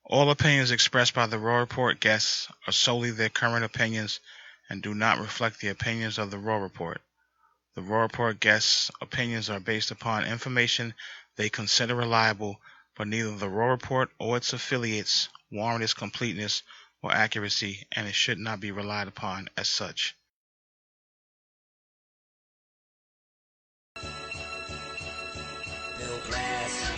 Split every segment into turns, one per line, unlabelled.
All opinions expressed by the Raw Report guests are solely their current opinions and do not reflect the opinions of the Raw Report. The Raw Report guests' opinions are based upon information they consider reliable, but neither the Raw Report or its affiliates warrant its completeness or accuracy, and it should not be relied upon as such.
Middle class.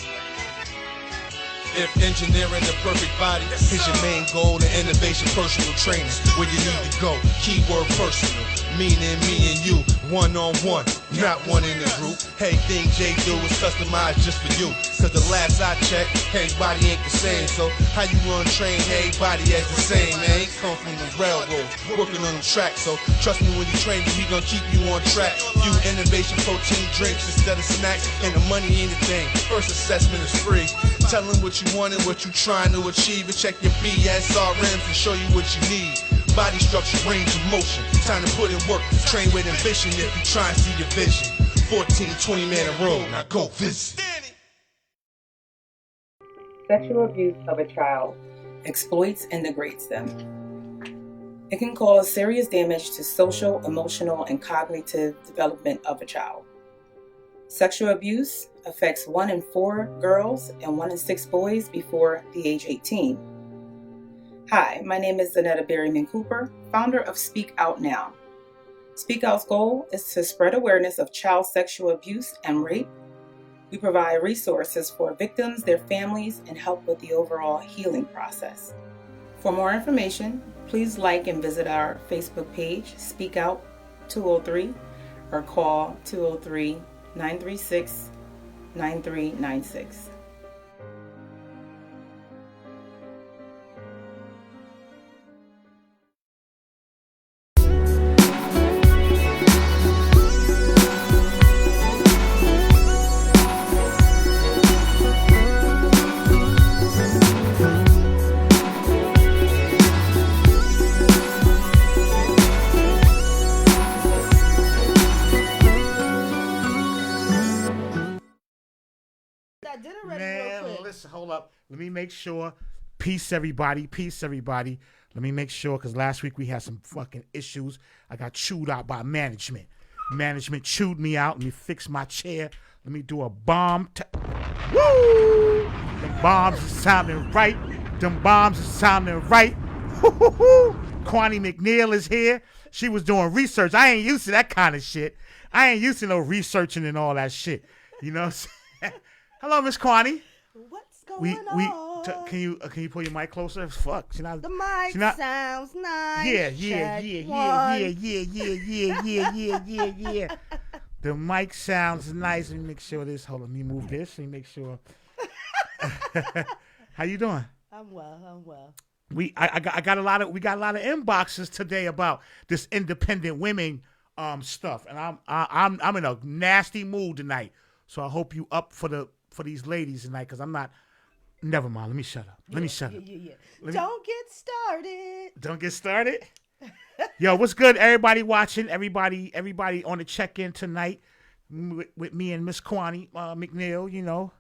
If engineering the perfect body is your main goal, and innovation personal training, where you need to go, keyword personal, meaning me and you, one-on-one, not one in a group. Everything Jay do is customized just for you, cause the last I checked, everybody ain't the same. So how you run train, everybody as the same, man. Come from the railroad, working on them tracks. So trust me, when you train, we gon' keep you on track. You innovation protein drinks instead of snacks, and the money ain't a thing. First assessment is free. Tell them what you want and what you trying to achieve, and check your BSRMs and show you what you need. Body structure, range of motion, time to put in work. Train with ambition if you try and see your vision. 14, 20 man a row, now go visit.
Sexual abuse of a child exploits and degrades them. It can cause serious damage to social, emotional, and cognitive development of a child. Sexual abuse affects 1 in 4 girls and 1 in 6 boys before the age 18. Hi, my name is Zanetta Berryman Cooper, founder of Speak Out Now. Speak Out's goal is to spread awareness of child sexual abuse and rape. We provide resources for victims, their families, and help with the overall healing process. For more information, please like and visit our Facebook page, Speak Out 203, or call 203-936-9396.
Man, listen, hold up. Let me make sure. Peace, everybody. Peace, everybody. Let me make sure, because last week we had some fucking issues. I got chewed out by management. Management chewed me out. Let me fix my chair. Let me do a bomb. Woo! The bombs are sounding right. Them bombs are sounding right. Kwani McNeil is here. She was doing research. I ain't used to that kind of shit. I ain't used to no researching and all that shit. You know what I'm saying? Hello, Miss Kwani.
What's going on?
Can you pull your mic closer? Fuck,
The mic sounds nice.
Yeah. The mic sounds nice. Let me make sure this. Hold on, let me move this. Let me make sure. How you doing?
I'm well.
We got a lot of inboxes today about this independent women stuff, and I'm in a nasty mood tonight. So I hope you up for these ladies tonight, because I'm not. Never mind. Let me shut up. Let me shut up.
Don't get started.
Don't get started. Yo, what's good? Everybody watching. Everybody on the check-in tonight with me and Miss Kwani McNeil. You know,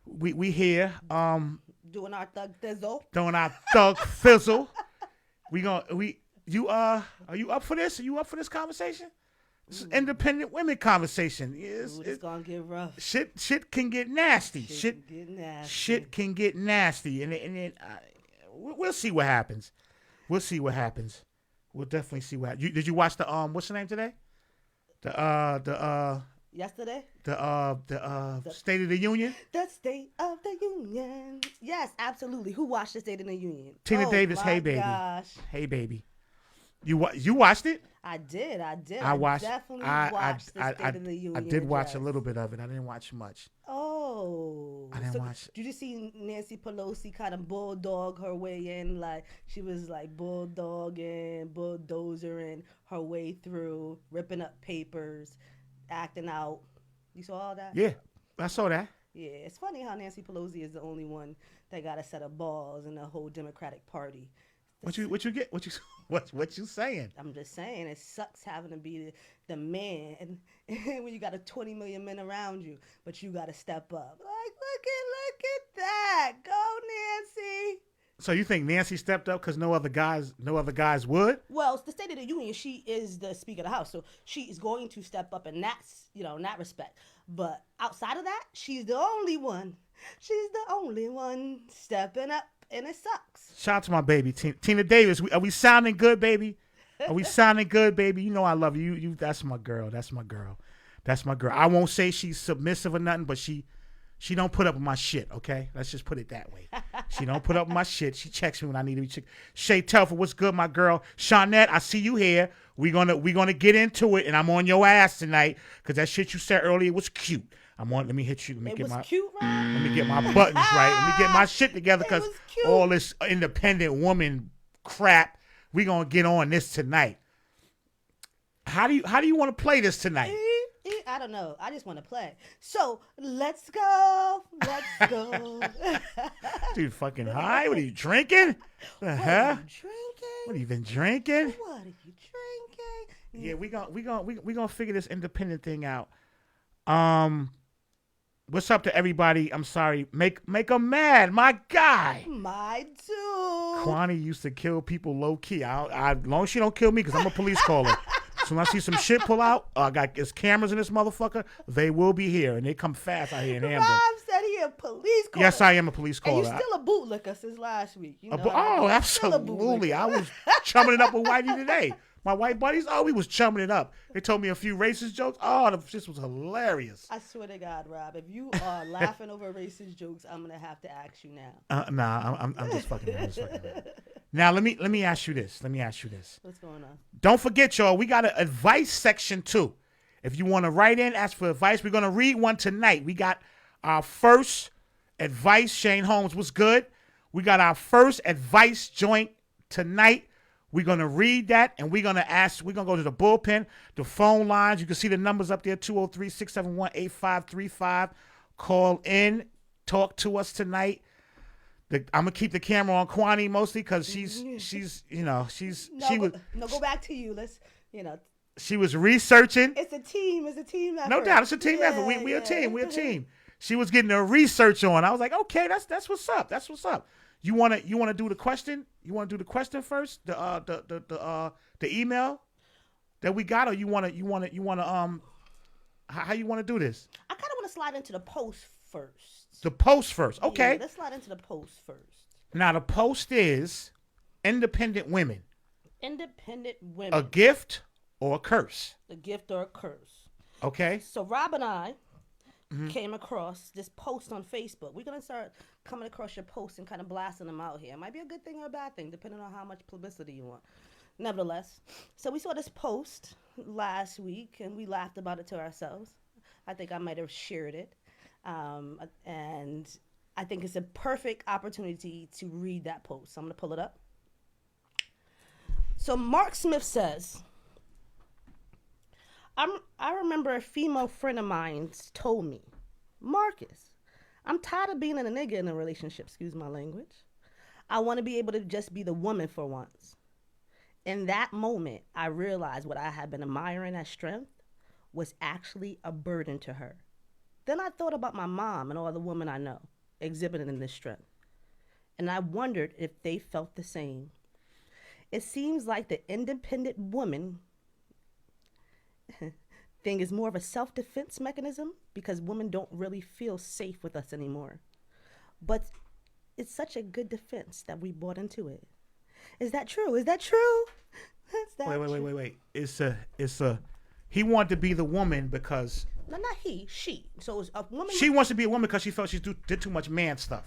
we here.
Doing our thug thizzle.
Doing our thug fizzle. Are you up for this? Are you up for this conversation? This is independent women conversation.
It's gonna get rough.
Shit can get nasty. Shit can get nasty, and we'll see what happens. We'll definitely see what happens. Did you watch the what's the name today?
Yesterday.
The State of the Union.
The State of the Union. Yes, absolutely. Who watched the State of the Union?
Tina Davis. Hey baby.
Gosh.
Hey baby. You watched it?
I did.
I
definitely watched the State of the Union.
I did watch a little bit of it. I didn't watch much.
Oh.
I didn't watch.
Did you see Nancy Pelosi kind of bulldog her way in? Like, she was like bulldozing her way through, ripping up papers, acting out. You saw all that?
Yeah, I saw that.
Yeah, it's funny how Nancy Pelosi is the only one that got a set of balls in the whole Democratic Party.
What you saying?
I'm just saying, it sucks having to be the man when you got 20 million men around you, but you got to step up. Like, look at that, go Nancy.
So you think Nancy stepped up because no other guys would?
Well, it's the State of the Union. She is the Speaker of the House, so she is going to step up in that, in that respect. But outside of that, she's the only one. She's the only one stepping up, and it sucks.
Shout out to my baby, Tina Davis. Are we sounding good, baby? Are we sounding good, baby? You know I love you. You, that's my girl. That's my girl. That's my girl. I won't say she's submissive or nothing, but she don't put up with my shit, okay? Let's just put it that way. She don't put up with my shit. She checks me when I need to be checked. Shay Telford, what's good, my girl? Shawnette, I see you here. We're gonna get into it, and I'm on your ass tonight because that shit you said earlier was cute. Let me hit you. Let me get my buttons right. Let me get my shit together because all this independent woman crap, we gonna get on this tonight. How do you want to play this tonight?
I don't know. I just want to play. So let's go. Let's go.
Dude, fucking high? What are you drinking?
What are you drinking?
What have you been drinking?
What are you drinking?
Yeah, we gonna figure this independent thing out. What's up to everybody? I'm sorry. Make them mad, my guy.
My dude.
Kwani used to kill people low key. As long as she don't kill me, because I'm a police caller. So when I see some shit pull out, there's cameras in this motherfucker. They will be here, and they come fast out here in Hamden.
Rob said he a police caller.
Yes, I am a police caller.
And you still a bootlicker since last week. You know,
absolutely. I was chumming it up with Whitey today. My white buddies, we was chumming it up. They told me a few racist jokes. This was hilarious.
I swear to God, Rob, if you are laughing over racist jokes, I'm gonna have to ask you now.
Nah, I'm just fucking around. Now let me ask you this.
What's going on?
Don't forget, y'all. We got an advice section too. If you want to write in, ask for advice. We're gonna read one tonight. We got our first advice. Shane Holmes was good. We got our first advice joint tonight. We're going to read that, and we're going to go to the bullpen, the phone lines. You can see the numbers up there, 203-671-8535. Call in. Talk to us tonight. I'm going to keep the camera on Kwani mostly because
go back to you.
She was researching.
It's a team effort.
No doubt, it's a team effort. We're a team. We're a team. She was getting her research on. I was like, okay, that's what's up. That's what's up. You wanna do the question? You wanna do the question first? The email that we got, or you wanna how you wanna do this?
I kind of want to slide into the post first.
The post first, okay.
Yeah, let's slide into the post first.
Now the post is independent women.
Independent women.
A gift or a curse?
A gift or a curse.
Okay.
So Rob and I came across this post on Facebook. We're going to start coming across your posts and kind of blasting them out here. It might be a good thing or a bad thing, depending on how much publicity you want. Nevertheless, so we saw this post last week, and we laughed about it to ourselves. I think I might have shared it. And I think it's a perfect opportunity to read that post. So I'm going to pull it up. So Mark Smith says, I remember a female friend of mine told me, Marcus, I'm tired of being a nigga in a relationship, excuse my language. I want to be able to just be the woman for once. In that moment, I realized what I had been admiring as strength was actually a burden to her. Then I thought about my mom and all the women I know exhibiting this strength. And I wondered if they felt the same. It seems like the independent woman thing is more of a self-defense mechanism because women don't really feel safe with us anymore. But it's such a good defense that we bought into it. Is that true? Is that true?
Wait. It's a he wanted to be the woman because
no, not he, she. So it's a woman.
She wants to be a woman because she felt she did too much man stuff.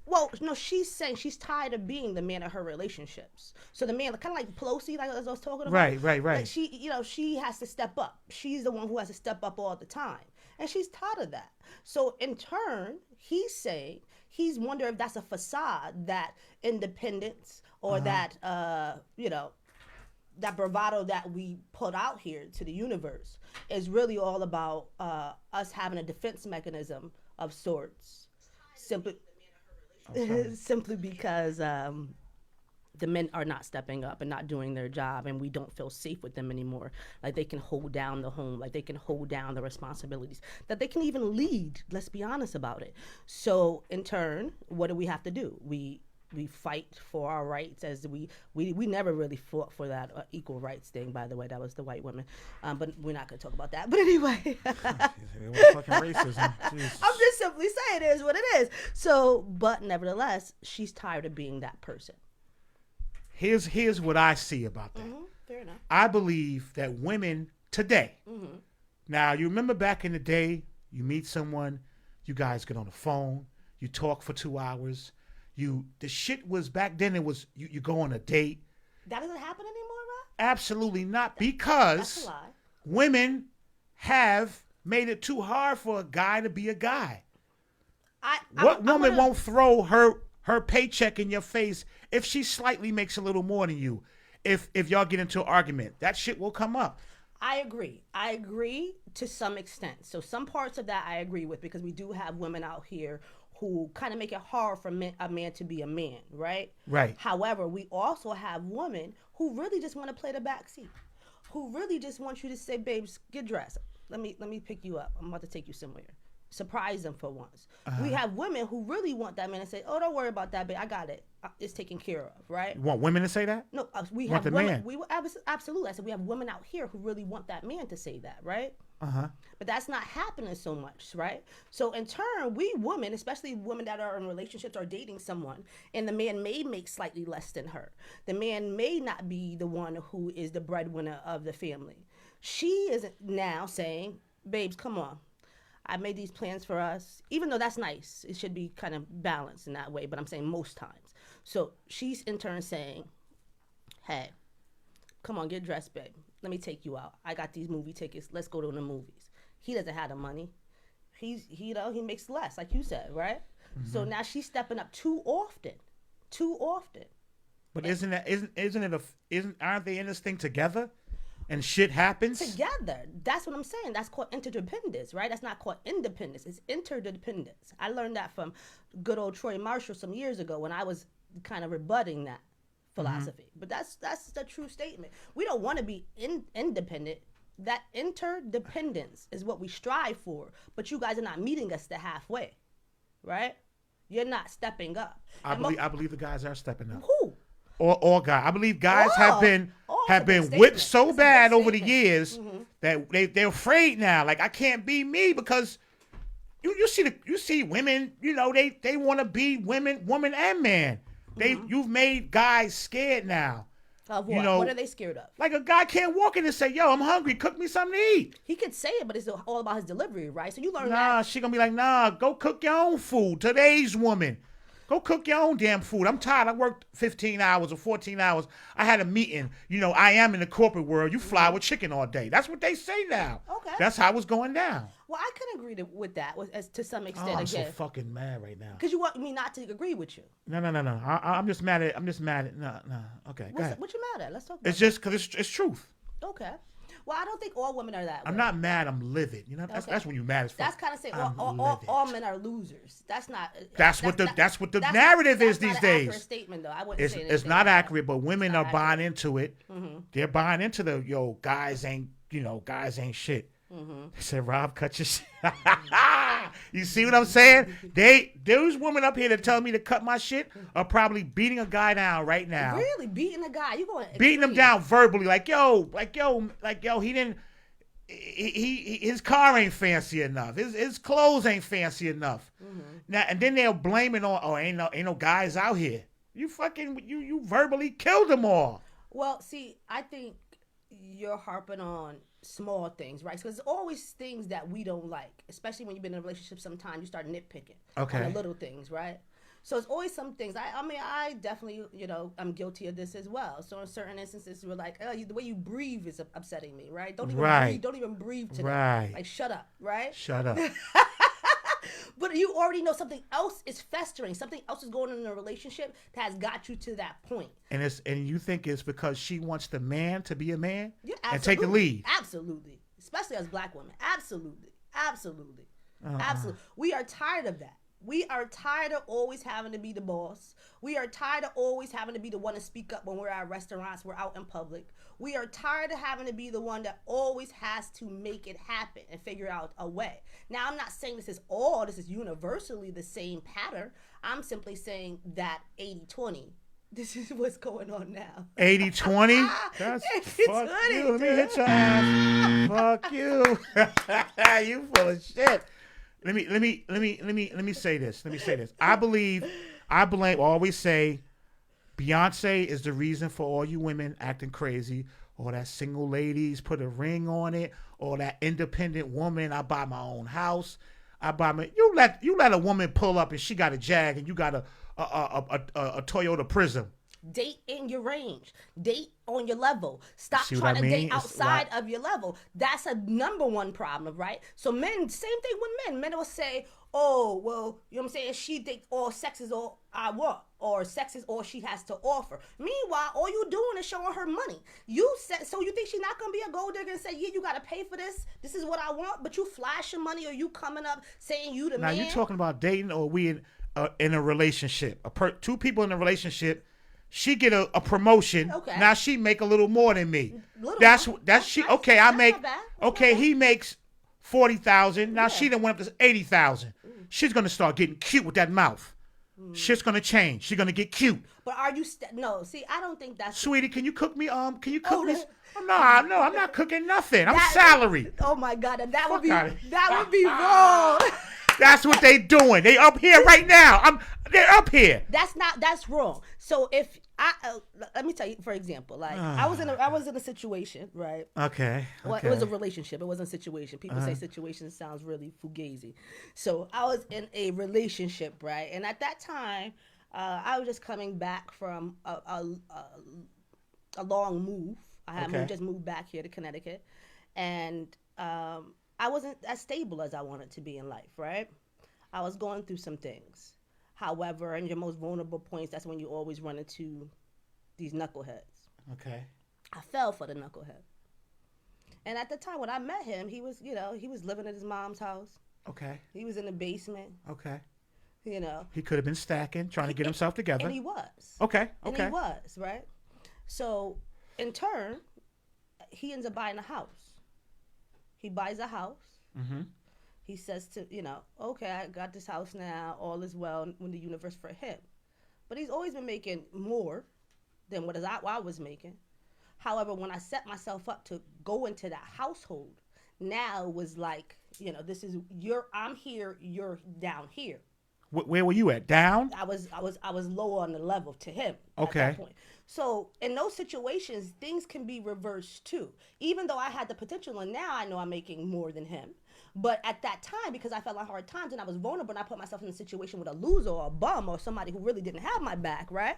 Well, no, she's saying she's tired of being the man of her relationships. So the man, kind of like Pelosi, like as I was talking about.
Right.
Like she has to step up. She's the one who has to step up all the time. And she's tired of that. So in turn, he's saying, he's wondering if that's a facade, that independence or that, that bravado that we put out here to the universe is really all about us having a defense mechanism of sorts. Simply because the men are not stepping up and not doing their job, and we don't feel safe with them anymore. Like they can hold down the home, like they can hold down the responsibilities, that they can even lead. Let's be honest about it. So in turn, what do we have to do? We we fight for our rights, as we never really fought for that equal rights thing. By the way, that was the white women, but we're not going to talk about that. But anyway,
fucking racism. Jesus.
I'm just simply saying it is what it is. So, but nevertheless, she's tired of being that person.
Here's what I see about that.
Fair enough.
I believe that women today. Now, you remember back in the day, you meet someone, you guys get on the phone, you talk for 2 hours. The shit was back then. It was you go on a date.
That doesn't happen anymore, Rob?
Absolutely not, because
That's a lie.
women have made it too hard for a guy to be a guy. What woman won't throw her paycheck in your face if she slightly makes a little more than you? If y'all get into an argument, that shit will come up.
I agree to some extent. So some parts of that I agree with, because we do have women out here who kind of make it hard for a man to be a man, right?
Right.
However, we also have women who really just want to play the backseat, who really just want you to say, babes, get dressed. Let me pick you up. I'm about to take you somewhere. Surprise them for once. We have women who really want that man to say, oh, don't worry about that, babe. I got it. It's taken care of, right?
You want women to say that?
No, we
Want
have
the
women.
man.
Absolutely. I said we have women out here who really want that man to say that, right? But that's not happening so much, right? So in turn, we women, especially women that are in relationships or dating someone, and the man may make slightly less than her. The man may not be the one who is the breadwinner of the family. She is now saying, babes, come on. I made these plans for us, even though that's nice. It should be kind of balanced in that way, but I'm saying most times. So she's in turn saying, hey, come on, get dressed, babe. Let me take you out. I got these movie tickets. Let's go to the movies. He doesn't have the money. He makes less, like you said, right? So now she's stepping up too often.
But aren't they in this thing together? And shit happens?
Together. That's what I'm saying. That's called interdependence, right? That's not called independence. It's interdependence. I learned that from good old Troy Marshall some years ago when I was kind of rebutting that philosophy. But that's the true statement. We don't want to be independent. That interdependence is what we strive for. But you guys are not meeting us the halfway, right? You're not stepping up.
I believe the guys are stepping up.
Who?
Or guy. I believe guys have been whipped so bad over the years that they're afraid now. Like, I can't be me, because you see women, they want to be woman and man. You've made guys scared now.
Of what? What are they scared of?
Like, a guy can't walk in and say, yo, I'm hungry, cook me something to eat.
He could say it, but it's all about his delivery, right? So you learn that.
Nah, she gonna be like, nah, go cook your own food. Today's woman. Go cook your own damn food. I'm tired. I worked 15 hours or 14 hours. I had a meeting. I am in the corporate world. You fly with chicken all day. That's what they say now.
Okay.
That's how it's going down.
Well, I can agree with that as to some extent.
I'm so fucking mad right now.
Because you want me not to agree with you.
No. I'm just mad at. No. Okay, go ahead.
What you mad at? Let's talk about
It's just because it's truth.
Okay. Well, I don't think all women are that way.
I'm not mad. I'm livid. That's when you mad as fuck.
That's kind of saying all men are losers. That's not.
That's what the narrative is these days. That's not an accurate
statement, though. I wouldn't say
it's not accurate, but women are buying into it.
Mm-hmm.
They're buying into the guys ain't shit.
Mm-hmm.
They said, Rob, cut your shit. You see what I'm saying? Those women up here that tell me to cut my shit are probably beating a guy down right now.
Really? Beating a guy? You going
beating him down verbally, like yo, he didn't. His car ain't fancy enough. His clothes ain't fancy enough.
Mm-hmm.
Now and then they'll blame it on ain't no guys out here. You fucking you verbally killed them all.
Well, see, I think you're harping on small things, right? Because there's always things that we don't like, especially when you've been in a relationship. Sometimes you start nitpicking on the little things, right? So it's always some things. I definitely, I'm guilty of this as well. So in certain instances, we're like, oh, the way you breathe is upsetting me, right? Don't even breathe today.
Right.
Like, shut up, right?
Shut up.
But you already know something else is festering. Something else is going on in a relationship that has got you to that point.
And you think it's because she wants the man to be a man?
Yeah,
and take the lead.
Absolutely. Especially as black women. Absolutely. Absolutely. We are tired of that. We are tired of always having to be the boss. We are tired of always having to be the one to speak up when we're at restaurants, we're out in public. We are tired of having to be the one that always has to make it happen and figure out a way. Now, I'm not saying this is universally the same pattern. I'm simply saying that 80-20. This is what's going on now.
80-20? That's
80-20,
fuck you. Let me
dude.
hit your ass. Fuck you. You full of shit. Let me say this. I always say Beyonce is the reason for all you women acting crazy, or that single ladies put a ring on it, or that independent woman, I buy my own house. You let a woman pull up and she got a Jag and you got a Toyota Prism.
Date in your range. Date on your level. Stop
See what
trying
I
to
mean?
date outside of your level. That's a number one problem, right? So men, same thing with men. Men will say, oh, well, you know what I'm saying? She thinks all sex is all I want, or sex is all she has to offer. Meanwhile, all you doing is showing her money. So you think she's not going to be a gold digger and say, yeah, you got to pay for this. This is what I want. But you flashing money, or you coming up saying you the man.
Now, you talking about dating, or we in a relationship? Two people in a relationship. She get a promotion. Okay. Now she make a little more than me. That's she. Okay, I make. Okay, he makes 40,000. Now she done went up to 80,000. She's gonna start getting cute with that mouth. Shit's gonna change. She's gonna get cute.
But are you? No. See, I don't think that's.
Sweetie, can you cook me? Can you cook me? No, I'm not cooking nothing. I'm salary.
Oh my God, and that would be wrong.
That's what they doing. They up here right now. They're up here.
That's wrong. So if let me tell you, for example, like I was in a situation, right?
Okay.
Well, it was a relationship. It wasn't a situation. People say situation sounds really fugazi. So I was in a relationship, right? And at that time, I was just coming back from a long move. I just moved back here to Connecticut, and I wasn't as stable as I wanted to be in life, right? I was going through some things. However, in your most vulnerable points, that's when you always run into these knuckleheads.
Okay.
I fell for the knucklehead. And at the time when I met him, he was living at his mom's house.
Okay.
He was in the basement.
Okay.
He
could have been stacking, trying to get himself together.
And he was.
Okay.
And he was, right? So, in turn, he ends up buying a house. He buys a house. Mm-hmm. He says to, okay, I got this house now. All is well in the universe for him. But he's always been making more than what I was making. However, when I set myself up to go into that household, now it was like, this is I'm here, you're down here.
Where were you at? Down?
I was low on the level to him
at
that point. So in those situations, things can be reversed too. Even though I had the potential, and now I know I'm making more than him. But at that time, because I felt like hard times and I was vulnerable, and I put myself in a situation with a loser or a bum or somebody who really didn't have my back, right?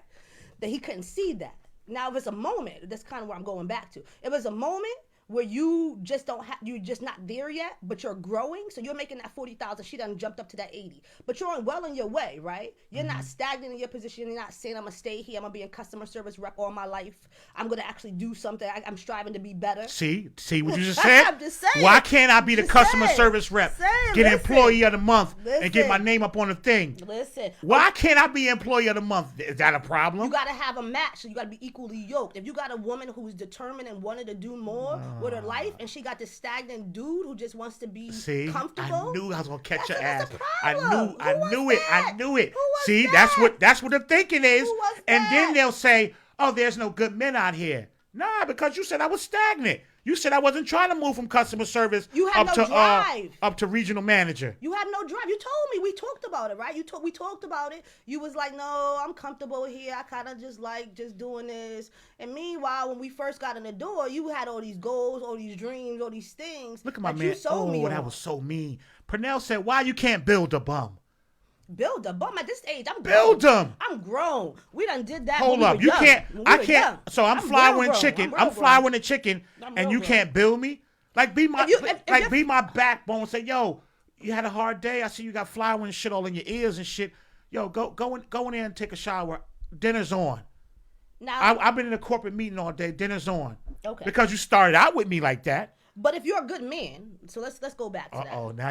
That he couldn't see that. Now, if it's a moment, that's kind of where I'm going back to. If it's a moment where you just you're just not there yet, but you're growing, so you're making that 40,000, she done jumped up to that 80, but you're well in your way, right? You're not stagnant in your position. You're not saying I'm gonna stay here, I'm gonna be in customer service rep all my life, I'm gonna actually do something, I'm striving to be better.
See what you just said?
I'm just saying.
Why can't I be the customer service rep, get employee of the month, and get my name up on the thing? Why can't I be employee of the month? Is that a problem?
You gotta have a match, so you gotta be equally yoked. If you got a woman who's determined and wanted to do more with her life, and she got this stagnant dude who just wants to be comfortable.
I knew I was gonna catch your ass. I knew it. See,
that?
that's what the thinking is. And
that?
then they'll say, "Oh, there's no good men out here." Nah, because you said I was stagnant. You said I wasn't trying to move from customer service up to regional manager.
You had no drive. You told me. We talked about it, right? We talked about it. You was like, no, I'm comfortable here. I kind of just like just doing this. And meanwhile, when we first got in the door, you had all these goals, all these dreams, all these things.
Look at my man. That was so mean. Pernell said, why you can't build a bum?
Build a bum at this age. I'm grown.
Build them.
I'm grown. We done did that.
Hold up. You can't. I can't. So I'm flying chicken. I'm flying the chicken, and you can't build me. Like be my backbone. Say, yo, you had a hard day. I see you got flour and shit all in your ears and shit. Yo, go in there and take a shower. Dinner's on. Now I've been in a corporate meeting all day. Dinner's on. Okay. Because you started out with me like that.
But if you're a good man, so let's go back to that.
Now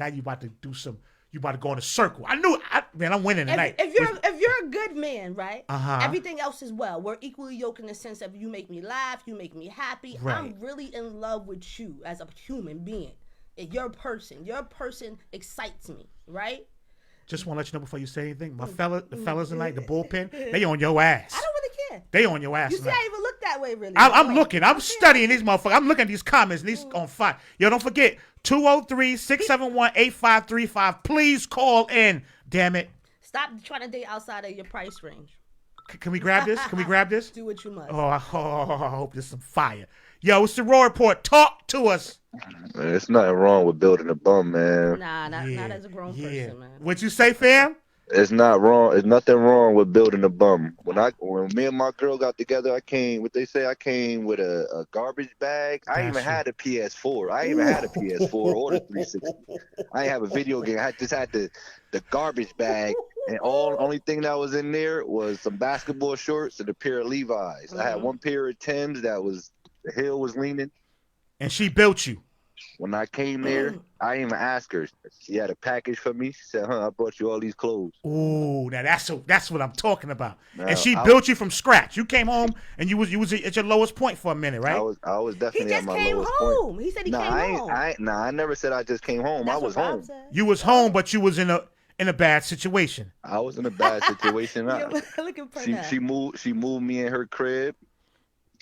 you about to do some. You about to go in a circle. I knew, man, I'm winning tonight.
If you're a good man, right?
Uh-huh.
Everything else is well. We're equally yoked in the sense of you make me laugh, you make me happy.
Right.
I'm really in love with you as a human being. Your person excites me, right?
Just want to let you know before you say anything, the fellas tonight, the bullpen, they on your ass.
I don't really care.
They on your ass.
You see,
tonight.
I even look that way, really.
I'm looking. I'm studying these motherfuckers. I'm looking at these comments, and these on fire. Yo, don't forget, 203-671-8535. Please call in, damn it.
Stop trying to date outside of your price range.
Can we grab this? Can we grab this?
Do what you must.
Oh, I hope there's some fire. Yo, it's the Raw Report. Talk to us.
Man, there's nothing wrong with building a bum, man.
Nah, not as a grown person, man.
What'd you say, fam?
It's not wrong. There's nothing wrong with building a bum. When me and my girl got together, I came with a garbage bag. I ain't even had a PS4. I ain't even had a PS4 or the 360. I ain't have a video game. I just had the garbage bag, and only thing that was in there was some basketball shorts and a pair of Levi's. I had one pair of Timbs that was the heel was leaning. And
she built you.
When I came there, I didn't even ask her. She had a package for me. She said, I brought you all these clothes.
Ooh, now that's what I'm talking about.
Now,
and she built you from scratch. You came home and you was at your lowest point for a minute, right?
I was definitely at my lowest
home.
point.
He said he came home.
I never said I just came home. I was home.
You was home, but you was in a bad situation.
I was in a bad situation. She moved me in her crib.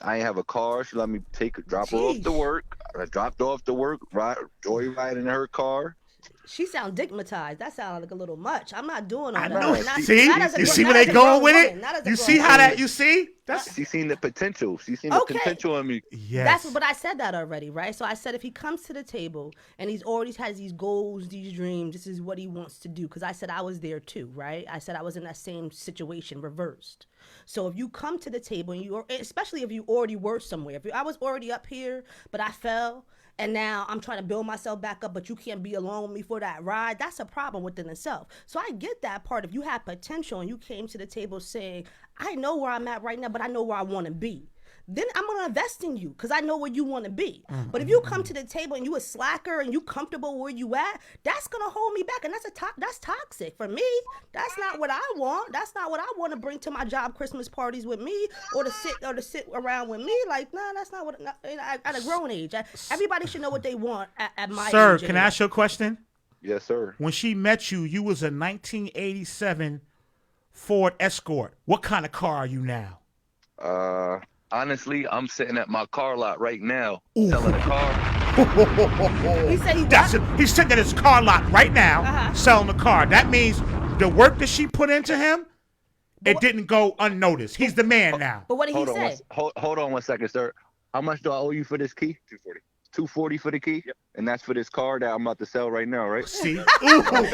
I ain't have a car. She let me drop her off to work. I dropped off to work, joyride in her car.
She sound digmatized. That sounds like a little much. I'm not doing all that.
I know. You see where they going with it? You see how that? You see?
She seen the potential. She seen the potential in me.
Yes.
But I said that already, right? So I said if he comes to the table and he's already has these goals, these dreams, this is what he wants to do. Because I said I was there too, right? I said I was in that same situation, reversed. So if you come to the table and especially if you already were somewhere, if I was already up here, but I fell. And now I'm trying to build myself back up, but you can't be along with me for that ride. That's a problem within itself. So I get that part. If you have potential and you came to the table saying, I know where I'm at right now, but I know where I want to be. Then I'm going to invest in you because I know where you want to be. But if you come to the table and you a slacker and you comfortable where you at, that's going to hold me back. And that's toxic for me. That's not what I want. That's not what I want to bring to my job Christmas parties with me or to sit around with me. Like, nah, that's not what at a grown age. Everybody should know what they want at my age.
Sir, can I ask you a question?
Yes, sir.
When she met you, you was a 1987 Ford Escort. What kind of car are you now?
Honestly, I'm sitting at my car lot right now, selling a car.
He said
he's sitting at his car lot right now, selling a car. That means the work that she put into him, it didn't go unnoticed. He's the man now.
But what did he say?
Hold on 1 second, sir. How much do I owe you for this key? $240 for the key? Yep. And that's for this car that I'm about to sell right now, right?
See? Talk your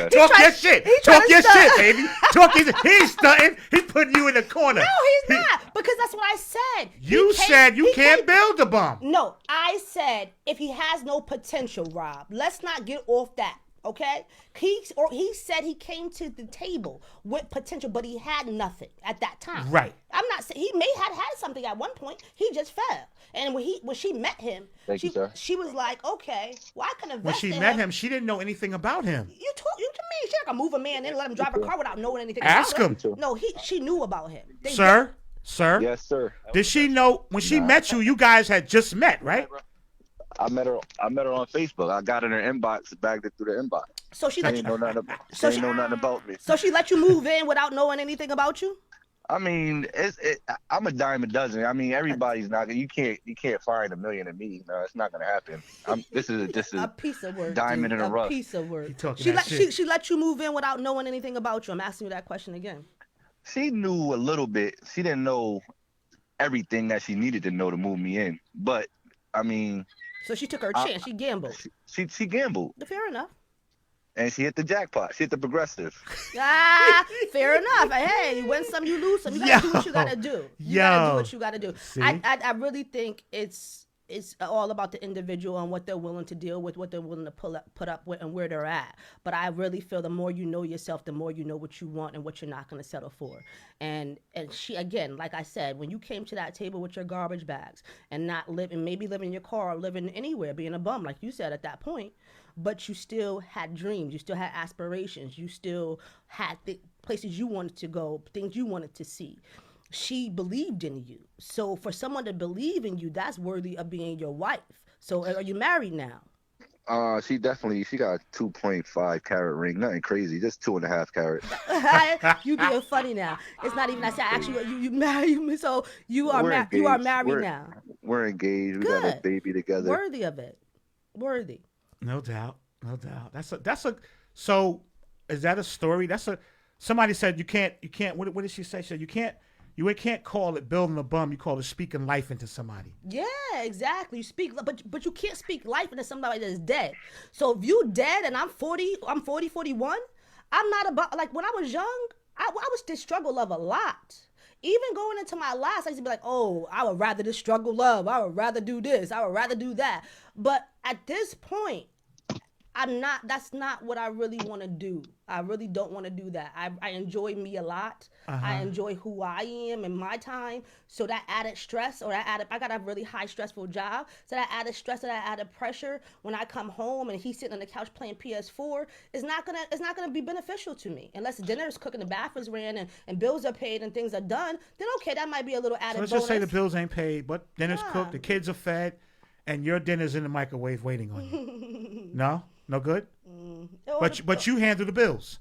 shit. Talk your shit, baby. Talk your shit. He's stunting. He's putting you in the corner.
No, he's not. Because that's what I said.
You said you can't build a bum.
No, I said if he has no potential, Rob, let's not get off that. Okay, he said he came to the table with potential, but he had nothing at that time.
Right.
I'm not saying he may have had something at one point. He just fell, and when she met him, she was like, okay, well I can invest.
When she met him, she didn't know anything about him.
You to me, she not gonna move a man in and let him drive a car without knowing anything.
Ask
about
him.
No, she knew about him.
Sir.
Yes, sir.
Did she know when she met you? You guys had just met, right?
I met her on Facebook. I got in her inbox, bagged it through the inbox.
So she
didn't know nothing about me.
So she let you move in without knowing anything about you?
I mean, I'm a dime a dozen. I mean, everybody's not. You can't find $1 million in me. No, it's not gonna happen. This is just
a piece of work.
Diamond in a rough.
A piece of work.
She
let you move in without knowing anything about you. I'm asking you that question again.
She knew a little bit. She didn't know everything that she needed to know to move me in. But I mean.
So she took her chance. She gambled.
She gambled.
Fair enough.
And she hit the jackpot. She hit the progressive.
Fair enough. Hey, you win some, you lose some. You gotta do what you gotta do. You gotta do what you gotta do. I really think it's all about the individual and what they're willing to deal with, what they're willing to put up with, and where they're at. But I really feel the more you know yourself, the more you know what you want and what you're not going to settle for. And she, again, like I said, when you came to that table with your garbage bags and not living, maybe living in your car or living anywhere, being a bum, like you said at that point. but you still had dreams. You still had aspirations. You still had places you wanted to go, things you wanted to see. She believed in you. So for someone to believe in you, that's worthy of being your wife. So are you married now?
She got a 2.5 carat ring. Nothing crazy, just 2.5 carat.
You being funny now. It's not even that. Actually, you married. So you are
We're
you are
engaged.
married now.
We're engaged. We got a
Good.
baby together.
Worthy of it. Worthy.
No doubt. That's a. So, is that a story? Somebody said you can't. What did she say? She said you can't call it building a bum. You call it speaking life into somebody.
Yeah, exactly. You speak, but you can't speak life into somebody that's dead. So if you dead and I'm 40, 41, I'm not about, like when I was young, I was this struggle love a lot. Even going into my last, I used to be like, oh, I would rather this struggle love. I would rather do this. I would rather do that. But at this point, that's not what I really want to do. I really don't want to do that. I enjoy me a lot. I enjoy who I am in my time. So that added stress I got a really high stressful job. So that added stress, that added pressure when I come home and he's sitting on the couch playing PS4 is not gonna be beneficial to me. Unless dinner is cooking, the bath is ran and bills are paid and things are done, then okay, that might be a little added
So let's
bonus.
just say the bills ain't paid, but dinner's cooked, the kids are fed, and your dinner's in the microwave waiting on you. No good? But you handle the bills.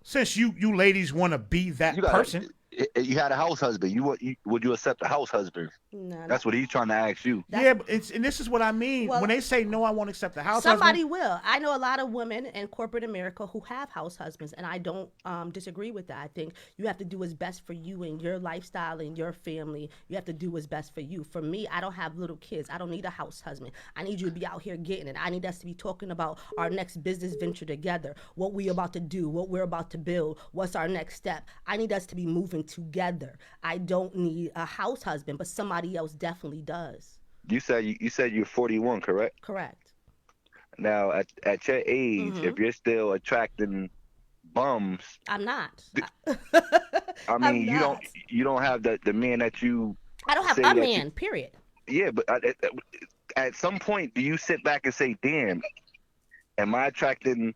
Since you ladies want to be that person.
You had a house husband. Would you accept a house husband?
No,
That's what he's trying to ask you.
Yeah, but and this is what I mean.
Well,
when they say no, I won't accept the house
somebody
husband.
will. I know a lot of women in corporate America who have house husbands, and I don't disagree with that. I think you have to do what's best for you and your lifestyle and your family. You have to do what's best for you. For me, I don't have little kids. I don't need a house husband. I need you to be out here getting it. I need us to be talking about our next business venture together, what we're about to do, what we're about to build, what's our next step. I need us to be moving together. I don't need a house husband, but somebody else definitely does.
You said you're 41, correct?
Correct.
Now, at your age, if you're still attracting bums,
I'm not.
I mean, you don't have the man that you.
I don't have a man. Period.
Yeah, but at some point, do you sit back and say, "Damn, am I attracting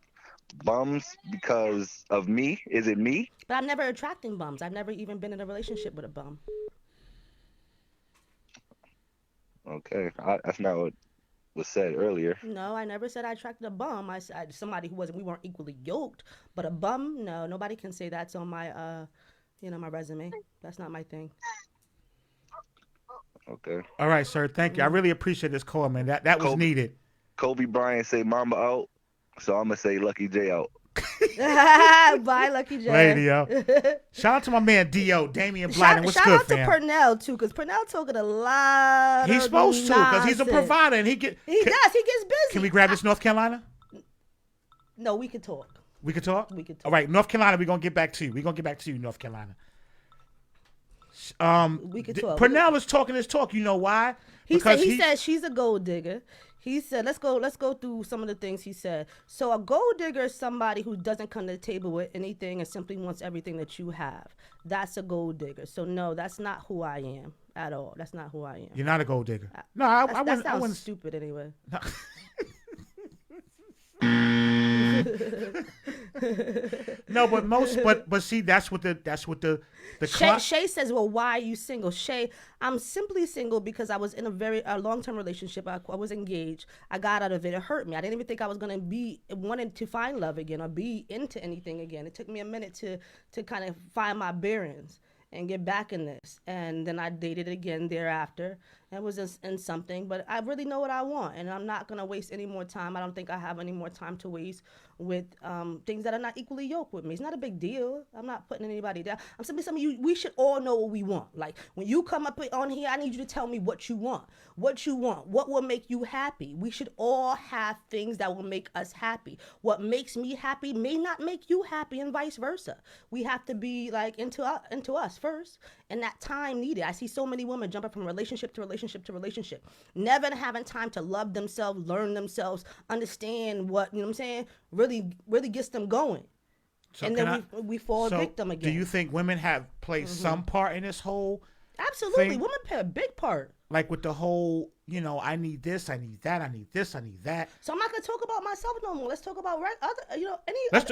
bums because of me? Is it me?"
But I'm never attracting bums. I've never even been in a relationship with a bum.
Okay, that's not what was said earlier.
No, I never said I attracted a bum. I said somebody who we weren't equally yoked, but a bum, no, nobody can say that's on my, my resume. That's not my thing.
Okay.
All right, sir. Thank you. I really appreciate this call, man. That was needed.
Kobe Bryant say Mamba out, so I'm gonna say Lucky J out.
Bye, Lucky J.
Later, yo. Shout out to my man D.O. Damian Blyden. What's good, fam?
Shout out to Purnell too, because Purnell talking a lot.
He's supposed to, because he's a provider, and he
does. He gets busy.
Can we grab this North Carolina?
No, we can talk.
We can talk.
We can talk.
All right, North Carolina. We're gonna get back to you. North Carolina.
We can talk.
Purnell is talking his talk. You know why?
He said she's a gold digger. He said, let's go through some of the things he said. So a gold digger is somebody who doesn't come to the table with anything and simply wants everything that you have. That's a gold digger. So no, that's not who I am at all. That's not who I am.
You're not a gold digger.
That sounds stupid anyway. No.
No, but see, that's what the
Shay says, well, why are you single? Shay, I'm simply single because I was in a long-term relationship. I was engaged. I got out of it. It hurt me. I didn't even think I was gonna be wanting to find love again or be into anything again. It took me a minute to kind of find my bearings and get back in this. And then I dated again thereafter. It was just in something, but I really know what I want, and I'm not going to waste any more time. I don't think I have any more time to waste with things that are not equally yoked with me. It's not a big deal. I'm not putting anybody down. I'm simply saying we should all know what we want. Like, when you come up on here, I need you to tell me what you want. What will make you happy. We should all have things that will make us happy. What makes me happy may not make you happy, and vice versa. We have to be like into us first, and that time needed. I see so many women jumping from relationship to relationship, never having time to love themselves, learn themselves, understand what, you know what I'm saying, really gets them going. So and then we fall victim again.
Do you think women have played some part in this whole
Absolutely.
thing?
Women play a big part.
like with the whole, I need this, I need that, I need this, I need that.
So I'm not gonna talk about myself no more. Let's talk about other,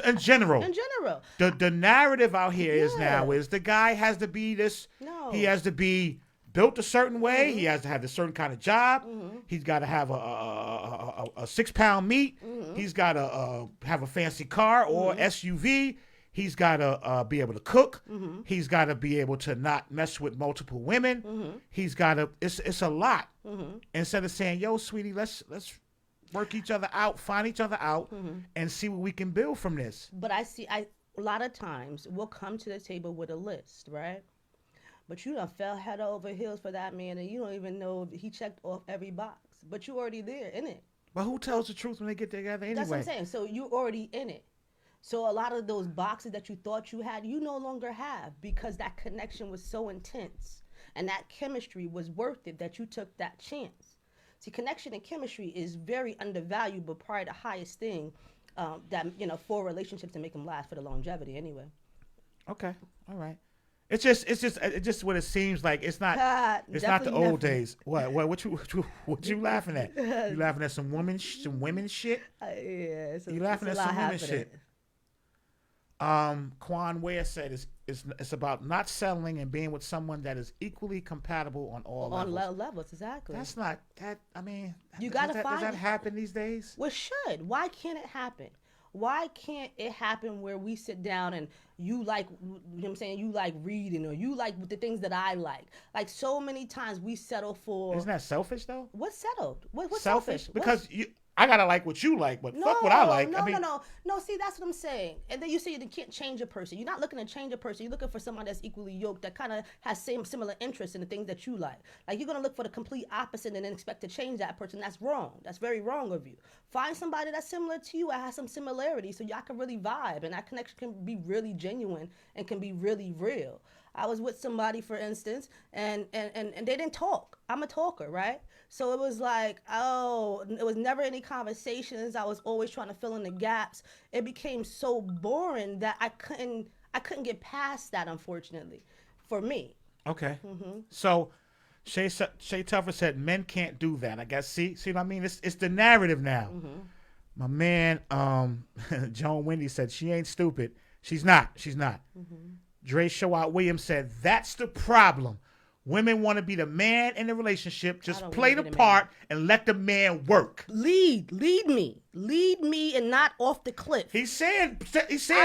In general.
In general.
The narrative out here is the guy has to be this.
No.
He has to be built a certain way. He has to have a certain kind of job. He's got to have a 6-pound meat. He's got to have a fancy car or SUV. He's got to be able to cook. He's got to be able to not mess with multiple women. He's got to. It's a lot. Instead of saying, "Yo, sweetie, let's work each other out, find each other out, and see what we can build from this."
But a lot of times we'll come to the table with a list, right? But you done fell head over heels for that man, and you don't even know if he checked off every box. But you already there, in it.
But who tells the truth when they get together anyway?
That's what I'm saying. So you already in it. So a lot of those boxes that you thought you had, you no longer have, because that connection was so intense and that chemistry was worth it that you took that chance. See, connection and chemistry is very undervalued, but probably the highest thing that, for relationships to make them last for the longevity anyway.
Okay. All right. It's just what it seems like. It's not the old days. What you laughing at? You laughing at some women shit?
Yeah.
You laughing at some women shit? Quan Ware said it's about not settling and being with someone that is equally compatible on all levels.
On levels, exactly.
That's not that. I mean,
you gotta find.
Does that happen these days?
Well, it should. Why can't it happen? Why can't it happen where we sit down and you like, what I'm saying, you like reading or you like the things that I like? Like so many times we settle for.
Isn't that selfish though?
What's settled? What's
selfish? Because I gotta like what you like, but fuck what I like.
No. See, that's what I'm saying. And then you say you can't change a person. You're not looking to change a person. You're looking for someone that's equally yoked, that kind of has similar interests in the things that you like. Like you're gonna look for the complete opposite and then expect to change that person. That's wrong. That's very wrong of you. Find somebody that's similar to you and has some similarities, so y'all can really vibe, and that connection can be really genuine and can be really real. I was with somebody, for instance, and they didn't talk. I'm a talker, right? So it was like, it was never any conversations. I was always trying to fill in the gaps. It became so boring that I couldn't get past that, unfortunately, for me.
Okay. So Shay Tuffer said men can't do that. I guess see what I mean? It's the narrative now. My man, Joan Wendy said she ain't stupid. She's not. Dre Showart Williams said that's the problem. Women want to be the man in the relationship. Just play the part and let the man work.
Lead me, and not off the cliff.
He's saying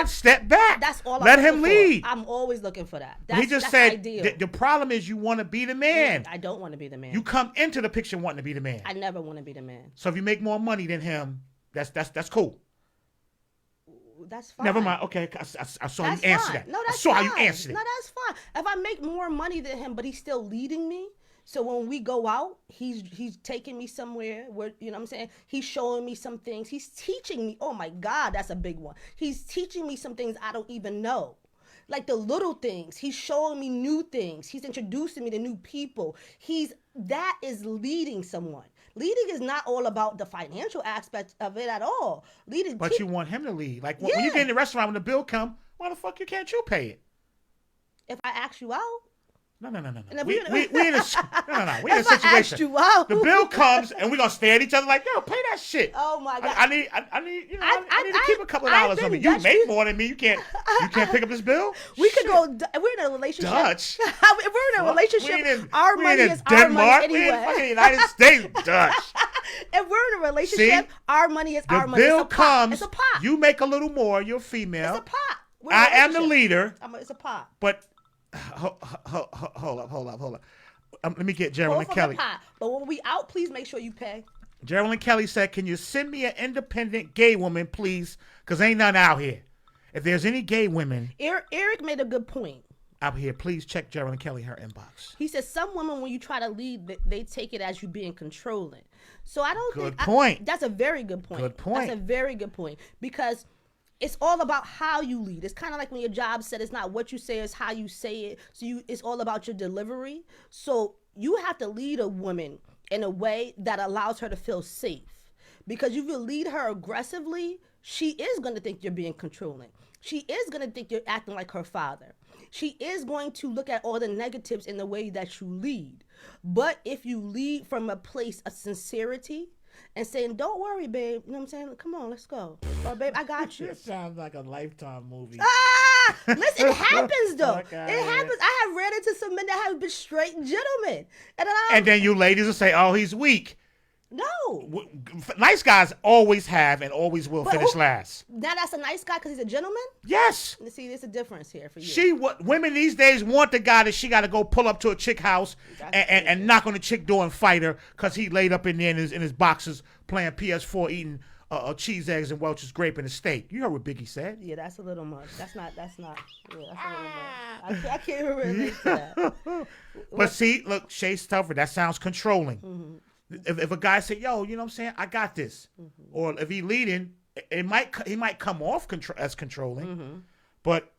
step back.
That's all.
Let him lead.
I'm always looking for that.
He just said the problem is you want to be the man.
I don't want to be the man.
You come into the picture wanting to be the man.
I never want to be the man.
So if you make more money than him, that's cool.
That's fine.
Never mind. Okay, I saw you answer that.
No, that's
I saw
fine.
how you answered it.
No, that's fine. If I make more money than him, but he's still leading me, so when we go out, he's taking me somewhere where, you know what I'm saying? He's showing me some things. He's teaching me. Oh my God, that's a big one. He's teaching me some things I don't even know. Like the little things. He's showing me new things. He's introducing me to new people. That is leading someone. Leading is not all about the financial aspect of it at all.
But you want him to lead. Like when you get in the restaurant when the bill come, why the fuck can't you pay it?
If I ask you out.
No. We in a situation. I asked you out, the bill comes and we're gonna stare at each other like, yo, pay that shit.
Oh my God.
I need to keep a couple of dollars on me. You make more than me. You can't pick up this bill.
We could go. We're in a relationship.
Dutch.
If we're in a relationship, our money is our money anyway.
We're in fucking United States, Dutch.
If we're in a relationship, our money is our money.
The bill comes.
It's a pot.
You make a little more. You're female.
It's a pot.
I am the leader.
It's a pot.
But hold up. Let me get Geraldine Kelly.
But when we out, please make sure you pay.
Geraldine Kelly said, "Can you send me an independent gay woman, please? Because ain't none out here. If there's any gay women."
Eric made a good point.
Out here, please check Geraldine Kelly, her inbox.
He says some women, when you try to lead, they take it as you being controlling. So I don't think...
Good point.
That's a very good point.
Good point.
That's a very good point. Because... it's all about how you lead. It's kind of like when your job said it's not what you say, it's how you say it. So it's all about your delivery. So you have to lead a woman in a way that allows her to feel safe. Because if you lead her aggressively, she is going to think you're being controlling. She is going to think you're acting like her father. She is going to look at all the negatives in the way that you lead. But if you lead from a place of sincerity and saying, "Don't worry, babe," you know what I'm saying? Come on, let's go. Or, babe, I got you.
It sounds like a Lifetime movie.
Listen, it happens though.
Fuck outta
It
here.
happens. I have ran into some men that have been straight gentlemen,
And then you ladies will say, "Oh, he's weak."
no.
Nice guys always have and always will
But
finish
who-
last.
Now that's a nice guy because he's a gentleman.
Yes.
See, there's a difference here for you.
Women these days want the guy that she got to go pull up to a chick house and knock on the chick door and fight her because he laid up in there in his boxes playing PS4, eating cheese, eggs, and Welch's grape and a steak. You heard what Biggie said.
Yeah, that's a little much. That's not. Yeah, that's a little much. I can't even relate to that.
But see, look, Shay Stuffer, that sounds controlling.
Mm-hmm.
If a guy say, "Yo, you know what I'm saying? I got this," or if he leading, he might come off as controlling. But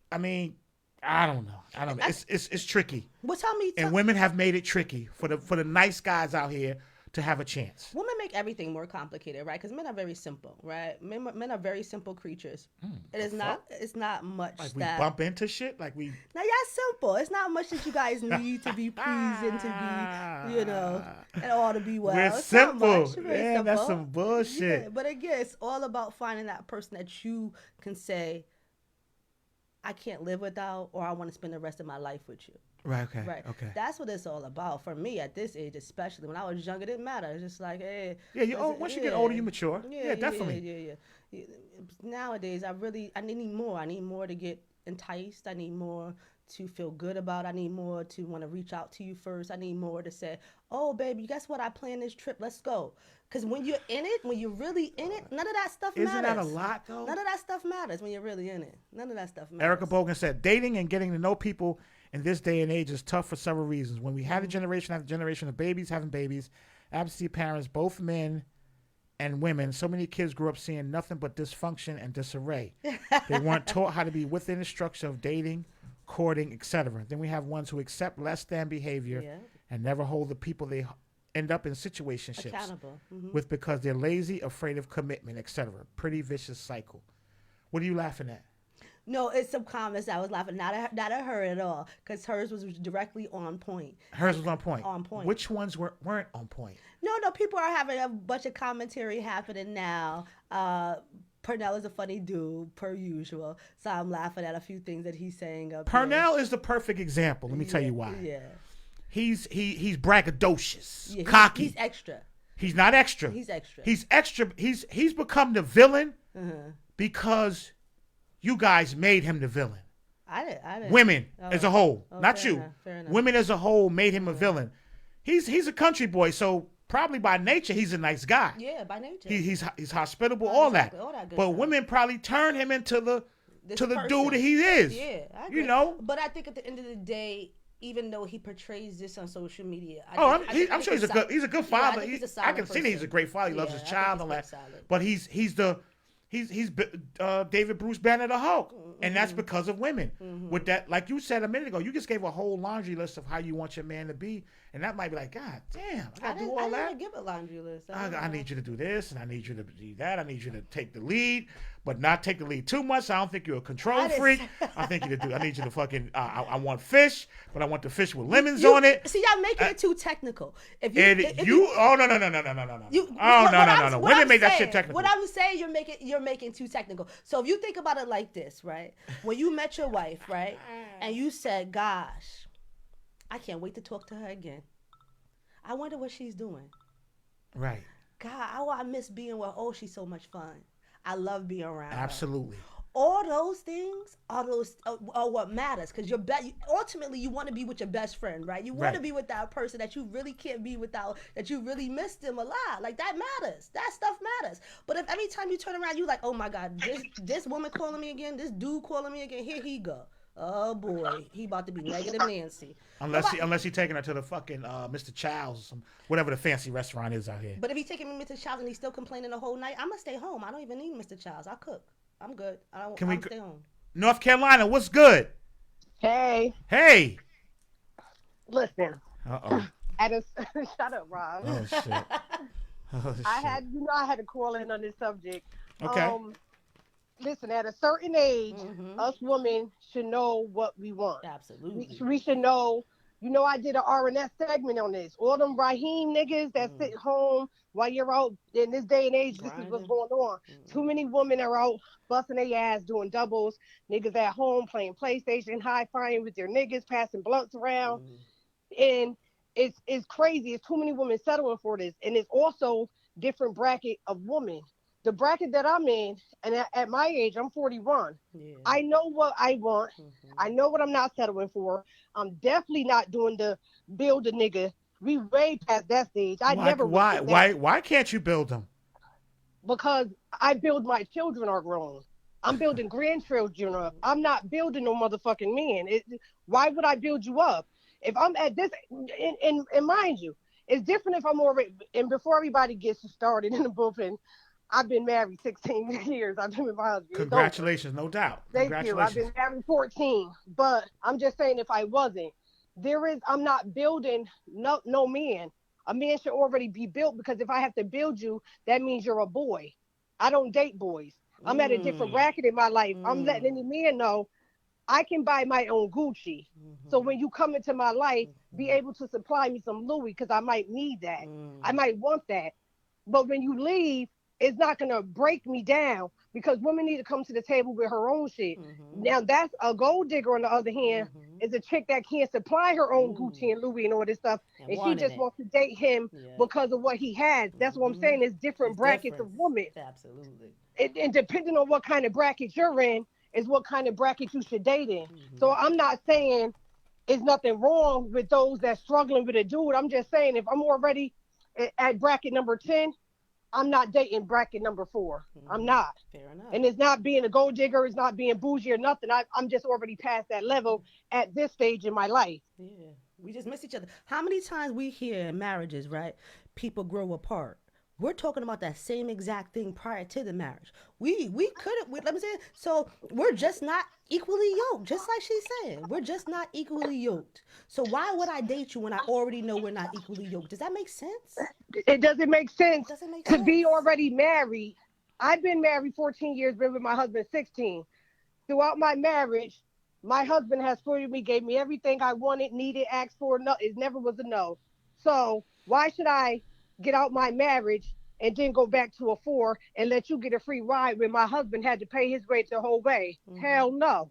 I mean, I don't know. It's tricky.
Well, tell me.
And women have made it tricky for the nice guys out here to have a chance.
Women make everything more complicated, right? Because men are very simple, right? Men are very simple creatures. It is not. It's not much
Like
that.
we bump into shit. Like we.
Now, y'all simple. It's not much that you guys need to be pleasing to be, and all to be well.
We're
It's
simple.
Not much. Very
Yeah, that's
simple.
some bullshit.
Yeah, but again, it's all about finding that person that you can say, I can't live without, or I want to spend the rest of my life with you.
Right. Okay.
Right.
Okay.
That's what it's all about. For me, at this age, especially when I was younger, it didn't matter. It's just like, hey.
Yeah. Once you get older, you mature. Yeah. Definitely.
Yeah. Nowadays, I need more. I need more to get enticed. I need more to feel good about. I need more to want to reach out to you first. I need more to say, oh, baby, guess what? I planned this trip. Let's go. Because when you're in it, when you're really in it, none of that stuff matters.
Isn't that a lot, though?
None of that stuff matters when you're really in it. None of that stuff matters.
Erica Bogan said, dating and getting to know people in this day and age is tough for several reasons. When we had a generation after generation of babies having babies, absentee parents, both men and women, so many kids grew up seeing nothing but dysfunction and disarray. They weren't taught how to be within the structure of dating, courting, etc. Then we have ones who accept less than behavior and never hold the people they end up in situationships
accountable
with because they're lazy, afraid of commitment, etc. Pretty vicious cycle. What are you laughing at?
No, it's some comments I was laughing. Not at her at all, because hers was directly on point.
Hers was on point.
On point.
Which ones weren't on point?
No, people are having a bunch of commentary happening now. Purnell is a funny dude, per usual. So I'm laughing at a few things that he's saying up
Purnell is the perfect example. Let me tell you why.
Yeah.
He's braggadocious, cocky.
He's extra.
He's not extra.
He's extra.
He's extra. He's become the villain because you guys made him the villain.
I didn't.
Women as a whole, not
fair
you.
enough, fair enough.
Women as a whole made him a villain. He's a country boy, so probably by nature he's a nice guy.
Yeah, by nature.
He's hospitable, all that.
All that good
But
stuff.
dude
person.
that he is.
Yeah, I agree.
You know.
But I think at the end of the day, even though he portrays this on social media,
I'm sure he's a good father.
Yeah,
I can see that he's a great father. He loves his child and all that. But he's David Bruce Banner the Hulk, and that's because of women. With that, like you said a minute ago, you just gave a whole laundry list of how you want your man to be, and that might be like, God damn, I gotta do all that.
I didn't give a laundry list.
I need you to do this, and I need you to do that. I need you to take the lead, but not take the lead too much. I don't think you're a control freak. I need you to fucking. I want fish, but I want the fish with lemons on it.
See, y'all making it too technical.
Oh no. No. Women make that shit technical.
What I'm saying, you're making too technical. So if you think about it like this, right? When you met your wife, right, and you said, "Gosh, I can't wait to talk to her again. I wonder what she's doing."
Right.
God, I miss being with. Oh, she's so much fun. I love being around her.
Absolutely.
All those things are what matters, because ultimately you want to be with your best friend, right? You want to be with that person that you really can't be without, that you really miss them a lot. Like, that matters. That stuff matters. But if every time you turn around, you like, oh my God, this woman calling me again, this dude calling me again, here he go. Oh boy, he about to be negative Nancy.
Unless he taking her to the fucking Mr. Chow's or some whatever the fancy restaurant is out here.
But if he taking me to Mr. Chow's and he's still complaining the whole night, I'm gonna stay home. I don't even need Mr. Chow's. I cook. I'm good. I'll stay home.
North Carolina, what's good?
Hey.
Hey.
Listen.
Uh-oh.
Shut up, Rob.
Oh shit. Oh, shit.
I had to call in on this subject.
Okay.
Listen, at a certain age, us women should know what we want.
Absolutely.
We should know You know, I did an RNS segment on this. All them Raheem niggas that sit home while you're out in this day and age, this is what's going on. Too many women are out busting their ass, doing doubles. Niggas at home playing PlayStation, high-fiving with their niggas, passing blunts around. And it's crazy. It's too many women settling for this. And it's also different bracket of women. The bracket that I'm in, and at my age, I'm 41. Yeah. I know what I want. I know what I'm not settling for. I'm definitely not doing the build a nigga. We way past that stage.
Why can't you build them?
Because I build my children are grown. I'm building grandchildren up. I'm not building no motherfucking man. Why would I build you up? If I'm at this, and mind you, it's different if I'm already, and before everybody gets started in the bullpen, I've been married 16 years. I've been with my husband.
Congratulations, no doubt.
Thank you. I've been married 14. But I'm just saying, if I wasn't, I'm not building no man. A man should already be built, because if I have to build you, that means you're a boy. I don't date boys. I'm at a different bracket in my life. I'm letting any man know I can buy my own Gucci. So when you come into my life, be able to supply me some Louis, because I might need that. I might want that. But when you leave, it's not going to break me down, because women need to come to the table with her own shit. Now, that's a gold digger, on the other hand, is a chick that can't supply her own Gucci and Louis and all this stuff. And she just wants to date him because of what he has. That's what I'm saying. It's different brackets of women.
Absolutely.
And depending on what kind of bracket you're in, is what kind of bracket you should date in. So I'm not saying there's nothing wrong with those that's struggling with a dude. I'm just saying, if I'm already at bracket number 10, I'm not dating bracket number 4. I'm not.
Fair enough.
And it's not being a gold digger. It's not being bougie or nothing. I'm just already past that level at this stage in my life.
Yeah. We just miss each other. How many times we hear in marriages, right? People grow apart. We're talking about that same exact thing prior to the marriage. We couldn't, let me say it. So we're just not equally yoked, just like she's saying. We're just not equally yoked. So why would I date you when I already know we're not equally yoked? Does that make sense?
It doesn't make sense to be already married. I've been married 14 years, been with my husband 16. Throughout my marriage, my husband has supported me, gave me everything I wanted, needed, asked for. No, it never was a no. So why should I get out my marriage and then go back to a 4 and let you get a free ride when my husband had to pay his way the whole way? Hell no.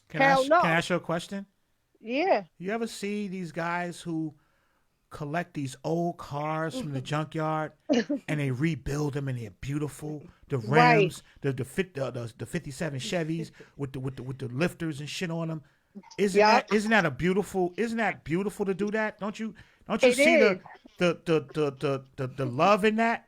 Can I ask you a question?
Yeah.
You ever see these guys who collect these old cars from the junkyard and they rebuild them and they're beautiful? The rims, the 57 Chevys with the lifters and shit on them. Isn't that beautiful to do that? Don't you see the love in that?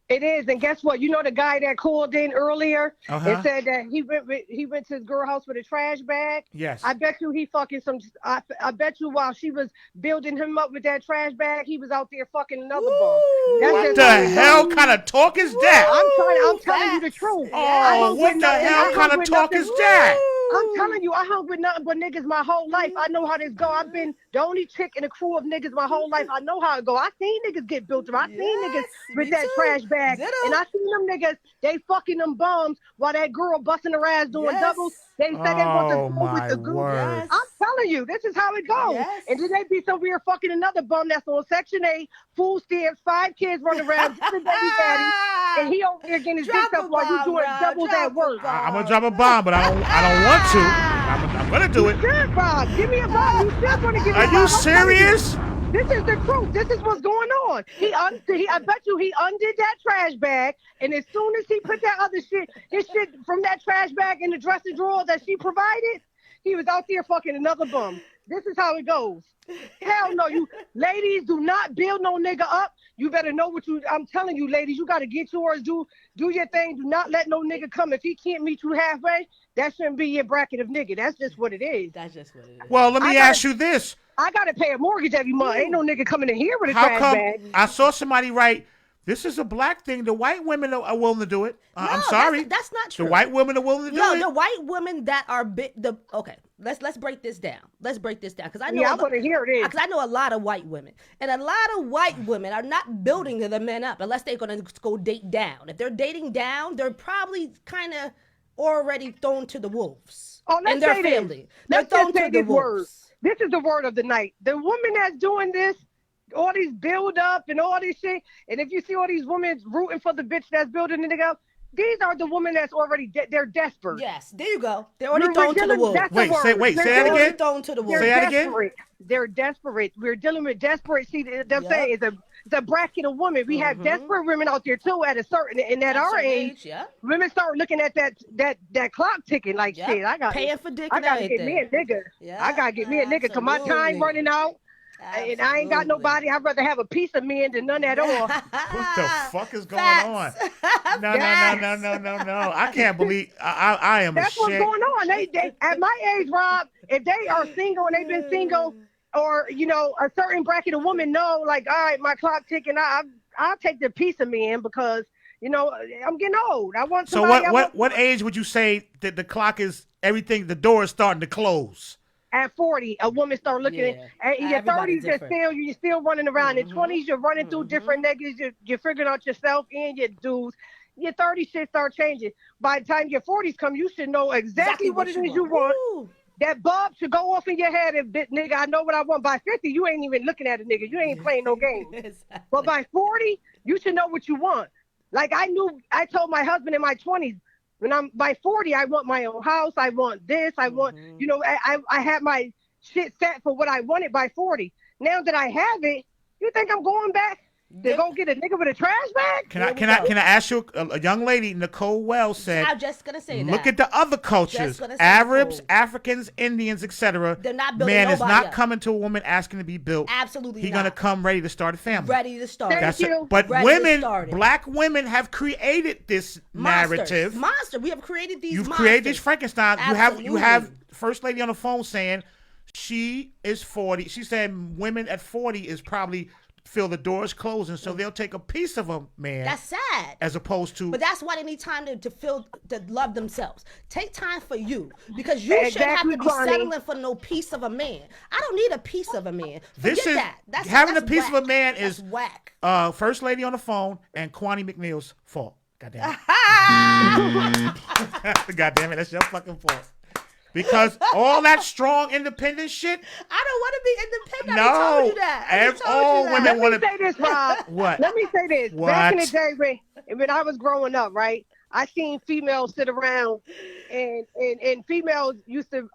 It is, and guess what? You know the guy that called in earlier and said that he went to his girl house with a trash bag?
Yes.
I bet you he fucking I bet you while she was building him up with that trash bag, he was out there fucking another bum.
What the hell kind of talk is that?
I'm telling you the truth.
Oh, what the hell kind of talk is that?
I'm telling you, I hung with nothing but niggas my whole life. I know how this go. I've been the only chick in a crew of niggas my whole life. I know how it go. I seen niggas get built up. I seen niggas with that trash bag. And I seen them niggas, they fucking them bums while that girl busting her ass doing doubles. They said they want to go with the group. I'm telling you, this is how it goes. And then they be so weird fucking another bum that's on Section 8, food stamps, 5 kids running around, just a baby daddy. And he over there getting his dick up while you doing doubles at work.
I'm gonna drop a bomb, but I don't want to. I'm gonna do it.
Sure, Bob. Give me a bomb. You still gonna give me a bomb?
Are you serious?
This is the truth. This is what's going on. I bet you he undid that trash bag, and as soon as he put that other shit, his shit from that trash bag in the dresser drawer that she provided, he was out there fucking another bum. This is how it goes. Hell no, you ladies do not build no nigga up. You better know I'm telling you, ladies, you gotta get yours, do your thing. Do not let no nigga come. If he can't meet you halfway, that shouldn't be your bracket of nigga. That's just what it is.
Well, let me ask you this.
I gotta pay a mortgage every month. Ain't no nigga coming in here with a trash bag.
I saw somebody write, this is a black thing. The white women are willing to do it.
No,
I'm sorry.
That's not true.
The white women are willing to do it.
No, the white women that are okay. Let's break this down. Because I know
I want to hear it.
Because I know a lot of white women, and a lot of white women are not building the men up unless they're gonna go date down. If they're dating down, they're probably kind of already thrown to the wolves.
Oh, let's
and their
say
family.
Let's
they're thrown
just say
to the
this
wolves.
This is the word of the night. The woman that's doing this, all these build up and all this shit, and if you see all these women rooting for the bitch that's building the nigga up, these are the women that's already they're desperate.
Yes, there you go. They're already thrown to the wolves.
Say that again.
Thrown to the wolves.
Say that again.
Desperate. They're desperate. We're dealing with desperate. See, they're saying it's a bracket of women. We have desperate women out there too at a certain and at our age.
Yeah.
Women start looking at that clock ticking like shit. I got
paying for dick.
I gotta get me a nigga. I gotta get me a nigga because my time running out.
Absolutely.
And I ain't got nobody. I'd rather have a piece of me than none at all.
What the fuck is going on? No. I can't believe I am.
That's what's going on. They at my age, Rob, if they are single and they've been single, or a certain bracket of women know, like, all right, my clock ticking. I'll take the piece of me in because I'm getting old. I want somebody.
So what age would you say that the clock is everything? The door is starting to close.
At 40, a woman start looking at in your 30s, you're still running around. In 20s, you're running through different niggas. You're figuring out yourself and your dudes. Your 30s shit start changing. By the time your 40s come, you should know exactly what it is you want. Woo. That bulb should go off in your head and nigga, I know what I want. By 50, you ain't even looking at a nigga. You ain't playing no games. Exactly. But by 40, you should know what you want. Like I told my husband in my 20s, when I'm by 40, I want my own house. I want this. I want, I have my shit set for what I wanted by 40. Now that I have it, you think I'm going back to go get a nigga with a trash bag?
Can I ask you, a young lady, Nicole Wells said,
I'm just going to say that.
Look at the other cultures, Arabs, Africans, Indians, etc.
They're not building
Man is not
up.
coming to a woman asking to be built.
Absolutely
He's
not.
going to come ready to start a family.
Ready to start.
Thank you.
But
Ready
black women have created this narrative.
Monster. We have created these
You've
monsters.
created this Frankenstein.
Absolutely.
You have First Lady on the phone saying she is 40. She said women at 40 is probably feel the doors closing, so they'll take a piece of a man.
That's sad.
As opposed to.
But that's why they need time to love themselves. Take time for you, because you shouldn't have to be settling for no piece of a man. I don't need a piece of a man. Forget that. That's
having
that's
a piece
whack.
of a man is
whack.
First Lady on the phone and Kwani McNeil's fault. Goddamn it. Goddamn it, that's your fucking fault. Because all that strong independent shit.
I don't want to be independent.
No,
I told you that.
All women
want
to say this, Rob.
What?
Let me say this.
What?
Back in the day, when I was growing up, right, I seen females sit around, and females used to,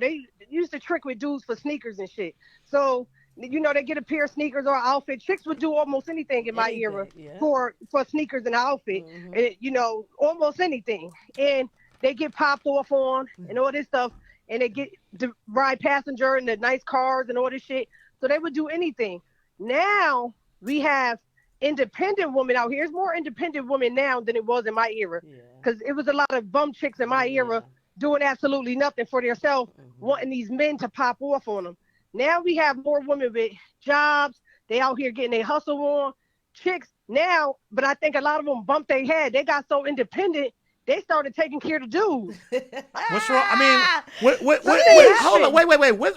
they used to trick with dudes for sneakers and shit. So, they get a pair of sneakers or an outfit. Chicks would do almost anything in my era for sneakers and an outfit, and almost anything. And they get popped off on and all this stuff, and they get to ride passenger in the nice cars and all this shit. So they would do anything. Now we have independent women out here. There's more independent women now than it was in my era, because it was a lot of bum chicks in my era doing absolutely nothing for themselves, wanting these men to pop off on them. Now we have more women with jobs. They out here getting their hustle on. Chicks now, but I think a lot of them bumped their head. They got so independent, they started taking care of the dudes.
What's wrong? I mean, hold on, wait.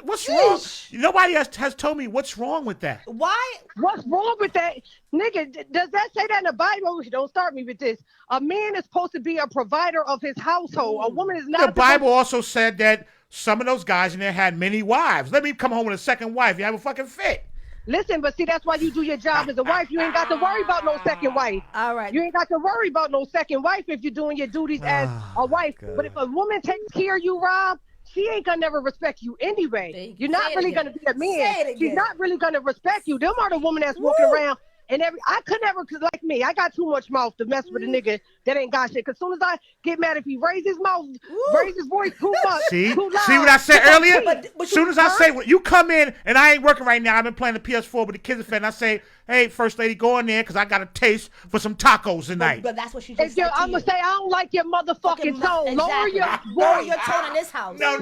What's wrong? Nobody has told me what's wrong with that.
Why?
What's wrong with that? Nigga, does that say that in the Bible? Don't start me with this. A man is supposed to be a provider of his household. A woman is not.
The Bible also said that some of those guys in there had many wives. Let me come home with a second wife. You have a fucking fit.
Listen, but see, that's why you do your job as a wife. You ain't got to worry about no second wife.
All right.
You ain't got to worry about no second wife if you're doing your duties as a wife.
God.
But if a woman takes care of you, Rob, she ain't gonna never respect you anyway. You're not really gonna be a man. She's not really gonna respect you. Them are the women that's walking around. And I could never, cause like me, I got too much mouth to mess with a nigga that ain't got shit. Cause soon as I get mad, if he raise his mouth, raise his voice too much,
see
too loud,
what I said earlier?
But
soon as I say, when you come in and I ain't working right now, I've been playing the PS4 with the kids are fed, and I say, hey, First Lady, go in there because I got a taste for some tacos tonight.
But that's what she just said.
I'm gonna say, I don't like your motherfucking tone.
Exactly.
Lower your voice.
Lower your tone in this house.
No.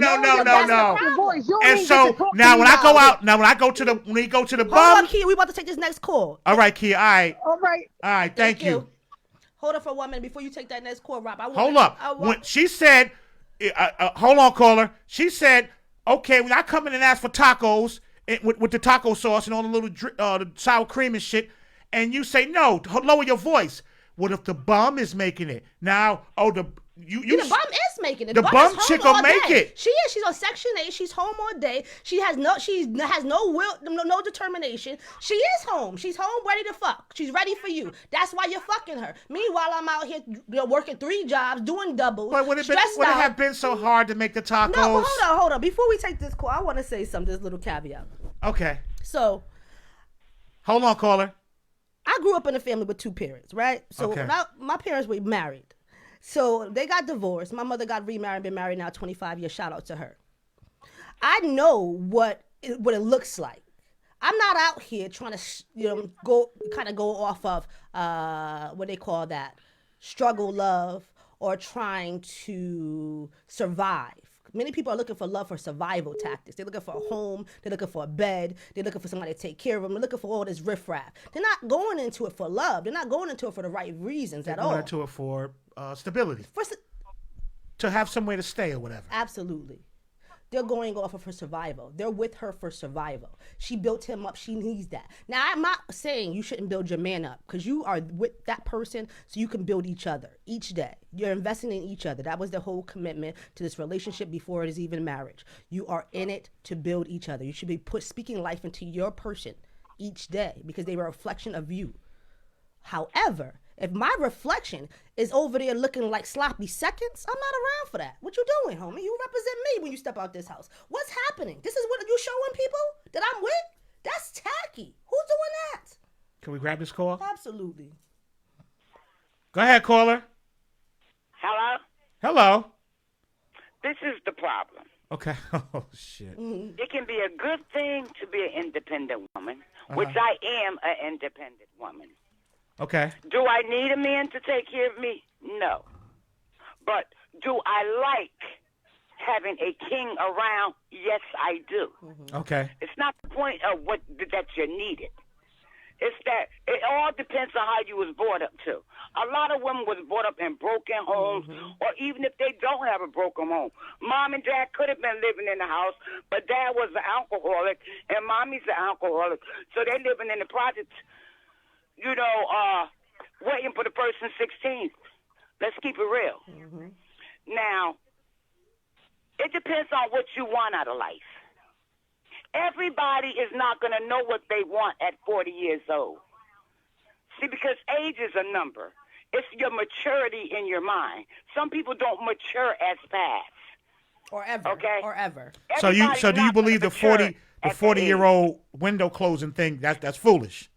Voice. You
And
ain't
so
get to talk
now
to
when
me
I go
loud.
out, when we go to the
Hold
bum.
on, Kia. We about to take this next call.
All right, Kia. All
right.
Thank you.
Hold on for 1 minute before you take that next call, Rob.
Hold up. When she said, hold on, caller. She said, okay, when I come in and ask for tacos with the taco sauce and all the little the sour cream and shit, and you say no, lower your voice. What if the bum is making it? Now,
The bum is making it.
The bum
is
chick
home
will
all
make
day.
it.
She is. She's on Section 8. She's home all day. She has no will, no determination. She is home. She's home ready to fuck. She's ready for you. That's why you're fucking her. Meanwhile, I'm out here working 3 jobs, doing doubles,
But would it
out.
have been so hard to make the tacos?
No, hold on. Before we take this call, I want to say something. This little caveat.
Okay.
So,
hold on, caller.
I grew up in a family with 2 parents, right? So
Okay.
my parents were married. So they got divorced. My mother got remarried, been married now 25 years. Shout out to her. I know what it looks like. I'm not out here trying to, go off of what they call that, struggle love, or trying to survive. Many people are looking for love for survival tactics. They're looking for a home. They're looking for a bed. They're looking for somebody to take care of them. They're looking for all this riffraff. They're not going into it for love. They're not going into it for the right reasons at all.
They're going into it for stability. To have somewhere to stay or whatever.
Absolutely. They're going off of her survival. They're with her for survival. She built him up. She needs that. Now, I'm not saying you shouldn't build your man up because you are with that person so you can build each other each day. You're investing in each other. That was the whole commitment to this relationship before it is even marriage. You are in it to build each other. You should be speaking life into your person each day because they were a reflection of you. However, if my reflection is over there looking like sloppy seconds, I'm not around for that. What you doing, homie? You represent me when you step out this house. What's happening? This is what you showing people that I'm with? That's tacky. Who's doing that?
Can we grab this call?
Absolutely.
Go ahead, caller.
Hello?
Hello.
This is the problem.
Okay. Oh, shit.
It can be a good thing to be an independent woman, which I am an independent woman.
Okay.
Do I need a man to take care of me? No. But do I like having a king around? Yes, I do.
Okay.
It's not the point of that you need it. It's that it all depends on how you was brought up too. A lot of women was brought up in broken homes, or even if they don't have a broken home. Mom and dad could have been living in the house, but dad was an alcoholic and mommy's an alcoholic. So they're living in the projects, waiting for the person's 16th. Let's keep it real. Now, it depends on what you want out of life. Everybody is not going to know what they want at 40 years old. See, because age is a number. It's your maturity in your mind. Some people don't mature as fast.
Or ever.
Okay?
Or ever.
So do you believe the 40-year-old window closing thing, that's foolish?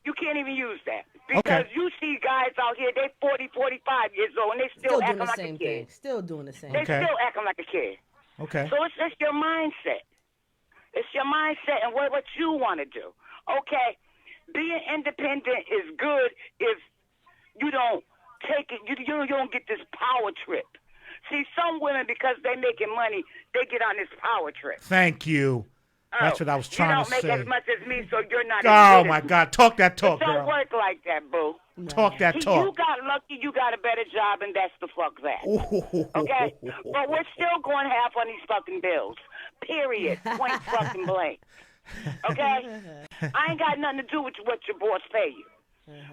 You can't even use that. Because you see guys out here, they 40, 45 years old, and they still acting like a kid.
Still doing the same
They
thing.
still acting like a kid.
Okay.
So it's just your mindset. It's your mindset and what you want to do. Okay, being independent is good if you don't take it. You don't get this power trip. See, some women, because they making money, they get on this power trip.
Thank you. That's what I was trying to say.
You don't make as much as me, so you're not.
Oh, my God. Talk that talk,
girl. It don't
girl.
work like that, boo.
Talk that talk.
You got lucky, you got a better job, and that's the fuck that. Okay? But we're still going half on these fucking bills. Period. Point fucking blank. Okay? I ain't got nothing to do with what your boss pay you.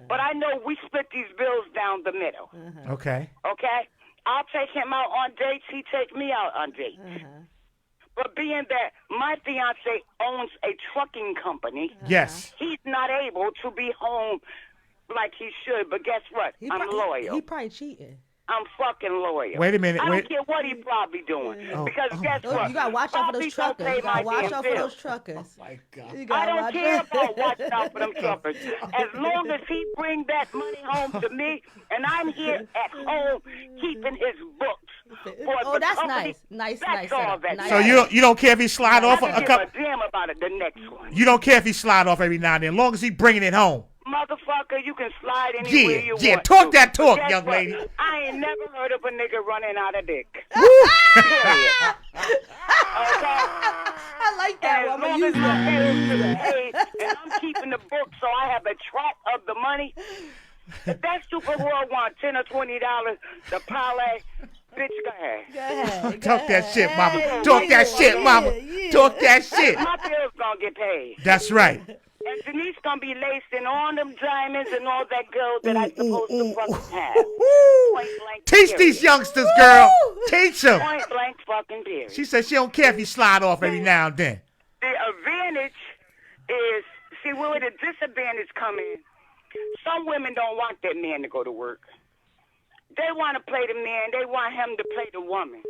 But I know we split these bills down the middle.
Okay.
Okay? I'll take him out on dates. He take me out on dates. But being that my fiance owns a trucking company,
yes,
he's not able to be home like he should. But guess what? I'm loyal.
He probably cheating.
I'm fucking loyal.
Wait a minute.
I don't care what he probably doing. Because guess what?
You got to watch out for those truckers. You got to watch out for those truckers.
Oh, my God.
I don't care about watching out for them truckers. As long as he bring that money home to me, and I'm here at home keeping his books.
Oh, that's company, nice.
That's all that.
So you don't care if he slide off
a couple. I damn about it. The next one.
You don't care if he slide off every now and then, as long as he bringing it home.
Motherfucker, you can slide anywhere you want.
Yeah, talk that talk, young lady.
I ain't never heard of a nigga running out of dick.
Okay. I like that.
As long as my bills are paid and I'm keeping the book so I have a track of the money, if that super whore want $10 or $20 to parlay, bitch, go ahead.
Talk that shit, mama. Talk that shit, mama. Talk that shit.
My bills gonna get paid.
That's right.
And Denise gonna be laced in all them diamonds and all that gold that I'm supposed to fucking have. Point blank.
Teach
period.
these youngsters, girl. Teach them.
Point blank fucking period.
She said she don't care if you slide off every now and then.
The advantage is, see, where the disadvantage come in. Some women don't want that man to go to work. They want to play the man. They want him to play the woman.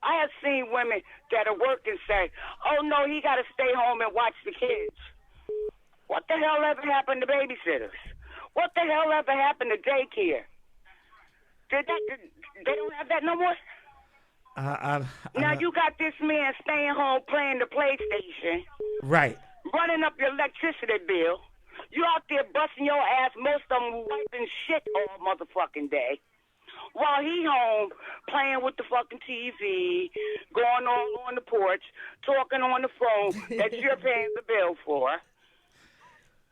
I have seen women that are working say, oh, no, he got to stay home and watch the kids. What the hell ever happened to babysitters? What the hell ever happened to daycare? They don't have that no more? Now you got this man staying home playing the PlayStation.
Right.
Running up your electricity bill. You out there busting your ass, most of them wiping shit all motherfucking day. While he home playing with the fucking TV, going on the porch, talking on the phone that you're paying the bill for.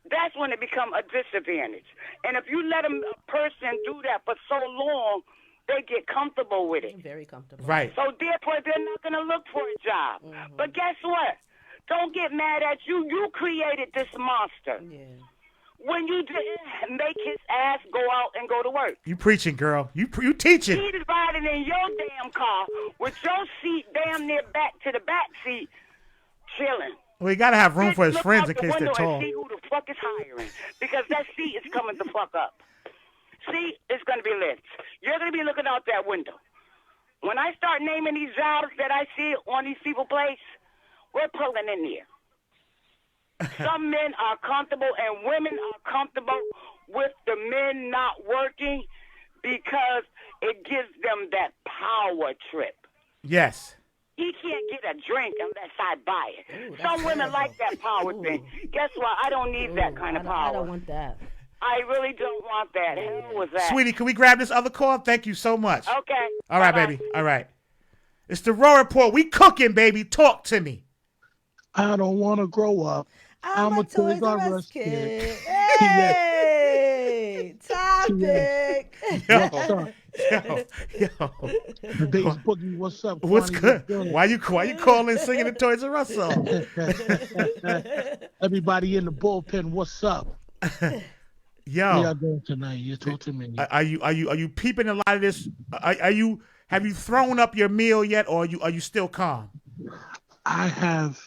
That's when it become a disadvantage. And if you let a person do that for so long, they get comfortable with it.
Very comfortable.
Right.
So therefore, they're not going to look for a job. Mm-hmm. But guess what? Don't get mad at you. You created this monster. Yeah. When you didn't make his ass go out and go to work.
You preaching, girl. You teaching.
He's riding in your damn car with your seat damn near back to the back seat, chilling.
Well, you got to have room for his
Look
friends
out
in
the
case they're
window
tall.
and see who the fuck is hiring. Because that seat is coming the fuck up. See, it's going to be lit. You're going to be looking out that window. When I start naming these jobs that I see on these people's plates, we're pulling in there. Some men are comfortable and women are comfortable with the men not working because it gives them that power trip.
Yes.
He can't get a drink unless I buy it. Ooh, some women like that power thing. Guess what? I don't need that kind of power.
I don't want that.
I really don't want that. Hell with that.
Sweetie, can we grab this other call? Thank you so much.
Okay.
All right,
Bye-bye.
baby. All right. It's the Raw Report. We cooking, baby. Talk to me.
I don't want to grow up.
I'm a Toys R Us kid. Hey, topic.
Yo.
The Bass Boogie, what's up?
What's
Kwani?
good? Why you calling singing the Toys R Us song?
Everybody in the bullpen, what's up?
Yo,
how y'all doing tonight? You talk to me.
Are you peeping a lot of this? Have you thrown up your meal yet, or are you still calm?
I have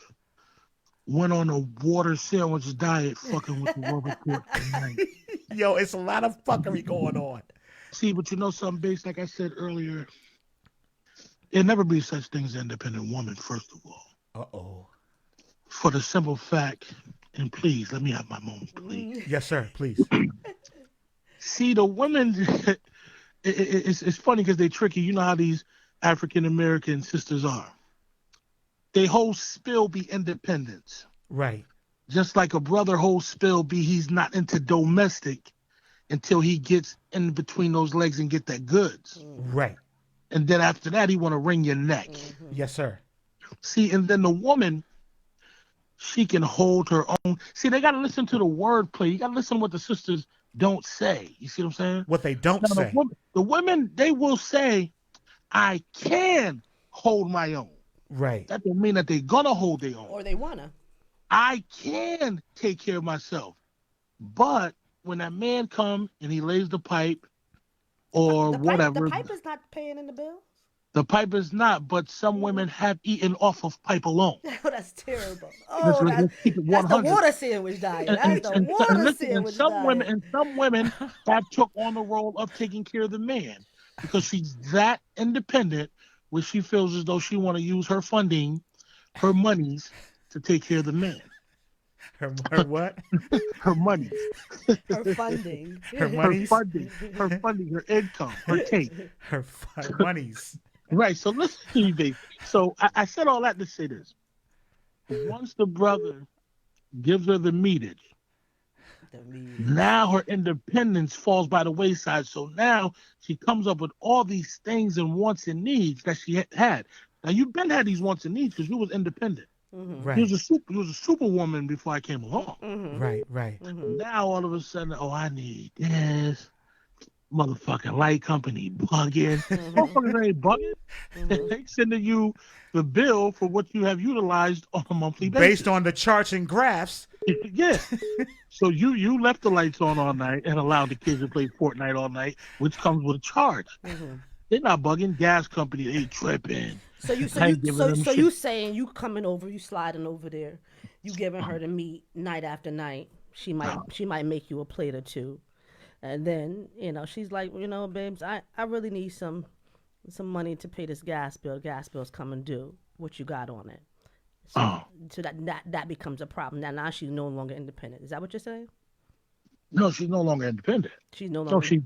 went on a water sandwich diet, fucking with the Raw Report tonight.
Yo, it's a lot of fuckery going on.
See, but you know something, Bass, like I said earlier, there'll never be such thing as an independent woman, first of all.
Uh-oh.
For the simple fact, and please, let me have my moment, please.
Yes, sir, please.
See, the women, it's funny because they tricky. You know how these African-American sisters are. They whole spill be independence.
Right.
Just like a brother whole spill be he's not into domestic until he gets in between those legs and get that goods.
Right.
And then after that, he want to wring your neck.
Mm-hmm. Yes, sir.
See, and then the woman, she can hold her own. See, they got to listen to the wordplay. You got to listen to what the sisters don't say. You see what I'm saying?
What they don't say.
The women, they will say, I can hold my own.
Right.
That don't mean that they're going to hold their own.
Or they want to.
I can take care of myself. But when that man come and he lays the pipe or whatever.
The pipe is not paying in the bills?
The pipe is not, but some women have eaten off of pipe alone.
Oh, that's terrible. Oh,
let's keep it 100.
That's the water sandwich diet. That's the water sandwich diet.
Some women have took on the role of taking care of the man because she's that independent where she feels as though she want to use her funding, her monies, to take care of the man.
Her what?
Her money.
Her funding.
Her monies.
Her funding, her income, her take.
Her monies.
Right. So listen to me, baby. So I said all that to say this. Once the brother gives her the meatage, now her independence falls by the wayside. So now she comes up with all these things and wants and needs that she had. Now you've been had these wants and needs because you was independent.
Mm-hmm.
Right.
You was a superwoman before I came along.
Mm-hmm.
Right.
Now all of a sudden, I need this. motherfucking light company bugging. Motherfuckers ain't bugging. They sending you the bill for what you have utilized on a monthly basis.
Based on the charts and graphs.
Yeah. So you left the lights on all night and allowed the kids to play Fortnite all night, which comes with a charge. They're not bugging. Gas company, they tripping.
So you saying you coming over, you sliding over there, you giving her the meat night after night. She might make you a plate or two. And then, she's like, babes, I really need some money to pay this gas bill. Gas bill's coming due. What you got on it? So that becomes a problem. Now she's no longer independent. Is that what you're saying?
No, she's no longer independent.
She's no longer.
So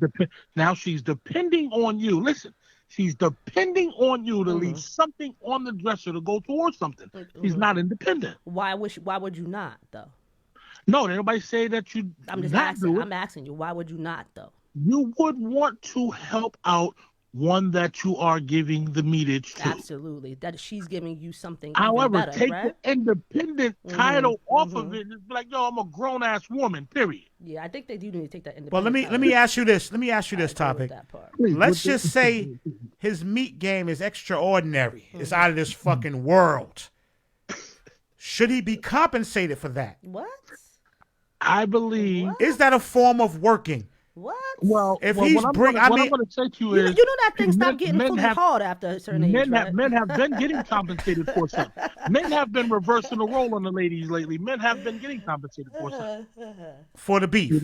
now she's depending on you. Listen, she's depending on you to leave something on the dresser to go towards something. She's not independent.
Why would you not though?
No, nobody say that you.
I'm just asking. I'm asking you. Why would you not though?
You would want to help out one that you are giving the meatage to.
Absolutely. That she's giving you something.
However,
even better,
take
right?
the independent title off of it. It's like, yo, I'm a grown ass woman. Period.
Yeah, I think they do need to take that independent.
Well, let me ask you this. Let me ask you this topic. Let's just say his meat game is extraordinary. It's out of this fucking world. Should he be compensated for that?
What?
I believe.
Is that a form of working?
What?
Well,
if
what
he's
I'm going to say to you is,
you know that thing stopped getting fully hard after a certain age, right?
Men have been getting compensated for something. Men have been reversing the role on the ladies lately. Men have been getting compensated for something.
For the beef.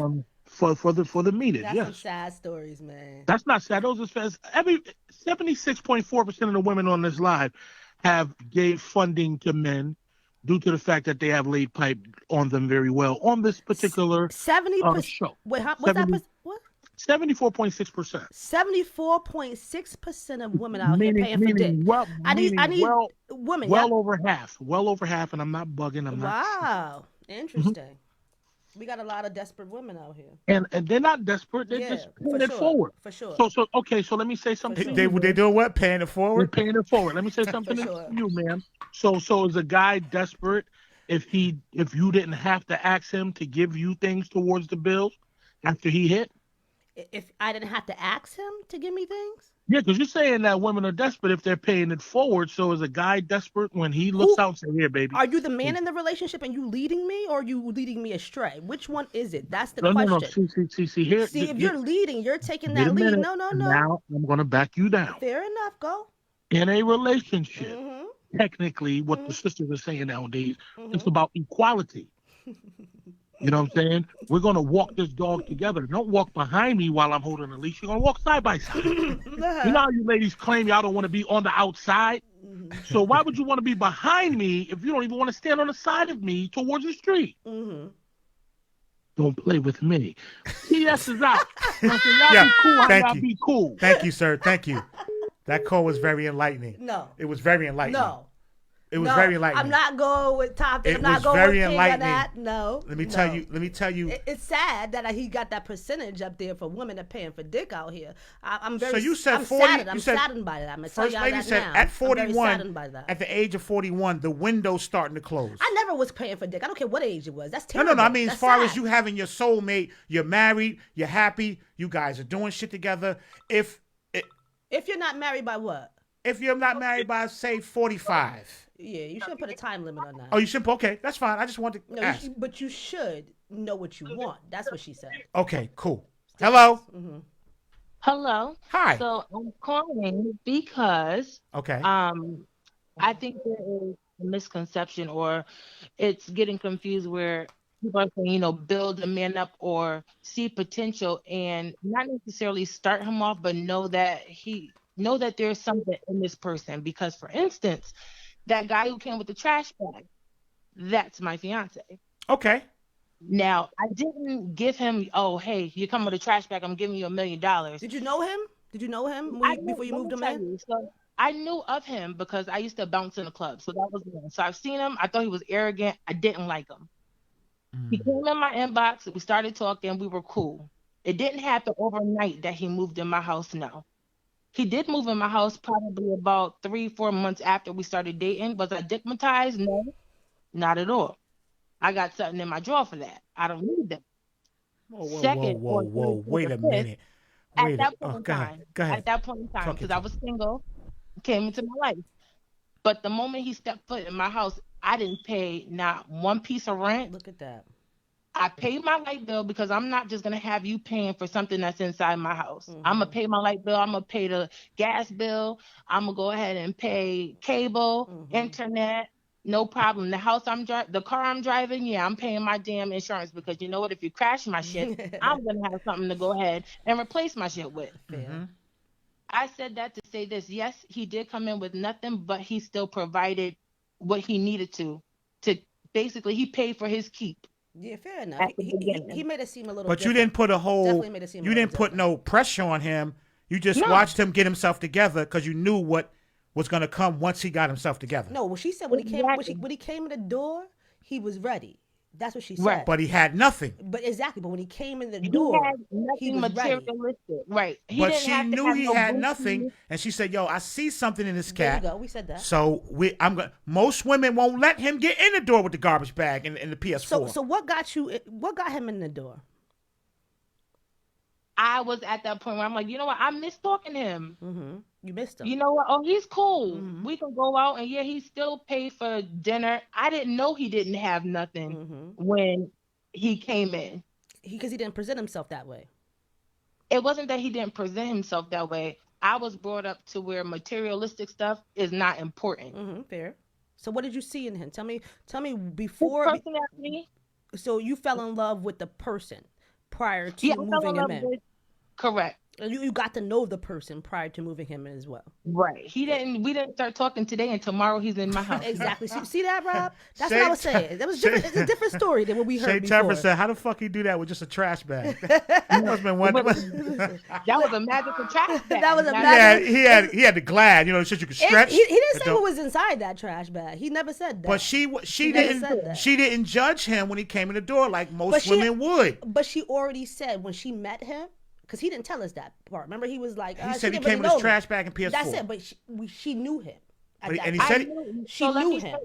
For the meatage.
That's
yes.
some sad stories, man.
That's not sad. Those are fast. 76.4% of the women on this live have gave funding to men due to the fact that they have laid pipe on them very well on this particular
70%
show.
Wait, what's that? What?
74.6%.
74.6% of women out here paying for dick. I need women.
Well over half. Well over half, and I'm not bugging.
Wow, interesting. We got a lot of desperate women out here.
And they're not desperate. They're just paying it forward.
For sure.
So let me say something.
They doing what? Paying it forward?
They're paying it forward. Let me say something to you, man. So is a guy desperate if you didn't have to ask him to give you things towards the bills after he hit?
If I didn't have to ask him to give me things?
Yeah, because you're saying that women are desperate if they're paying it forward. So is a guy desperate when he looks out and says, here, baby?
Are you the man in the relationship and you leading me, or are you leading me astray? Which one is it? That's the question.
No. See, here.
See, if you're leading, you're taking that lead. No.
Now I'm going to back you down.
Fair enough. Go.
In a relationship, technically, what the sisters are saying nowadays, it's about equality. You know what I'm saying? We're going to walk this dog together. Don't walk behind me while I'm holding the leash. You're going to walk side by side. You know how you ladies claim y'all don't want to be on the outside? So why would you want to be behind me if you don't even want to stand on the side of me towards the street? Don't play with me. TS is out. Y'all be cool. Y'all be cool.
Thank you, sir. Thank you. That call was very enlightening.
No.
It was very enlightening.
No.
It was very enlightening.
I'm not going with topic.
I'm not going with King on that.
No.
Let me tell you.
It's sad that he got that percentage up there for women that paying for dick out here. I'm very.
So you said
I'm
40.
Saddened. I'm saddened by that. I'm gonna tell y'all that
said
now.
at 41,
by
at the age of 41, the window's starting to close.
I never was paying for dick. I don't care what age it was. That's terrible.
No. I mean,
That's
as far
sad.
as you having your soulmate, you're married, you're happy, you guys are doing shit together. If
you're not married by what?
If you're not married by, say, 45.
Yeah, you shouldn't put a time limit on that.
Oh, you shouldn't? Okay, that's fine. I just wanted to ask.
But you should know what you want. That's what she said.
Okay, cool. Hello?
Hello.
Hi.
So I'm calling because I think there is a misconception, or it's getting confused where people are saying, build a man up or see potential and not necessarily start him off, but know that there's something in this person. Because, for instance, that guy who came with the trash bag, that's my fiance.
Okay.
Now, I didn't give him, oh, hey, you come with a trash bag, I'm giving you $1 million.
Did you know him? Before you moved him in?
So I knew of him because I used to bounce in the club. So that was one. So I've seen him. I thought he was arrogant. I didn't like him. He came in my inbox. We started talking. We were cool. It didn't happen overnight that he moved in my house, no. He did move in my house probably about 3-4 months after we started dating. Was I stigmatized? No, not at all. I got something in my drawer for that. I don't need them.
Whoa. Wait a minute.
At that point in
Go ahead.
time.
Go ahead.
At that point in time,
Talk
because
it
I
to
was
me.
single, came into my life. But the moment he stepped foot in my house, I didn't pay not one piece of rent.
Look at that.
I paid my light bill because I'm not just gonna have you paying for something that's inside my house.
Mm-hmm.
I'm gonna pay my light bill. I'm gonna pay the gas bill. I'm gonna go ahead and pay cable, internet. No problem. The car I'm driving, yeah, I'm paying my damn insurance because you know what? If you crash my shit, I'm gonna have something to go ahead and replace my shit with.
Fair.
I said that to say this. Yes, he did come in with nothing, but he still provided what he needed to basically he paid for his keep.
Yeah, fair enough.
At the beginning.
He made it seem a little
But
different.
you didn't put a whole.
Definitely made it seem
You didn't put no pressure on him. You just watched him get himself together because you knew what was going to come once he got himself together.
No, what she said when he came in the door, he was ready. That's what she said.
Right. But he had nothing.
But when he came in the door,
had nothing
he was
materialistic.
ready.
Right.
But she knew he had nothing, and she said, "Yo, I see something in this cat."
There you go. We said that.
So most women won't let him get in the door with the garbage bag and the PS4.
So what got you? What got him in the door?
I was at that point where I'm like, you know what? I miss talking to him.
Mm-hmm. You missed him.
You know what? Oh, he's cool. We can go out and he still paid for dinner. I didn't know he didn't have nothing when he came in.
Because he didn't present himself that way.
It wasn't that he didn't present himself that way. I was brought up to where materialistic stuff is not important.
Fair. So what did you see in him? Tell me before.
Personality.
So you fell in love with the person prior to moving him in.
Correct.
You got to know the person prior to moving him in as well.
Right. We didn't start talking today, and tomorrow he's in my house.
Exactly. See that, Rob? That's what I was saying. That was different. It's a different story than what we heard before.
Teffer said, "How the fuck he do that with just a trash bag?" That must have been one.
That was a magical trash bag.
That was a magical.
He had the glad, the shit you could stretch.
He didn't say what was inside that trash bag. He never said that.
But she didn't judge him when he came in the door like most women would.
But she already said when she met him. Because he didn't tell us that part. Remember, he was like,
he said he came with his trash bag and PS4.
That's it. But she knew him.
And he said
she knew him.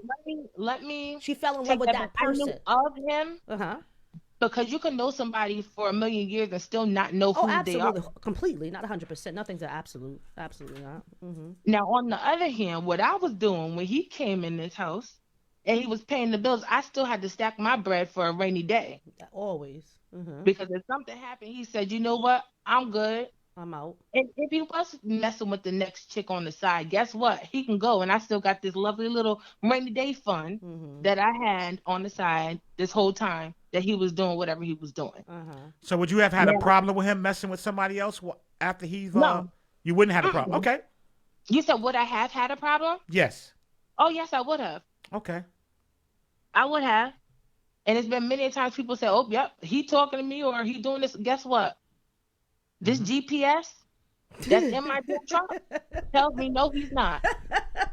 Let me.
She fell in love with that person.
I knew of him. Because you can know somebody for 1,000,000 years and still not know who they are.
Completely, not 100%. Nothing's an absolute. Absolutely not.
Now, on the other hand, what I was doing when he came in this house and he was paying the bills, I still had to stack my bread for a rainy day.
Always.
Because if something happened, he said, you know what? I'm good.
I'm out.
And if he was messing with the next chick on the side, guess what? He can go. And I still got this lovely little rainy day fund that I had on the side this whole time that he was doing whatever he was doing.
So would you have had a problem with him messing with somebody else after he's...
No.
You wouldn't have a problem. Okay.
You said, would I have had a problem?
Yes.
Oh, yes, I would have.
Okay.
I would have. And it's been many times people say, oh, yep, he talking to me or he doing this. Guess what? This GPS that's in my truck tells me no, he's not.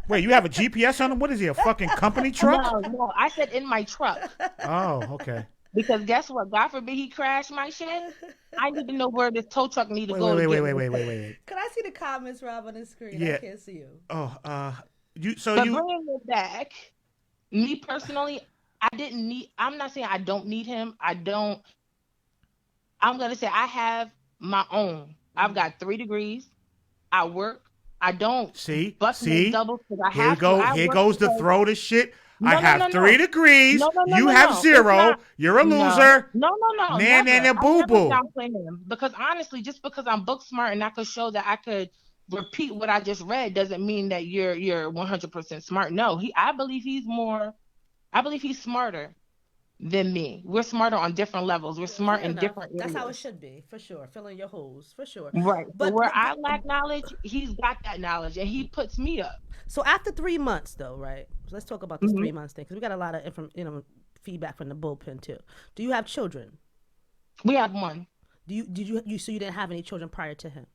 Wait, you have a GPS on him? What is he, a fucking company truck?
No, I said in my truck.
Oh, okay.
Because guess what? God forbid he crashed my shit. I need to know where this tow truck need to go.
Wait.
Can I see the comments, Rob, on the screen?
Yeah.
I can't see you.
Oh,
bringing it back, me personally, I'm not saying I don't need him. I'm going to say I have my own. I've got 3 degrees. I work. I don't bust my doubles because I have to.
Here goes to throw the shit. I have 3 degrees. You have 0. You're a loser.
No.
Nah, boo-boo.
Because honestly, just because I'm book smart and I could show that I could repeat what I just read doesn't mean that you're 100% smart. No, I believe he's smarter than me. We're smarter on different levels. We're smart in different areas.
That's how it should be, for sure. Filling your holes, for sure.
Right. But where I lack knowledge, he's got that knowledge, and he puts me up.
So after 3 months, though, right? So let's talk about this 3 months thing, because we got a lot of feedback from the bullpen too. Do you have children?
We have 1.
So you didn't have any children prior to him?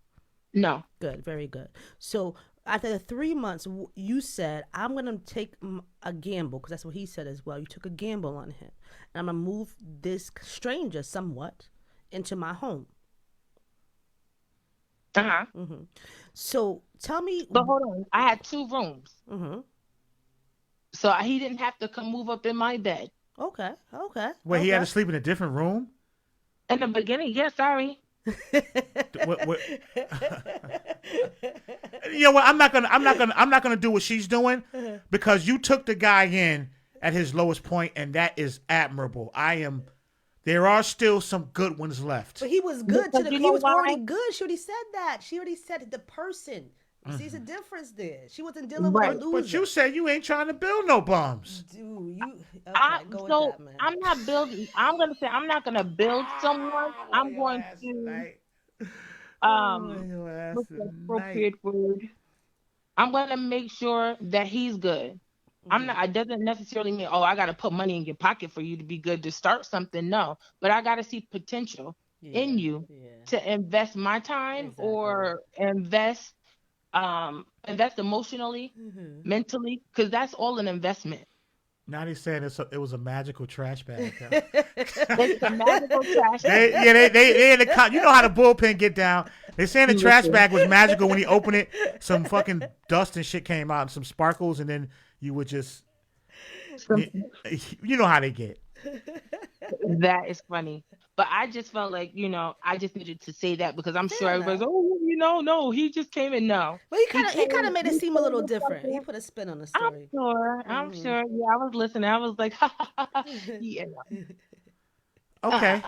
No.
Good, very good. So after the 3 months, you said, I'm going to take a gamble, because that's what he said as well. You took a gamble on him. And I'm going to move this stranger somewhat into my home. So tell me.
But hold on. I had 2 rooms. So he didn't have to come move up in my bed.
Okay.
Wait, he had to sleep in a different room?
In the beginning, yeah, sorry.
what, you know what? I'm not gonna do what she's doing because you took the guy in at his lowest point, and that is admirable. There are still some good ones left.
But he was good to the. He was already good. She already said that. She already said the person. See, the difference there. She wasn't dealing with a loser.
But you said you ain't trying to build no bums.
Dude, go with that, man.
I'm not building. I'm gonna say I'm not gonna build someone. I'm going to what's the appropriate word? I'm gonna make sure that he's good. I'm not. It doesn't necessarily mean I gotta put money in your pocket for you to be good to start something. No, but I gotta see potential in you to invest my time or invest emotionally, mentally, because that's all an investment.
Now he's saying it was a magical trash bag.
It's a magical trash bag.
They in the you know how the bullpen get down. They saying the trash bag was magical when he opened it. Some fucking dust and shit came out, and some sparkles, and then you would just, you know how they get.
That is funny. But I just felt like, I just needed to say that because I'm sure everybody's, no, he just came in. No.
But he kind of made it seem a little different. He put a spin on the story.
I'm sure. Yeah, I was listening. I was like, yeah.
Okay.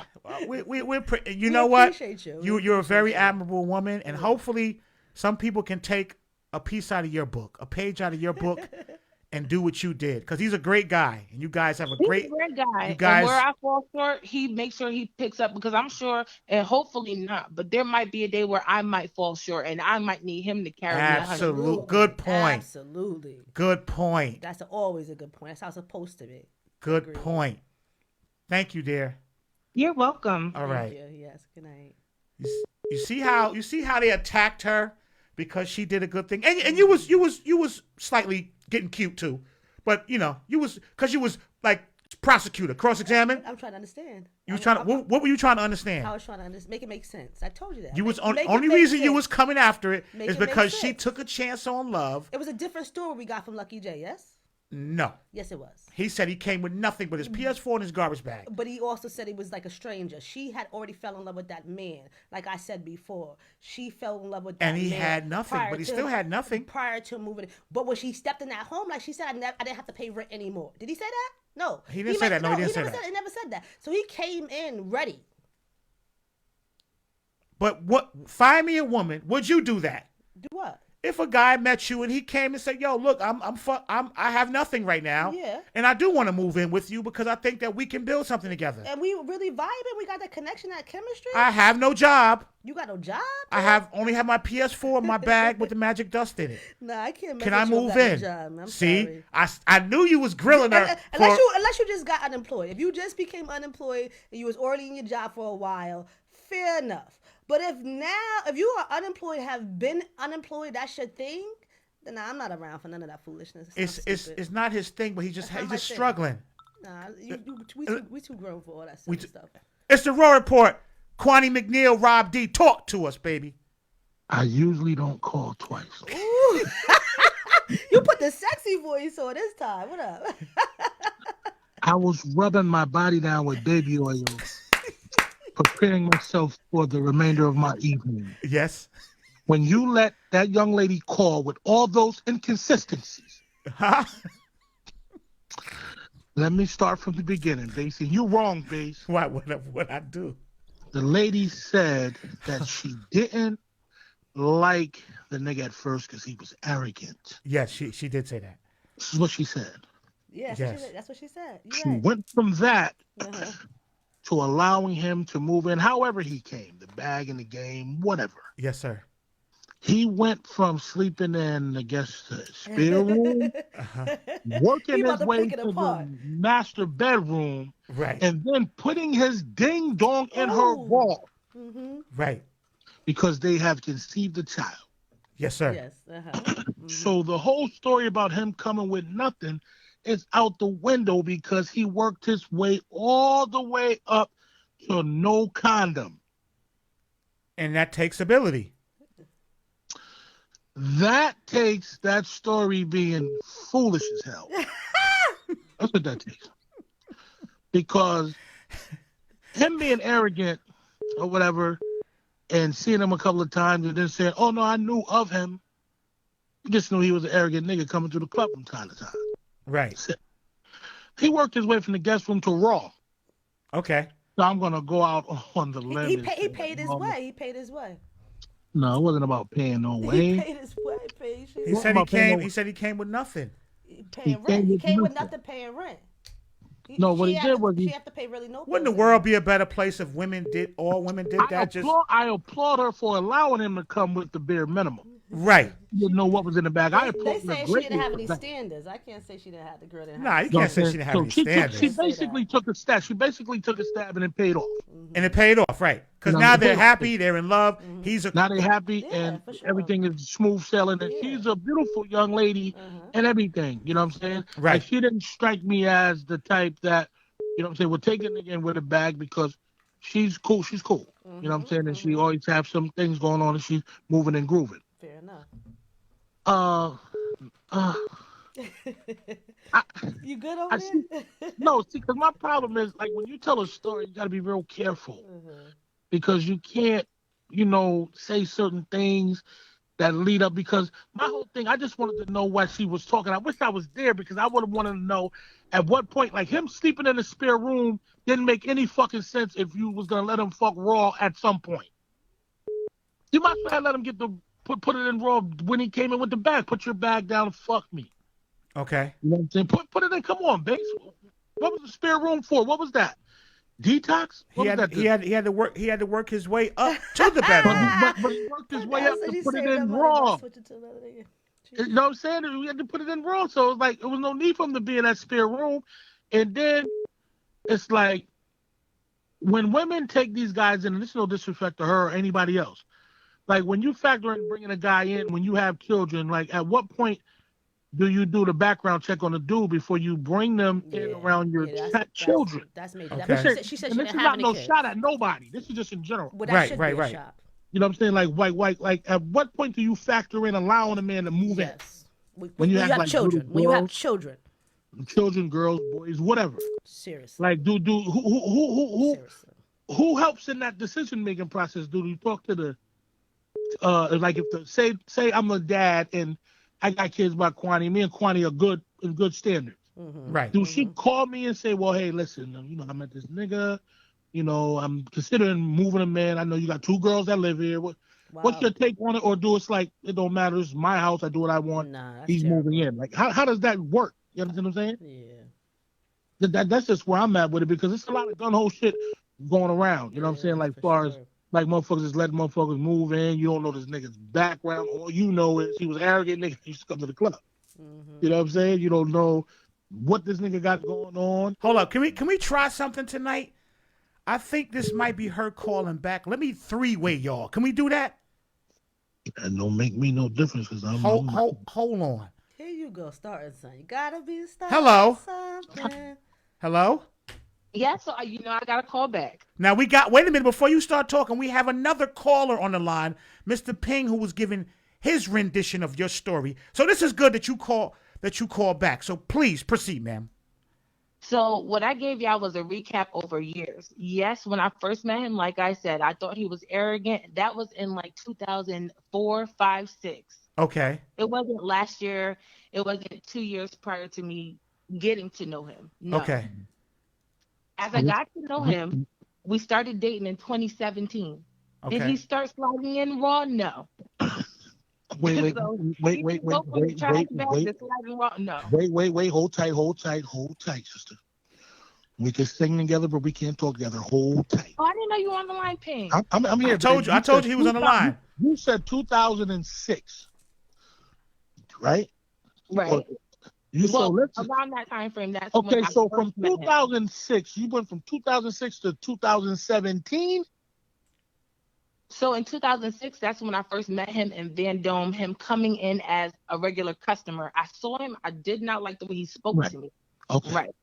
You know what?
Appreciate you.
You're a very admirable woman, and hopefully some people can take a piece out of your book, a page out of your book, and do what you did, because he's a great guy, and you guys have a great
guy. And where I fall short, he makes sure he picks up, because I'm sure, and hopefully not, but there might be a day where I might fall short, and I might need him to carry me.
Absolutely, good point.
Absolutely,
good point.
That's always a good point. That's how it's supposed to be.
Good point. Thank you, dear.
You're welcome.
All right.
Thank you. Yes. Good night.
You see how they attacked her because she did a good thing, and you was slightly getting cute too, but you was like prosecutor, cross-examine.
I'm trying to understand.
What were you trying to understand?
I was trying to make it make sense. I told you that.
You was only reason you was coming after it is because she took a chance on love.
It was a different story we got from Lucky J. Yes.
No.
Yes, it was.
He said he came with nothing but his PS4 and his garbage bag.
But he also said he was like a stranger. She had already fell in love with that man. Like I said before, she fell in love with that man.
And he had nothing, but he still had nothing.
Prior to moving in. But when she stepped in that home, like she said, I didn't have to pay rent anymore. Did he say that? No.
He didn't say that. No, he didn't say that.
He never said that. So he came in ready.
But find me a woman. Would you do that?
Do what?
If a guy met you and he came and said, "Yo, look, I have nothing right now, and I do want to move in with you because I think that we can build something together."
And we really vibing. We got that connection, that chemistry.
I have no job.
You got no job?
I only have my PS4 in my bag with the magic dust in it.
Nah, I can't.
Can I move in?
I'm
See,
sorry.
I knew you was grilling her.
Unless you just got unemployed. If you just became unemployed and you was already in your job for a while, fair enough. But if you are unemployed, have been unemployed, that's your thing, then I'm not around for none of that foolishness.
It's not his thing, but he's just struggling.
Nah, we too grown for all that stuff.
It's the Raw Report. Kwani McNeil, Rob D, talk to us, baby.
I usually don't call twice.
Ooh. You put the sexy voice on this time. What up?
I was rubbing my body down with baby oil, preparing myself for the remainder of my evening.
Yes.
When you let that young lady call with all those inconsistencies.
Huh?
Let me start from the beginning, Basie. You wrong, Base.
What I do?
The lady said that she didn't like the nigga at first because he was arrogant.
Yes, she did say that.
This is what she said.
Yeah, that's what she said.
She went from that to allowing him to move in however he came, the bag in the game, whatever.
Yes, sir.
He went from sleeping in, I guess, the spare room, working his way to the master bedroom,
right,
and then putting his ding dong in her wall,
right,
because they have conceived a child.
Yes, sir.
Yes.
So the whole story about him coming with nothing is out the window because he worked his way all the way up to no condom.
And that takes ability.
That takes that story being foolish as hell. That's what that takes. Because him being arrogant or whatever, and seeing him a couple of times and then saying, oh, no, I knew of him. You just knew he was an arrogant nigga coming to the club from time to time.
Right.
He worked his way from the guest room to Raw.
Okay.
So I'm going to go out on the limb.
He paid his way. He paid his way.
No, it wasn't about paying no way.
He paid his way.
He said he came. He said he came with nothing.
Paying rent. He came with nothing paying rent.
No, what he did was
she have to pay really no.
Wouldn't the world be a better place if all women did that?
I applaud her for allowing him to come with the bare minimum.
Right.
You didn't know what was in the bag.
They say she didn't have any standards. I can't say she didn't have the girl.
Nah, you can't say she didn't have any standards.
She basically took a stab. She basically took a stab and it paid off.
And it paid off, right? Because now they're happy, they're in love.
Now they're happy, and everything is smooth sailing. And she's a beautiful young lady and everything. You know what I'm saying?
Right.
Like, she didn't strike me as the type that, you know what I'm saying, would take it again with a bag, because she's cool. She's cool. You know what I'm saying? And she always have some things going on, and she's moving and grooving.
Fair enough. You good over there?
No, see, because my problem is, like, when you tell a story, you got to be real careful, because you can't, say certain things that lead up. Because my whole thing, I just wanted to know why she was talking. I wish I was there, because I would have wanted to know at what point, like, him sleeping in the spare room didn't make any fucking sense if you was gonna let him fuck Raw at some point. You might have let him get the put it in Raw when he came in with the bag. Put your bag down and fuck me.
Okay.
You know what I'm saying? Put it in. Come on, Bass. What was the spare room for? What was that? Detox?
He had to work his way up to the bedroom.
but he worked his way up to put it in Raw. You know what I'm saying? We had to put it in Raw, so it was like, it was no need for him to be in that spare room. And then it's like, when women take these guys in, and this is no disrespect to her or anybody else, like, when you factor in bringing a guy in when you have children, like, at what point do you do the background check on the dude before you bring them in around your children?
That's maybe.
Okay.
She said
and
she
this
didn't
is
have
not no
kids.
shot at nobody. This is just in general.
Well, that should be a shot.
You know what I'm saying? Like at what point do you factor in allowing a man to move in?
When you have
like,
children. When you have children.
Children, girls, boys, whatever.
Seriously.
Like, who helps in that decision making process? Do you talk to the like, if say I'm a dad and I got kids by Kwani, me and Kwani are in good standards.
Right.
Do she call me and say, well, hey, listen, I met this nigga, I'm considering moving him in. I know you got 2 girls that live here. What's your take on it? Or do it's like, it don't matter, it's my house, I do what I want.
Nah,
he's moving in. Like, how does that work? You understand what I'm saying?
Yeah.
That's just where I'm at with it, because it's a lot of gun-hole shit going around. You know what I'm saying? Like, as far as, like, motherfuckers just letting motherfuckers move in. You don't know this nigga's background. All you know is he was arrogant nigga. He used to come to the club. You know what I'm saying? You don't know what this nigga got going on.
Hold up. Can we try something tonight? I think this might be her calling back. Let me 3-way y'all. Can we do that?
That don't make me no difference, because
hold on.
Here you go, starting something. You gotta be starting something.
Hello?
Yeah, so I got to call back.
Now wait a minute, before you start talking, we have another caller on the line, Mr. Ping, who was giving his rendition of your story. So this is good that you call back. So please proceed, ma'am.
So what I gave y'all was a recap over years. Yes, when I first met him, like I said, I thought he was arrogant. That was in like 2004, 5, 6.
Okay.
It wasn't last year. It wasn't 2 years prior to me getting to know him. No.
Okay.
As I got to know him, we started dating in 2017.
Okay.
Did he start sliding in Raw? No.
Wait,
So
wait, hold tight, sister. We can sing together, but we can't talk together. Hold tight.
Oh, I didn't know you were on the line, Ping.
I'm here.
I told you he was on the line.
You said 2006, right?
Right. Around that time frame. That's
okay.
When
So from 2006, you went from 2006 to 2017.
So in 2006, that's when I first met him in Van Dome, him coming in as a regular customer. I saw him. I did not like the way he spoke to me.
Okay.
Right.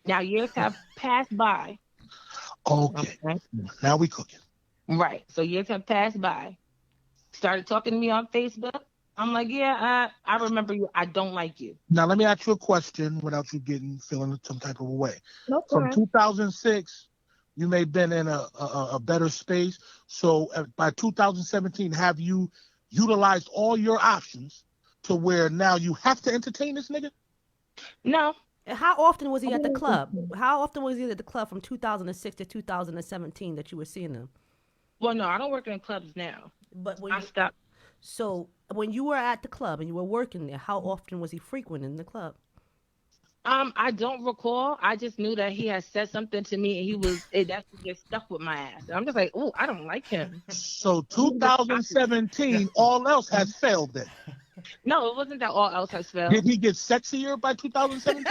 Now years have passed by.
Okay. Now we cooking.
Right. So years have passed by. Started talking to me on Facebook. I'm like, yeah, I remember you. I don't like you.
Now let me ask you a question without you feeling some type of a way.
No
From 2006, You may have been in a better space. So by 2017, have you utilized all your options to where now you have to entertain this nigga?
No.
How often was he at the club? How often was he at the club from 2006 to 2017 that you were seeing him?
Well, no, I don't work in clubs now.
But when
I stopped.
So when you were at the club and you were working there, how often was he frequenting the club?
I don't recall. I just knew that he had said something to me, and that just stuck with my ass. And I'm just like, oh, I don't like him.
So 2017, all else has failed then.
No, it wasn't that all else has failed.
Did he get sexier by 2017?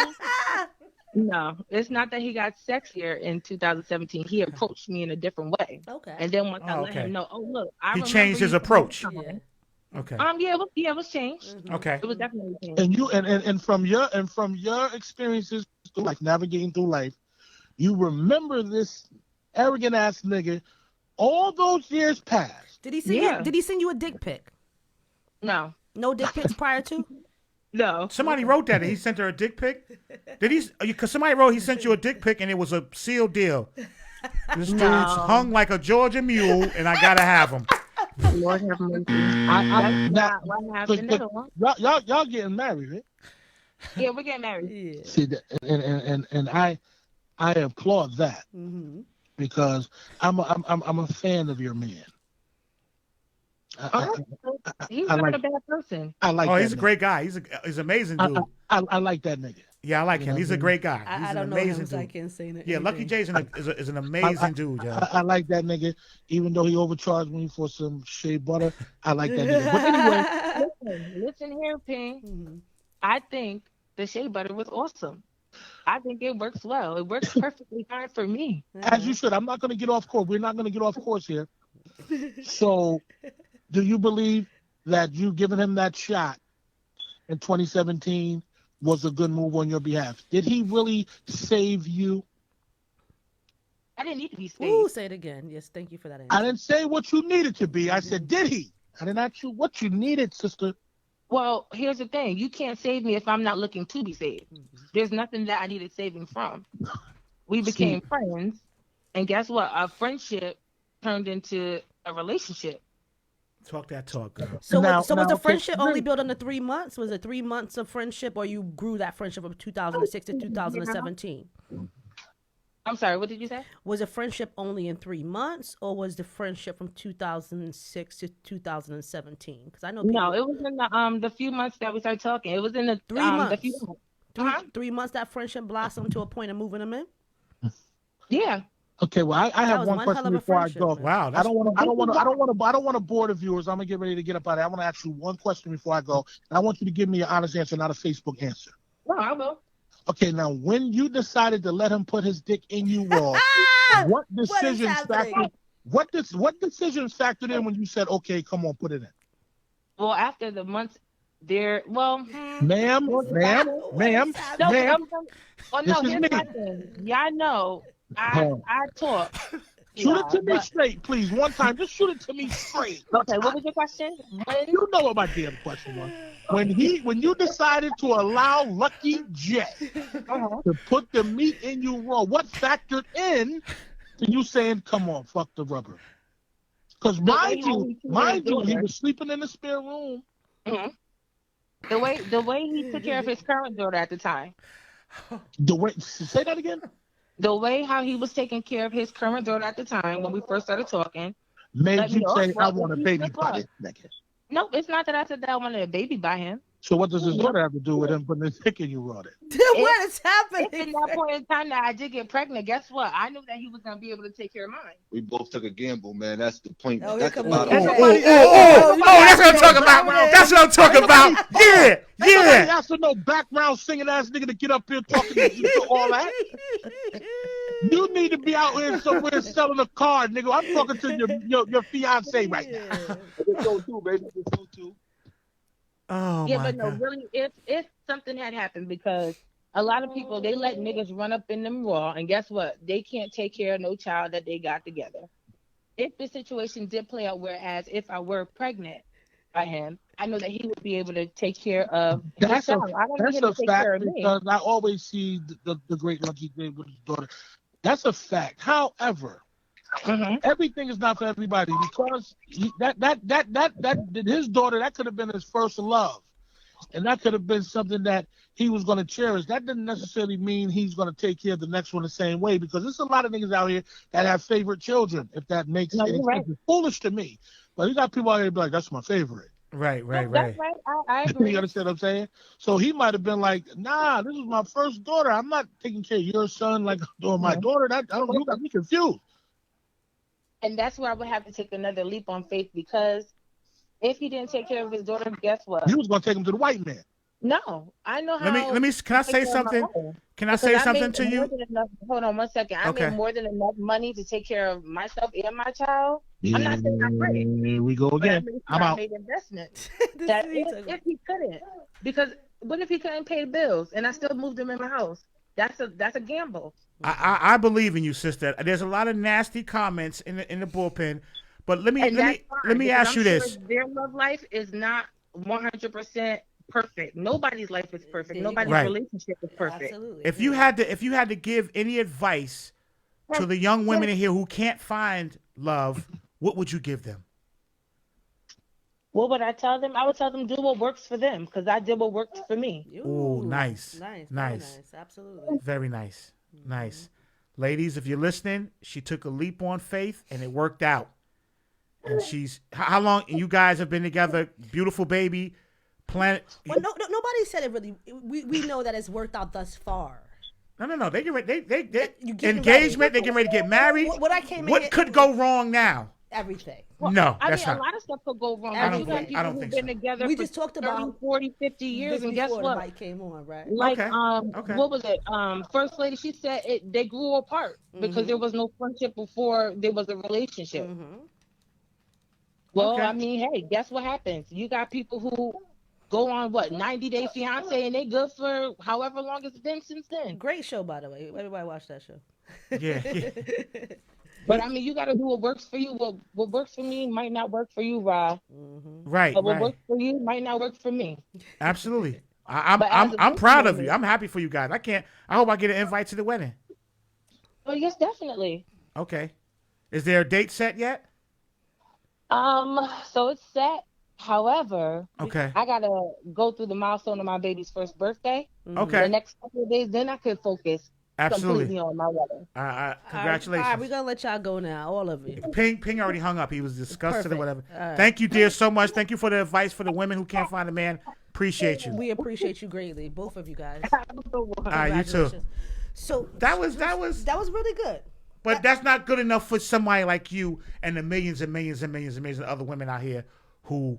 No, it's not that he got sexier in 2017. He approached me in a different way.
Okay.
And then once I let him know, oh look,
he changed his approach.
Yeah.
Okay.
It was changed.
Mm-hmm. Okay.
It was definitely changed.
And you and from your experiences through life, navigating through life, you remember this arrogant ass nigga. All those years passed.
Did he send you a dick pic?
No.
No dick pics prior to?
No.
Somebody wrote that he sent her a dick pic. Did he? Because somebody wrote he sent you a dick pic and it was a sealed deal. This dude's hung like a Georgia mule, and I gotta have him.
Lord have mercy. That's not what happened at all.
Y'all getting married, right?
Yeah, we're getting married.
Yeah.
See, and I applaud that because I'm a fan of your man.
He's not a bad person.
I like.
Oh,
that
he's a
nigga.
great guy. He's an amazing dude.
I like that nigga.
Yeah, I like him. He's a great guy.
I don't know him, so I can't say that.
Yeah, Lucky J's is an amazing dude. Yeah.
I like that nigga, even though he overcharged me for some shea butter. I like that nigga. But anyway,
listen here, Ping. I think the shea butter was awesome. I think it works well. It works perfectly fine for me.
As you should. I'm not going to get off course. We're not going to get off course here. So, do you believe that you giving him that shot in 2017 was a good move on your behalf? Did he really save you?
I didn't need to be saved.
Ooh, say it again. Yes, thank you for that answer.
I didn't say what you needed to be. I said, did he? I didn't ask you what you needed, sister.
Well, here's the thing. You can't save me if I'm not looking to be saved. There's nothing that I needed saving from. We became friends, and guess what? Our friendship turned into a relationship.
Talk that talk, girl.
So was the friendship only built under 3 months? Was it 3 months of friendship, or you grew that friendship from 2006 to 2017?
I'm sorry, what did you say?
Was the friendship only in 3 months, or was the friendship from 2006 to 2017? Because I know people...
No, it was in the few months that we started talking. It was in the
3 months.
The few months.
3 months that friendship blossomed to a point of moving them in.
Yeah.
Okay, well, I have one question before I go.
Wow,
I don't want to bore the viewers. I'm gonna get ready to get up out of here. I want to ask you one question before I go, and I want you to give me an honest answer, not a Facebook answer.
No, I will.
Okay, now when you decided to let him put his dick in you raw, what decisions factored? What decisions factored in when you said, "Okay, come on, put it in"?
Well, after the months,
ma'am.
Oh no, here's my thing. Y'all know I talk.
Shoot it to me straight, please. One time, just shoot it to me straight.
Okay, what was your question?
You know what my damn question was. When you decided to allow Lucky J to put the meat in you raw, what factored in to you saying, "Come on, fuck the rubber"? Because mind you, he was sleeping in the spare room.
Mm-hmm. The way he took care of his current daughter at the time.
Say that again.
The way how he was taking care of his current daughter at the time when we first started talking.
Made you say, "I want a baby by this nigga."
No, it's not that I said that I wanted a baby by him.
So what does his daughter have to do with him putting his dick in you raw?
What is happening?
If in that point in time that I did get pregnant, guess what? I knew that he was going to be able to take care of mine.
We both took a gamble, man. That's the point.
Oh,
that's
that's
what I'm talking about. That's what I'm talking about. Yeah.
Nobody has to know background singing ass nigga to get up here talking to you all that. You need to be out here somewhere selling a car, nigga. I'm talking to your fiance right now.
Let's go too, baby. Let's go too.
Oh,
yeah,
my
but no,
God.
really, if something had happened, because a lot of people, they let niggas run up in them raw, and guess what? They can't take care of no child that they got together. If the situation did play out, whereas if I were pregnant by him, I know that he would be able to take care of his child. I don't need him to take care of me.
Because I always see the great Lucky J with his daughter. That's a fact. However, everything is not for everybody because his daughter, that could have been his first love. And that could have been something that he was going to cherish. That doesn't necessarily mean he's going to take care of the next one the same way, because there's a lot of niggas out here that have favorite children, if that makes any sense. Right. It's foolish to me. But you got people out here be like, that's my favorite.
Right.
That's right. I agree.
You understand what I'm saying? So he might have been like, nah, this is my first daughter. I'm not taking care of your son like I'm doing my daughter. You got me confused.
And that's where I would have to take another leap on faith, because if he didn't take care of his daughter, guess what?
He was going to take him to the white man.
No, I know how.
Can I say something? Can I say something to you?
Hold on 1 second. I made more than enough money to take care of myself and my child. I'm not saying I'm rich.
Here we go again.
I made investments that if he couldn't, because what if he couldn't pay bills and I still moved him in my house? That's a gamble.
I believe in you, sister. There's a lot of nasty comments in the bullpen, but let me ask you this:
their love life is not 100% perfect. Nobody's life is perfect. Nobody's relationship is perfect.
Absolutely.
If you had to give any advice to the young women in here who can't find love, what would you give them?
What would I tell them? I would tell them do what works for them, because I did what worked for me.
Oh, nice.
Nice. Absolutely.
Very nice. Nice. Ladies, if you're listening, she took a leap on faith and it worked out. And she's how long you guys have been together? Beautiful baby. Planet.
Well, nobody said it really. We know that it's worked out thus far.
No. They get ready. They engagement. They get ready to get married. What could go wrong now?
Everything.
Well,
no,
I
that's
mean,
not.
a lot of stuff could go wrong.
I don't think
been
so.
Together
we just talked about
30, 40, 50 years, and guess what?
The mic came on, right?
Like, what was it? First lady, she said they grew apart because there was no friendship before there was a relationship. Well, I mean, hey, guess what happens? You got people who go on 90-day fiance, and they good for however long it's been since then.
Great show, by the way. Everybody watch that show.
Yeah.
But I mean, you got to do what works for you. What works for me might not work for you, Ra.
Right.
But what works for you might not work for me.
Absolutely. I'm proud of you. I'm happy for you guys. I hope I get an invite to the wedding.
Oh yes, definitely.
Okay. Is there a date set yet?
So it's set. However,
okay,
I gotta go through the milestone of my baby's first birthday.
Okay.
The next couple of days, then I could focus completely on my wedding.
Congratulations.
All right, we're gonna let y'all go now, all of you.
Ping already hung up. He was disgusted or whatever. Right. Thank you, dear, so much. Thank you for the advice for the women who can't find a man. Appreciate you.
We appreciate you greatly, both of you guys.
All right, you too.
So
that was
really good.
But that's not good enough for somebody like you and the millions and millions and millions and millions of other women out here who.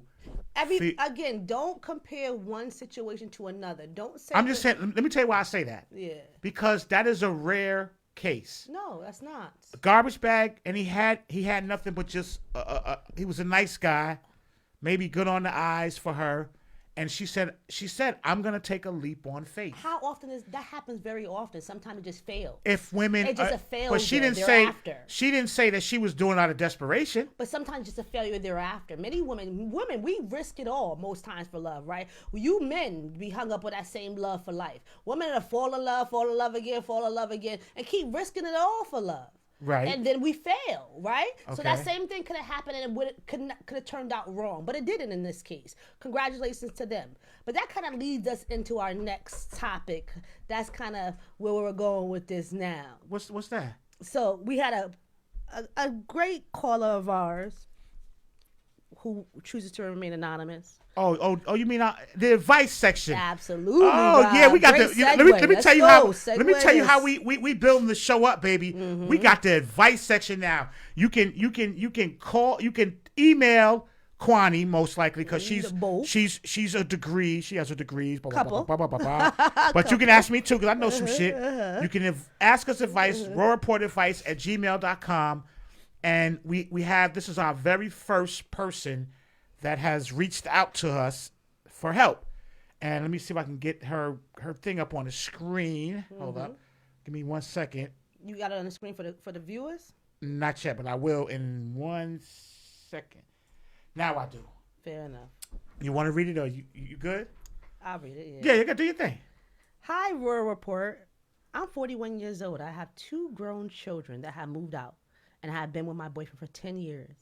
Again, don't compare one situation to another. Don't say.
I'm just saying. Let me tell you why I say that.
Yeah.
Because that is a rare case.
No, that's not.
A garbage bag, and he had nothing but just. He was a nice guy, maybe good on the eyes for her, and she said, I'm gonna take a leap on faith.
How often that happens? Very often. Sometimes it just fails.
If women,
it's just a failure.
But she didn't say that she was doing it out of desperation.
But sometimes it's a failure thereafter. Many women, we risk it all most times for love, right? You men be hung up with that same love for life. Women that fall in love again, and keep risking it all for love.
Right.
And then we fail, right?
Okay.
So that same thing could have happened and it could have turned out wrong. But it didn't in this case. Congratulations to them. But that kind of leads us into our next topic. That's kind of where we're going with this now.
What's that?
So we had a great caller of ours who chooses to remain anonymous.
Oh! You mean the advice section?
Absolutely.
Oh
Rob.
yeah, we got
Great
let me tell you how. Let me tell you how we building the show up, baby. Mm-hmm. We got the advice section now. You can call, you can email Kwani most likely because she's a degree. She has her degrees. Blah, blah, blah, blah, blah, blah, blah. But you can ask me too because I know some shit. You can ask us advice. rawreportadvice@gmail.com, and we have this is our very first person that has reached out to us for help. And let me see if I can get her thing up on the screen. Mm-hmm. Hold up. Give me 1 second.
You got it on the screen for the viewers?
Not yet, but I will in 1 second. Now I do.
Fair enough.
You want to read it or you good?
I'll read it,
yeah. Yeah, you got to do your thing.
Hi, Royal Report. I'm 41 years old. I have 2 grown children that have moved out and I have been with my boyfriend for 10 years.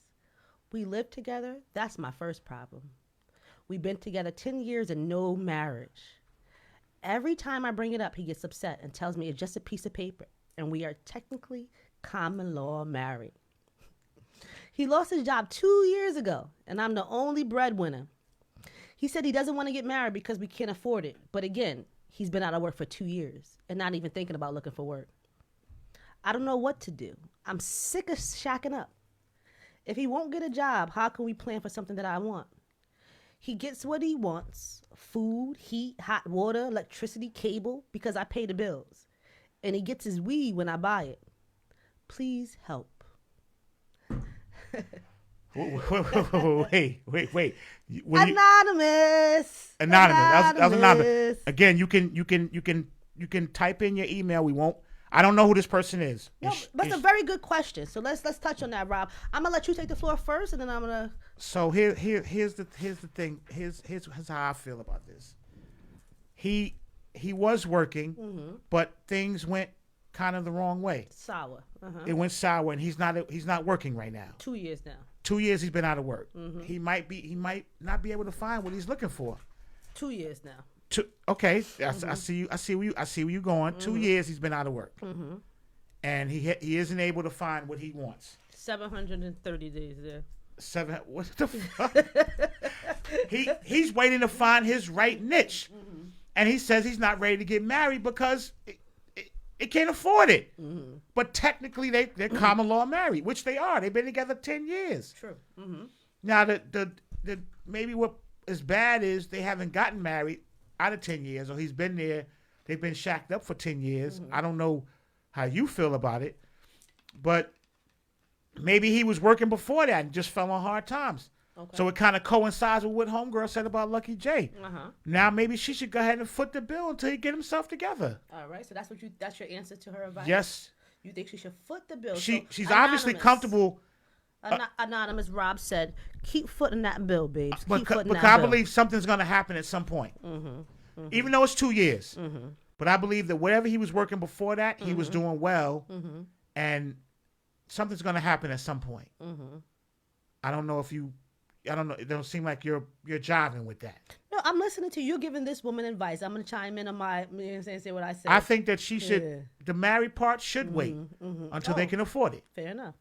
We live together. That's my first problem. We've been together 10 years and no marriage. Every time I bring it up, he gets upset and tells me it's just a piece of paper and we are technically common law married. He lost his job 2 years ago and I'm the only breadwinner. He said he doesn't want to get married because we can't afford it. But again, he's been out of work for 2 years and not even thinking about looking for work. I don't know what to do. I'm sick of shacking up. If he won't get a job, how can we plan for something that I want? He gets what he wants: food, heat, hot water, electricity, cable, because I pay the bills. And he gets his weed when I buy it. Please help.
Wait.
Anonymous.
That was anonymous. Again, you can type in your email. We won't. I don't know who this person is.
No, but it's a very good question. So let's touch on that, Rob. I'm gonna let you take the floor first, and then I'm gonna.
So here's the thing. Here's how I feel about this. He was working, but things went kind of the wrong way.
Sour.
It went sour, and he's not working right now.
2 years now.
2 years he's been out of work. He might not be able to find what he's looking for.
2 years now.
Okay, I see you. I see where you going. 2 years he's been out of work, and he isn't able to find what he wants.
730 days there.
What the fuck? He's waiting to find his right niche, and he says he's not ready to get married because it can't afford it. But technically they're common law married, which they are. They've been together 10 years.
True.
Now the maybe what is bad is they haven't gotten married out of 10 years, or he's been there. They've been shacked up for 10 years. I don't know how you feel about it, but maybe he was working before that and just fell on hard times. Okay. So it kind of coincides with what Homegirl said about Lucky J. Now maybe she should go ahead and foot the bill until he get himself together.
All right, so that's your answer to her advice?
Yes.
You think she should foot the bill?
She's obviously comfortable.
Anonymous Rob said, keep footing that bill, babes.
But I believe something's going to happen at some point. Even though it's 2 years. But I believe that whatever he was working before that, he was doing well. And something's going to happen at some point. I don't know. It don't seem like you're jiving with that.
No, I'm listening to you. You're giving this woman advice. I'm going to chime in on my, say what I said.
I think that she should, the married part should wait until they can afford it.
Fair enough.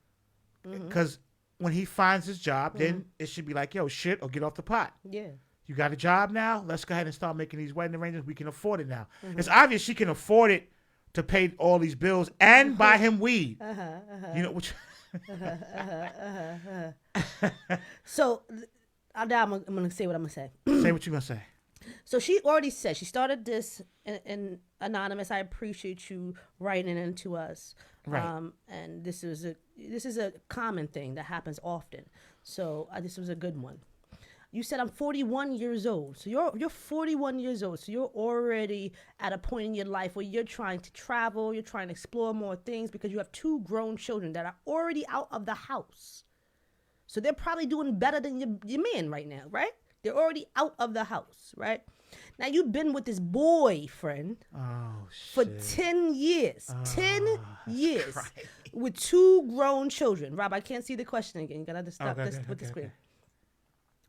Because when he finds his job, then it should be like, yo, shit, or get off the pot.
Yeah.
You got a job now? Let's go ahead and start making these wedding arrangements. We can afford it now. It's obvious she can afford it to pay all these bills and buy him weed. You know, which...
So now I'm going to say what I'm going to say.
Say what you're going to say.
So she already said, she started this in Anonymous. I appreciate you writing into us.
Right.
And this is a common thing that happens often. So this was a good one. You said I'm 41 years old. So you're 41 years old. So you're already at a point in your life where you're trying to travel, you're trying to explore more things because you have 2 grown children that are already out of the house. So they're probably doing better than your man right now, right? They're already out of the house, right? Now you've been with this boyfriend for 10 years. 10 years with 2 grown children. Rob, I can't see the question again. You gotta stop with the screen. Okay.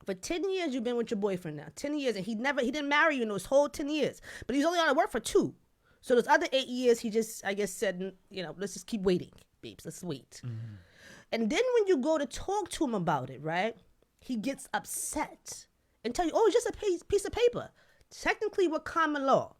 For 10 years, you've been with your boyfriend now. 10 years, and he didn't marry you in those whole 10 years. But he's only out of work for 2. So those other 8 years, he just, I guess, said, let's just keep waiting, babes. Let's wait. And then when you go to talk to him about it, right, he gets upset and tell you, oh, it's just a piece of paper. Technically, we're common law.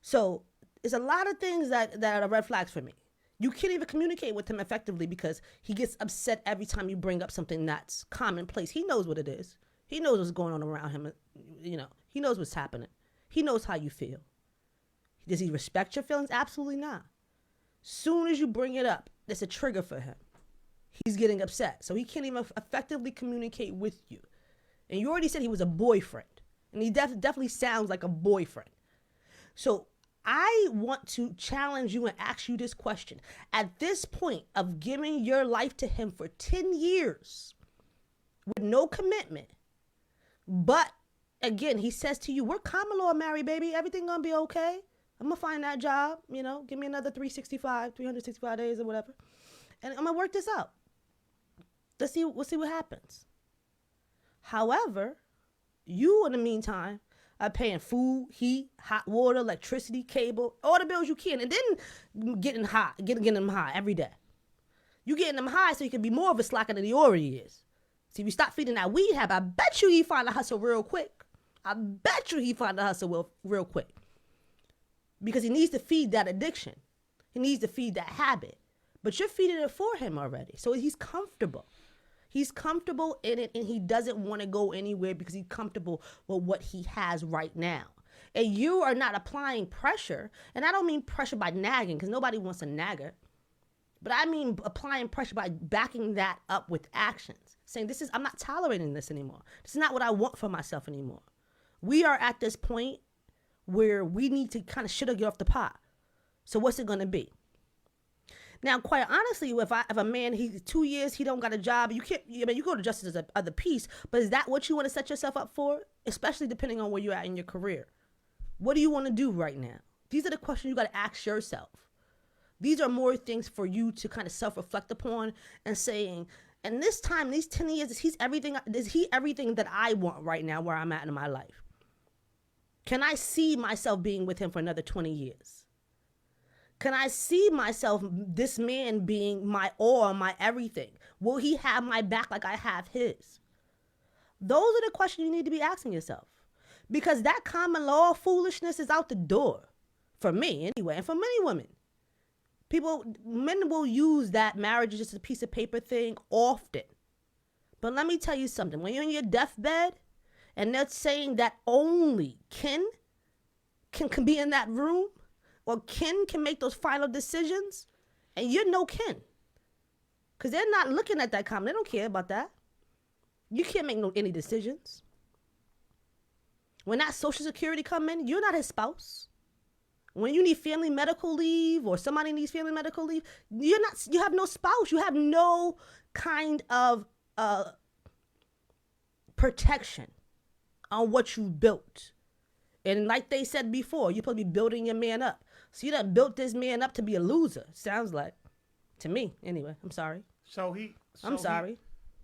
So there's a lot of things that are red flags for me. You can't even communicate with him effectively because he gets upset every time you bring up something that's commonplace. He knows what it is. He knows what's going on around him. He knows what's happening. He knows how you feel. Does he respect your feelings? Absolutely not. Soon as you bring it up, it's a trigger for him. He's getting upset. So he can't even effectively communicate with you. And you already said he was a boyfriend. And he definitely sounds like a boyfriend. So I want to challenge you and ask you this question. At this point of giving your life to him for 10 years with no commitment, but again, he says to you, we're common law married, baby. Everything gonna be okay. I'm going to find that job, give me another 365 days or whatever. And I'm going to work this out. We'll see what happens. However, you, in the meantime, are paying food, heat, hot water, electricity, cable, all the bills you can, and then getting them high every day. You getting them high so you can be more of a slacker than he already is. See, if you stop feeding that weed habit, I bet you he find a hustle real quick. I bet you he find a hustle real quick. Because he needs to feed that addiction. He needs to feed that habit. But you're feeding it for him already. So he's comfortable. He's comfortable in it, and he doesn't want to go anywhere because he's comfortable with what he has right now. And you are not applying pressure. And I don't mean pressure by nagging, because nobody wants a nagger. But I mean applying pressure by backing that up with actions. Saying, I'm not tolerating this anymore. This is not what I want for myself anymore. We are at this point where we need to kind of shit or get off the pot. So what's it going to be? Now, quite honestly, if a man, he's 2 years, he don't got a job, you go to justice as other piece, but is that what you want to set yourself up for? Especially depending on where you're at in your career. What do you want to do right now? These are the questions you got to ask yourself. These are more things for you to kind of self-reflect upon and saying, and this time, these 10 years, is he everything that I want right now where I'm at in my life? Can I see myself being with him for another 20 years? Can I see myself, this man being my all, my everything? Will he have my back like I have his? Those are the questions you need to be asking yourself. Because that common law foolishness is out the door. For me, anyway, and for many women. Men will use that marriage as just a piece of paper thing often. But let me tell you something. When you're on your deathbed, and they're saying that only Ken can be in that room, or Ken can make those final decisions, and you're no Ken. Because they're not looking at that comment. They don't care about that. You can't make any decisions. When that Social Security come in, you're not his spouse. When you need family medical leave, or somebody needs family medical leave, you have no spouse. You have no kind of protection on what you built. And like they said before, you're supposed to be building your man up. So you done built this man up to be a loser, sounds like. To me, anyway. I'm sorry. I'm sorry.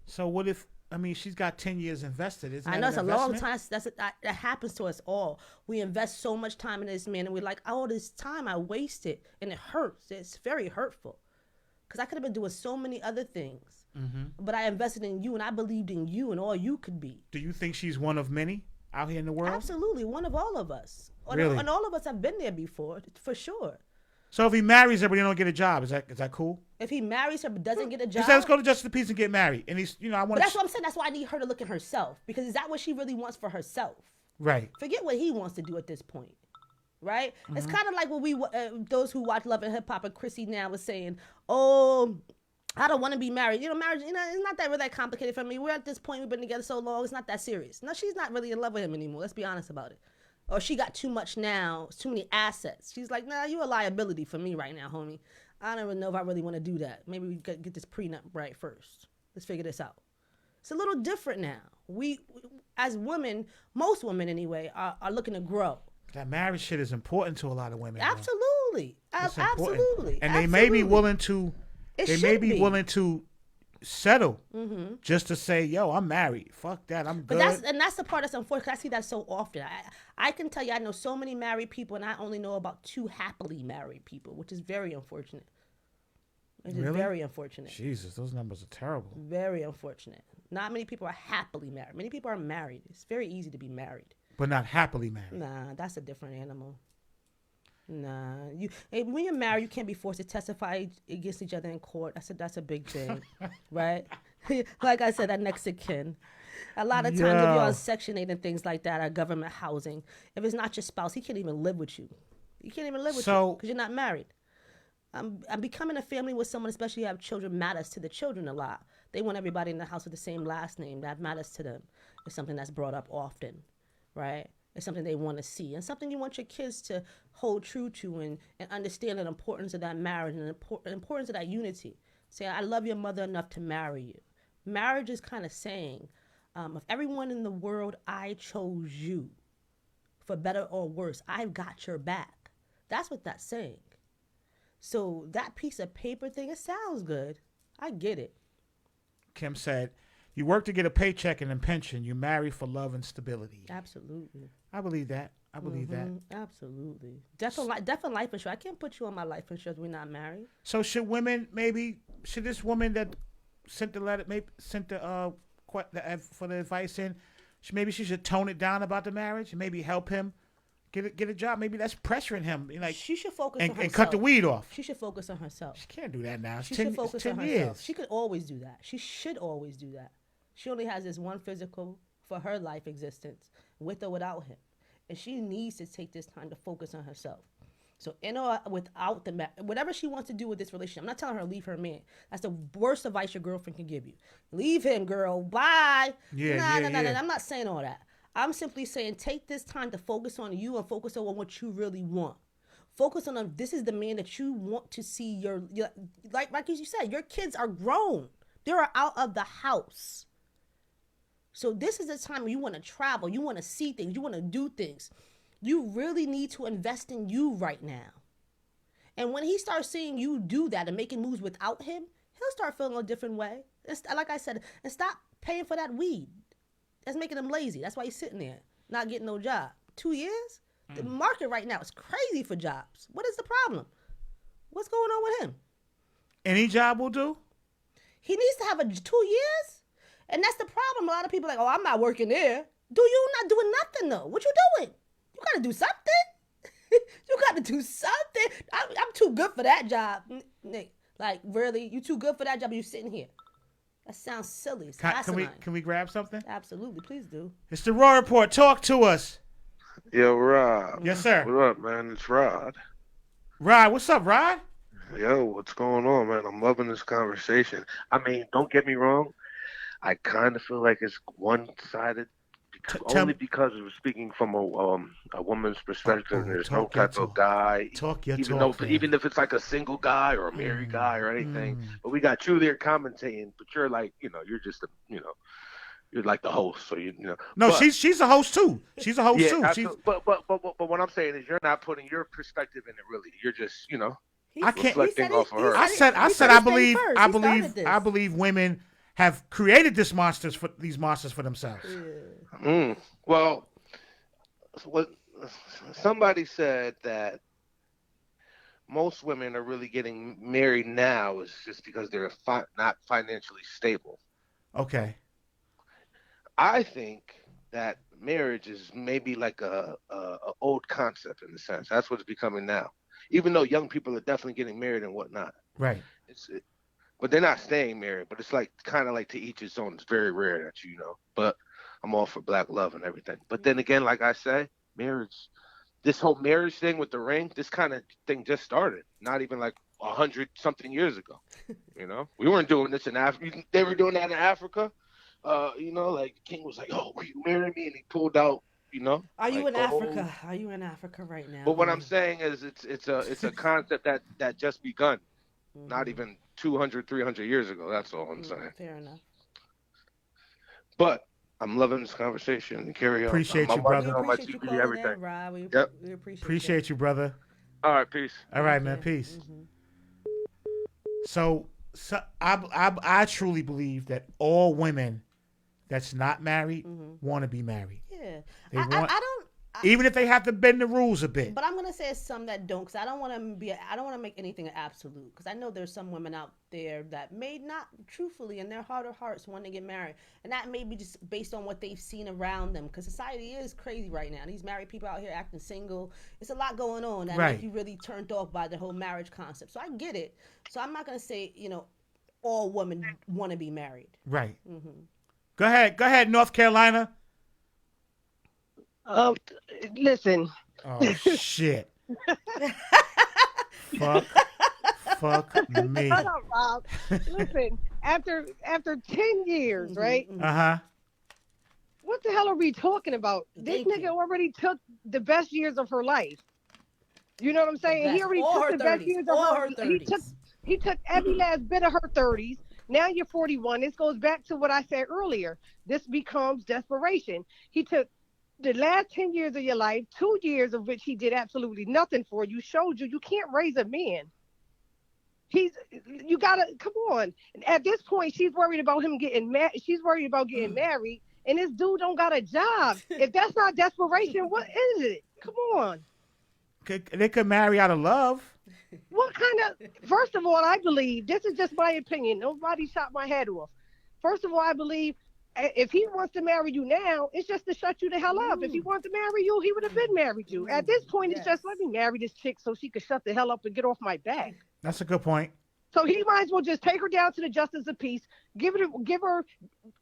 So what if, she's got 10 years invested.
I know it's a long time. That happens to us all. We invest so much time in this man, and we're like, oh, this time I wasted. And it hurts. It's very hurtful. Because I could have been doing so many other things. Mm-hmm. But I invested in you, and I believed in you and all you could be.
Do you think she's one of many out here in the world?
Absolutely. One of all of us.
Really?
And all of us have been there before, for sure.
So if he marries her but he don't get a job, is that cool?
If he marries her but doesn't get a job,
he said, let's go to Justice of the Peace and get married. And he's, I want.
But that's what I'm saying. That's why I need her to look at herself, because is that what she really wants for herself?
Right.
Forget what he wants to do at this point. Right. Mm-hmm. It's kind of like what those who watch Love and Hip Hop and Chrissy now was saying, oh, I don't want to be married. Marriage, it's not that really that complicated for me. We're at this point, we've been together so long, it's not that serious. No, she's not really in love with him anymore. Let's be honest about it. Or she got too much now, too many assets. She's like, nah, you're a liability for me right now, homie. I don't even know if I really want to do that. Maybe we get this prenup right first. Let's figure this out. It's a little different now. We as women, most women anyway, are looking to grow.
That marriage shit is important to a lot of women.
Absolutely. Absolutely.
And they may be willing to willing to settle just to say, yo, I'm married. Fuck that. I'm good.
But that's the part that's unfortunate, because I see that so often. I can tell you, I know so many married people, and I only know about 2 happily married people, which is very unfortunate.
Really?
Very unfortunate.
Jesus, those numbers are terrible.
Very unfortunate. Not many people are happily married. Many people are married. It's very easy to be married.
But not happily married.
Nah, that's a different animal. Nah, when you're married, you can't be forced to testify against each other in court. That's a big thing, right? Like I said, that next to kin. A lot of times, if you're on Section 8 and things like that, or government housing, if it's not your spouse, he can't even live with you. You can't even live with you because you're not married. Becoming a family with someone, especially if you have children, matters to the children a lot. They want everybody in the house with the same last name. That matters to them. It's something that's brought up often, right? It's something they want to see, and something you want your kids to hold true to and understand the importance of that marriage and the importance of that unity. Say, I love your mother enough to marry you. Marriage is kind of saying, of everyone in the world, I chose you. For better or worse, I've got your back. That's what that's saying. So that piece of paper thing, it sounds good. I get it.
Kim said, you work to get a paycheck and a pension. You marry for love and stability.
Absolutely.
I believe that. I believe that.
Absolutely. Death and life insurance. I can't put you on my life insurance. We're not married.
So should this woman that sent the letter, for the advice in, maybe she should tone it down about the marriage and maybe help him get a job. Maybe that's pressuring him. Like,
she should focus on herself.
And cut the weed off.
She should focus on herself.
She can't do that now.
She should focus on herself. She could always do that. She should always do that. She only has this one physical for her life existence, with or without him. And she needs to take this time to focus on herself. So in or without whatever she wants to do with this relationship, I'm not telling her to leave her man. That's the worst advice your girlfriend can give you. Leave him, girl. Bye. No. I'm not saying all that. I'm simply saying take this time to focus on you and focus on what you really want. Focus on this is the man that you want to see your like as you said, your kids are grown. They're out of the house. So this is the time where you want to travel, you want to see things, you want to do things. You really need to invest in you right now. And when he starts seeing you do that and making moves without him, he'll start feeling a different way. It's, like I said, and stop paying for that weed. That's making him lazy. That's why he's sitting there, not getting no job. 2 years? The market right now is crazy for jobs. What is the problem? What's going on with him?
Any job will do?
He needs to have 2 years? And that's the problem. A lot of people are like, oh, I'm not working there. You not doing nothing, though. What you doing? You got to do something. You got to do something. I'm too good for that job. Nick, like, really? You too good for that job? You sitting here? That sounds silly.
Can we grab something?
Absolutely. Please do.
It's the Raw Report. Talk to us.
Yo, Rod.
Yes, sir.
What up, man? It's Rod.
Rod, what's up, Rod?
Yo, what's going on, man? I'm loving this conversation. I mean, don't get me wrong. I kind of feel like it's one-sided, only because we're speaking from a woman's perspective. There's no type of guy, even if it's like a single guy or a married guy or anything. But we got you there commentating, but you're like, you're just you're like the host, so you know.
No, she's a host too. She's a host too.
But what I'm saying is, you're not putting your perspective in it. Really, you're just
I can't
reflecting off of her.
I said I believe women have created these monsters for themselves.
Well, somebody said that most women are really getting married now is just because they're not financially stable.
Okay.
I think that marriage is maybe like a old concept in a sense. That's what it's becoming now. Even though young people are definitely getting married and whatnot.
Right.
But they're not staying married. But it's like kind of like to each his own. It's very rare that But I'm all for black love and everything. But then again, like I say, marriage, this whole marriage thing with the ring, this kind of thing just started. Not even like 100-something years ago. We weren't doing this in Africa. They were doing that in Africa. Like the king was like, "Oh, will you marry me?" And he pulled out.
Are you in Africa? Are you in Africa right now?
But what I'm saying is, it's a concept that just begun. Not even 200, 300 years ago. That's all I'm saying.
Fair enough.
But I'm loving this conversation. And carry on.
Appreciate you, brother.
On my TV, everything.
In, Rob. We
appreciate you, brother.
All right, peace.
All right, man, peace. So I truly believe that all women that's not married want to be married.
Yeah,
I don't. Even if they have to bend the rules a bit.
But I'm gonna say some that don't, because I don't want to make anything an absolute. Because I know there's some women out there that may not, truthfully, in their heart of hearts, want to get married, and that may be just based on what they've seen around them. Because society is crazy right now. These married people out here acting single. It's a lot going on that make you really turned off by the whole marriage concept. So I get it. So I'm not gonna say all women want to be married.
Right. Go ahead, North Carolina.
Listen.
Oh shit. Fuck me.
Shut up, Rob. Listen, after 10 years, right? What the hell are we talking about? This nigga already took the best years of her life. You know what I'm saying? He already took the best years of her life. He took every last bit of her 30s. Now you're 41. This goes back to what I said earlier. This becomes desperation. He took The last 10 years of your life, 2 years of which he did absolutely nothing for you, showed you can't raise a man. You gotta come on. At this point, she's worried about him getting married. She's worried about getting married, and this dude don't got a job. If that's not desperation, what is it? Come on.
They could marry out of love.
What kind of? First of all, I believe this is just my opinion. Nobody shot my head off. First of all, I believe if he wants to marry you now, it's just to shut you the hell up. If he wanted to marry you, he would have been married you. At this point, it's just let me marry this chick so she could shut the hell up and get off my back.
That's a good point.
So he might as well just take her down to the justice of peace, give her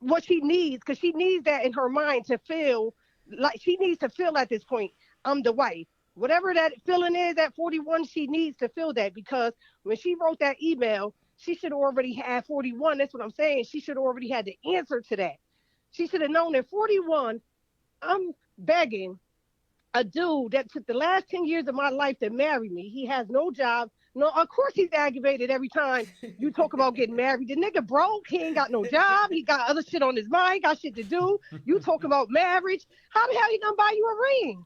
what she needs, because she needs that in her mind to feel like she needs to feel at this point, I'm the wife. Whatever that feeling is at 41, she needs to feel that, because when she wrote that email, she should have already had 41. That's what I'm saying. She should have already had the answer to that. She should have known at 41, I'm begging a dude that took the last 10 years of my life to marry me. He has no job. No, of course he's aggravated every time you talk about getting married. The nigga broke. He ain't got no job. He got other shit on his mind. Got shit to do. You talk about marriage. How the hell he gonna buy you a ring?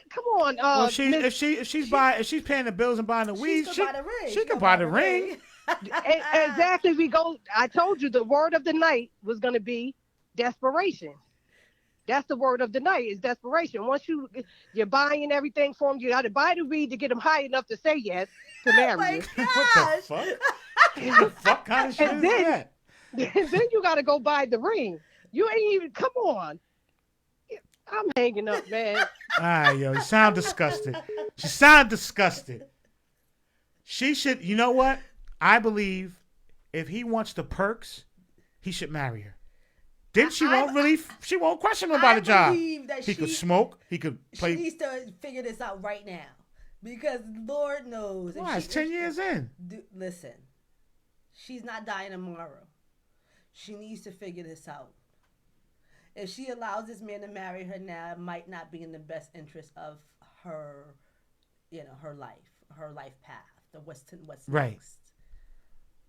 Come on.
Well, if she's paying the bills and buying the weed, she can buy the ring.
Exactly. I told you the word of the night was gonna be desperation. That's the word of the night, is desperation. Once you're buying everything for him, you got to buy the weed to get him high enough to say yes to marry you.
What the fuck? What the fuck kind of shit is that?
Then you got to go buy the ring. You ain't even, come on. I'm hanging up, man.
Yo, you sound disgusted. She sound disgusted. She should, you know what? I believe if he wants the perks, he should marry her. Then she won't question him about a job. He could smoke. He could play.
She needs to figure this out right now, because Lord knows.
Why? It's 10 years in.
Listen, she's not dying tomorrow. She needs to figure this out. If she allows this man to marry her now, it might not be in the best interest of her, her life path, the what's
right.
Next.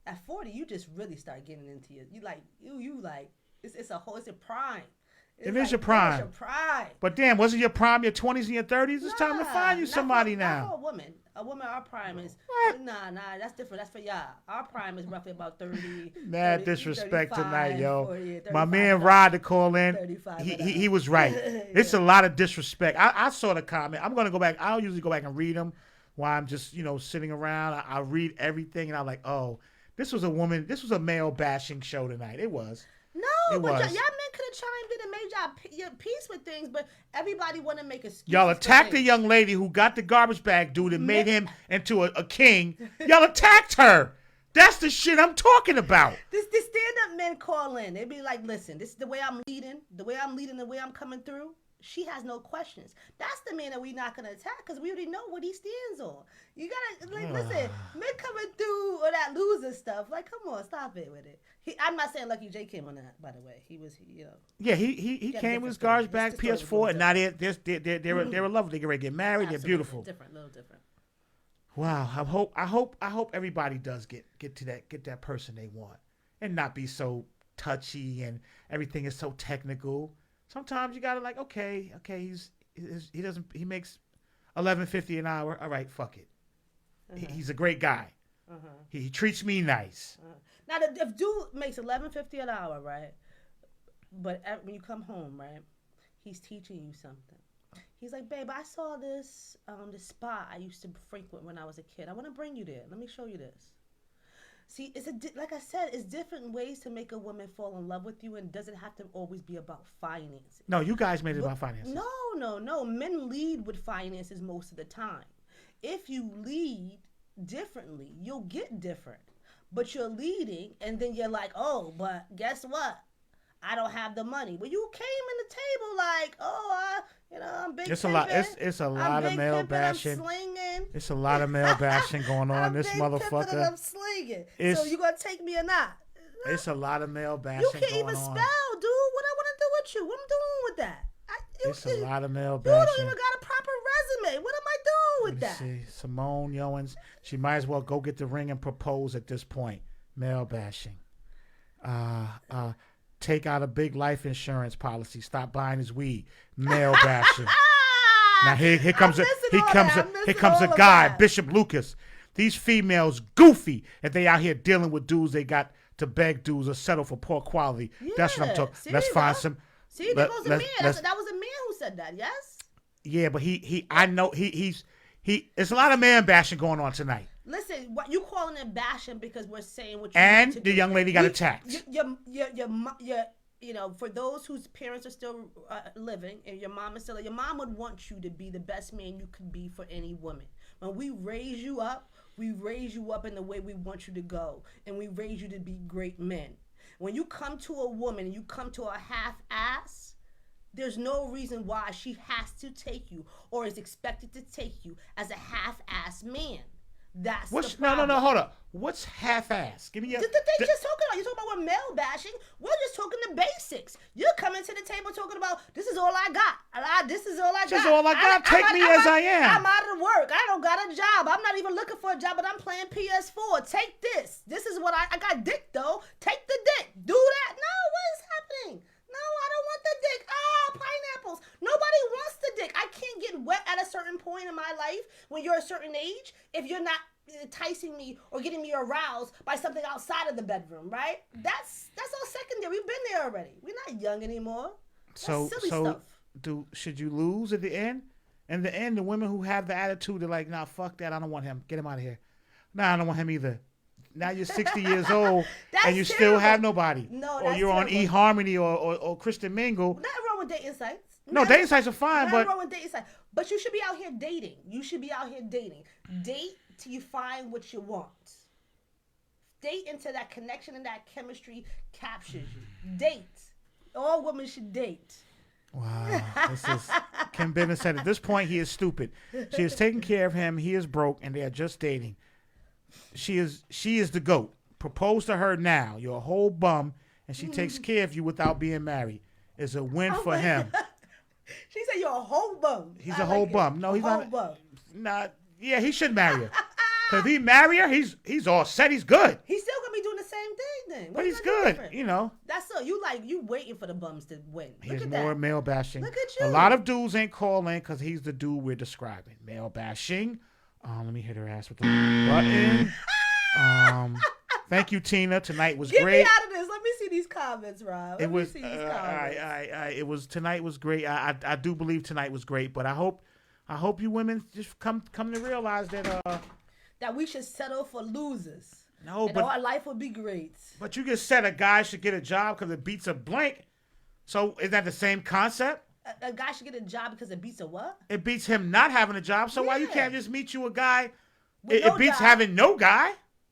At 40, you just really start getting into it. You like. It's a prime.
It is your prime.
It's your prime.
But damn, wasn't your prime your 20s and your 30s? It's time to find you somebody now.
Not for a woman. A woman, our prime is nah. That's different. That's for y'all. Our prime is roughly about 30.
Mad disrespect tonight, yo. 40, my man Rod to call in. He was right. It's a lot of disrespect. I saw the comment. I'm gonna go back. I'll usually go back and read them while I'm just sitting around. I read everything and I'm like, oh, this was a male bashing show tonight. It was.
No, but y'all men could have chimed in and made y'all peace with things, but everybody want to make excuses.
Y'all attacked the young lady who got the garbage bag dude and made him into a king. Y'all attacked her. That's the shit I'm talking about.
The stand-up men call in. They be like, listen, this is the way I'm leading, the way I'm coming through. She has no questions. That's the man that we not going to attack, because we already know what he stands on. You got to, listen, men coming through or that loser stuff. Like, come on, stop it with it. I'm not saying Lucky J came on that, by the way. He was,
Yeah, he came with his garbage bag, PS4, and now they're lovely. They're ready to get married. Absolutely. They're beautiful.
Little different.
Wow, I hope everybody does get that person they want, and not be so touchy and everything is so technical. Sometimes you gotta okay, he makes $11.50 an hour. All right, fuck it. He's a great guy. He treats me nice.
Now, if dude makes $11.50 an hour, right? But when you come home, right, he's teaching you something. He's like, babe, I saw this spot I used to frequent when I was a kid. I want to bring you there. Let me show you this. See, like I said, it's different ways to make a woman fall in love with you, and doesn't have to always be about finances.
No, you guys made it about finances.
No. Men lead with finances most of the time. If you lead differently, you'll get different. But you're leading, and then you're like, oh, but guess what? I don't have the money. Well, you came in the table like, I'm big.
It's a lot of male bashing. It's a lot of male bashing going on. This motherfucker.
I'm slinging. So you gonna take me or not?
It's a lot of male bashing.
You can't even spell, dude. What I want to do with you? What I'm doing with that?
It's a lot of male bashing.
You don't even got a proper resume. What am I doing with that?
See, Simone Owens, she might as well go get the ring and propose at this point. Male bashing. take out a big life insurance policy. Stop buying his weed. Male bashing. Now here comes a guy, Bishop Lucas. These females goofy if they out here dealing with dudes they got to beg dudes or settle for poor quality. Yeah, that's what I'm talking. Let's find some.
See, there goes a man. That was a man who said that. Yes.
Yeah, but I know he's There's a lot of man bashing going on tonight.
Listen, what you calling it bashing because we're saying what you
and the young lady got attacked.
You know, for those whose parents are still living, and your mom is still, your mom would want you to be the best man you could be for any woman. When we raise you up in the way we want you to go, and we raise you to be great men. When you come to a woman, you come to a half-ass, there's no reason why she has to take you or is expected to take you as a half-ass man. That's the problem.
No, hold up. What's half-ass? Give me a...
Just talking about. You're talking about male bashing. We're just talking the basics. You're coming to the table talking about, this is all I got. This is all I got.
This is all I got. Take me as I am.
I'm out of work. I don't got a job. I'm not even looking for a job, but I'm playing PS4. Take this. This is what I got dick, though. Take the dick. Do that. No, what is happening? No, I don't want the dick. Pineapples. Nobody wants the dick. I can't get wet at a certain point in my life when you're a certain age if you're not enticing me or getting me aroused by something outside of the bedroom, right? That's all secondary. We've been there already. We're not young anymore. That's silly stuff.
Should you lose at the end? In the end, the women who have the attitude, they're like, nah, fuck that. I don't want him. Get him out of here. Nah, I don't want him either. Now you're 60 years old and you still have nobody.
No,
or you're on eHarmony or Christian Mingle.
Nothing wrong with dating sites.
No, dating sites are fine,
nothing wrong with dating sites. But you should be out here dating. Date till you find what you want. Date until that connection and that chemistry captures you. Date. All women should date.
Wow. Kim Bennett said at this point he is stupid. She is taking care of him. He is broke and they are just dating. She is the GOAT. Propose to her now. You're a whole bum, and she takes care of you without being married. It's a win for him.
She said you're a whole bum.
He's a whole bum. No, he's not. Not. Yeah, he should marry her. Cause if he marry her, he's all set. He's good.
He's still gonna be doing the same thing then.
But he's good. You know.
That's so you waiting for the bums to win.
He's more male bashing.
Look at you.
A lot of dudes ain't calling because he's the dude we're describing. Male bashing. Let me hit her ass with the button. Thank you, Tina. Tonight was great.
Get me out of this. Let me see these comments, Rob. Let me see these comments.
Tonight was great. I do believe tonight was great, but I hope you women just come to realize
that we should settle for losers.
No,
but our life would be great.
But you just said a guy should get a job because it beats a blank. So is that the same concept?
A guy should get a job because it beats a what?
It beats him not having a job. So why you can't just meet you a guy? It beats having no guy,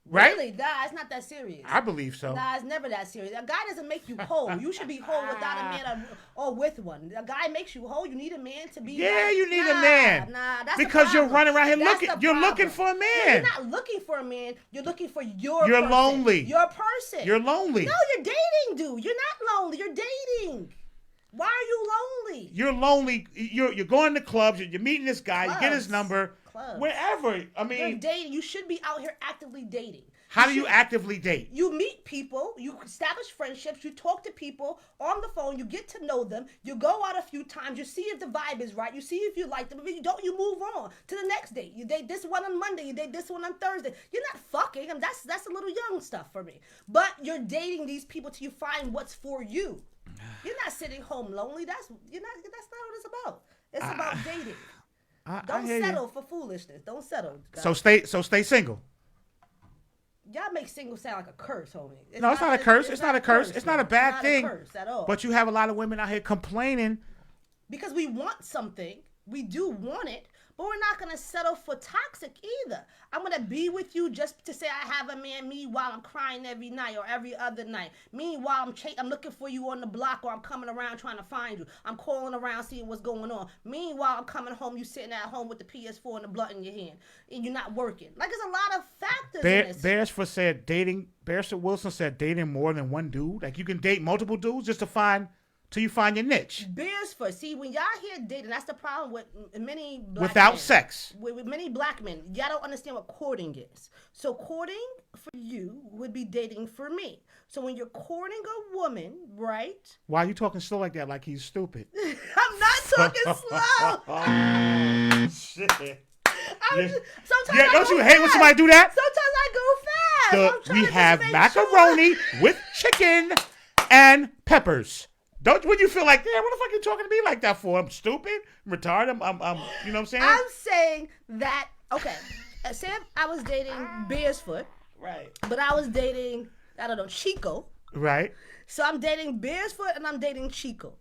right?
Really? Nah, it's not that serious.
I believe so.
Nah, it's never that serious. A guy doesn't make you whole. You should be whole without a man or with one. A guy makes you whole. You need a man to be.
Yeah, you need a man.
Nah, that's
because you're running around here looking. You're looking for a man.
No, you're not looking for a man. You're looking for your.
You're
person.
lonely.
Your person.
You're lonely.
No, you're dating, dude. You're not lonely. You're dating. Why are you lonely?
You're lonely. You're going to clubs. You're meeting this guy. You get his number.
Clubs.
Wherever. I mean,
you're dating. You should be out here actively dating.
How do you actively date?
You meet people. You establish friendships. You talk to people on the phone. You get to know them. You go out a few times. You see if the vibe is right. You see if you like them. If you don't, you move on to the next date. You date this one on Monday. You date this one on Thursday. You're not fucking. And that's a little young stuff for me. But you're dating these people till you find what's for you. You're not sitting home lonely. That's not what it's about. It's about dating. Don't settle for foolishness. Don't settle.
Guys. So stay single.
Y'all make single sound like a curse, homie.
It's not a curse. It's not a curse. It's not a bad thing.
It's not a curse at all.
But you have a lot of women out here complaining
because we want something. We do want it, but we're not gonna settle for toxic either. I'm gonna be with you just to say I have a man. Meanwhile, I'm crying every night or every other night. Meanwhile, I'm looking for you on the block, or I'm coming around trying to find you. I'm calling around seeing what's going on. Meanwhile, I'm coming home. You sitting at home with the PS4 and the blunt in your hand, and you're not working. Like there's a lot of factors in this.
Beresford Wilson said dating more than one dude. Like you can date multiple dudes just to find till you find your niche.
Beersford. See, when y'all hear dating, that's the problem with many black
without
men.
Sex.
With many black men, y'all don't understand what courting is. So courting for you would be dating for me. So when you're courting a woman, right?
Why are you talking slow like that? Like he's stupid.
I'm not talking slow.
Oh, shit.
Sometimes
yeah, don't you hate when somebody do that?
Sometimes I go fast.
We have macaroni with chicken and peppers. When you feel like, yeah, what the fuck are you talking to me like that for? I'm stupid, I'm retarded. I'm you know what I'm saying?
I'm saying that, okay. Say I was dating Beersfoot.
Right.
But I was dating, I don't know, Chico.
Right.
So I'm dating Beersfoot and I'm dating Chico.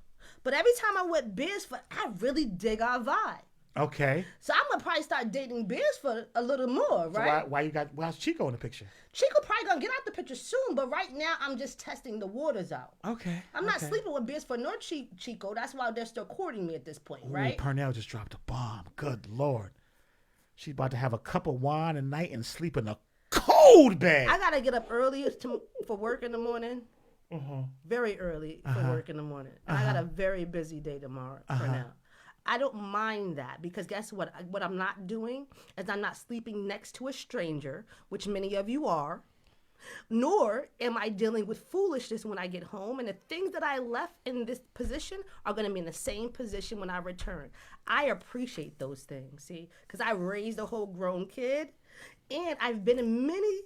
But every time I'm with Beersfoot, I really dig our vibe.
Okay.
So I'm gonna probably start dating Beersfoot a little more, right?
So why's Chico in the picture?
Chico probably gonna get out the picture soon, but right now I'm just testing the waters out.
Okay.
I'm not sleeping with Beersfoot nor Chico. That's why they're still courting me at this point, right?
Purnell just dropped a bomb. Good Lord. She's about to have a cup of wine at night and sleep in a cold bed.
I gotta get up early for work in the morning.
Uh-huh.
Very early for work in the morning. And I got a very busy day tomorrow for now. I don't mind that because guess what? What I'm not doing is I'm not sleeping next to a stranger, which many of you are, nor am I dealing with foolishness when I get home. And the things that I left in this position are going to be in the same position when I return. I appreciate those things, see, because I raised a whole grown kid and I've been in many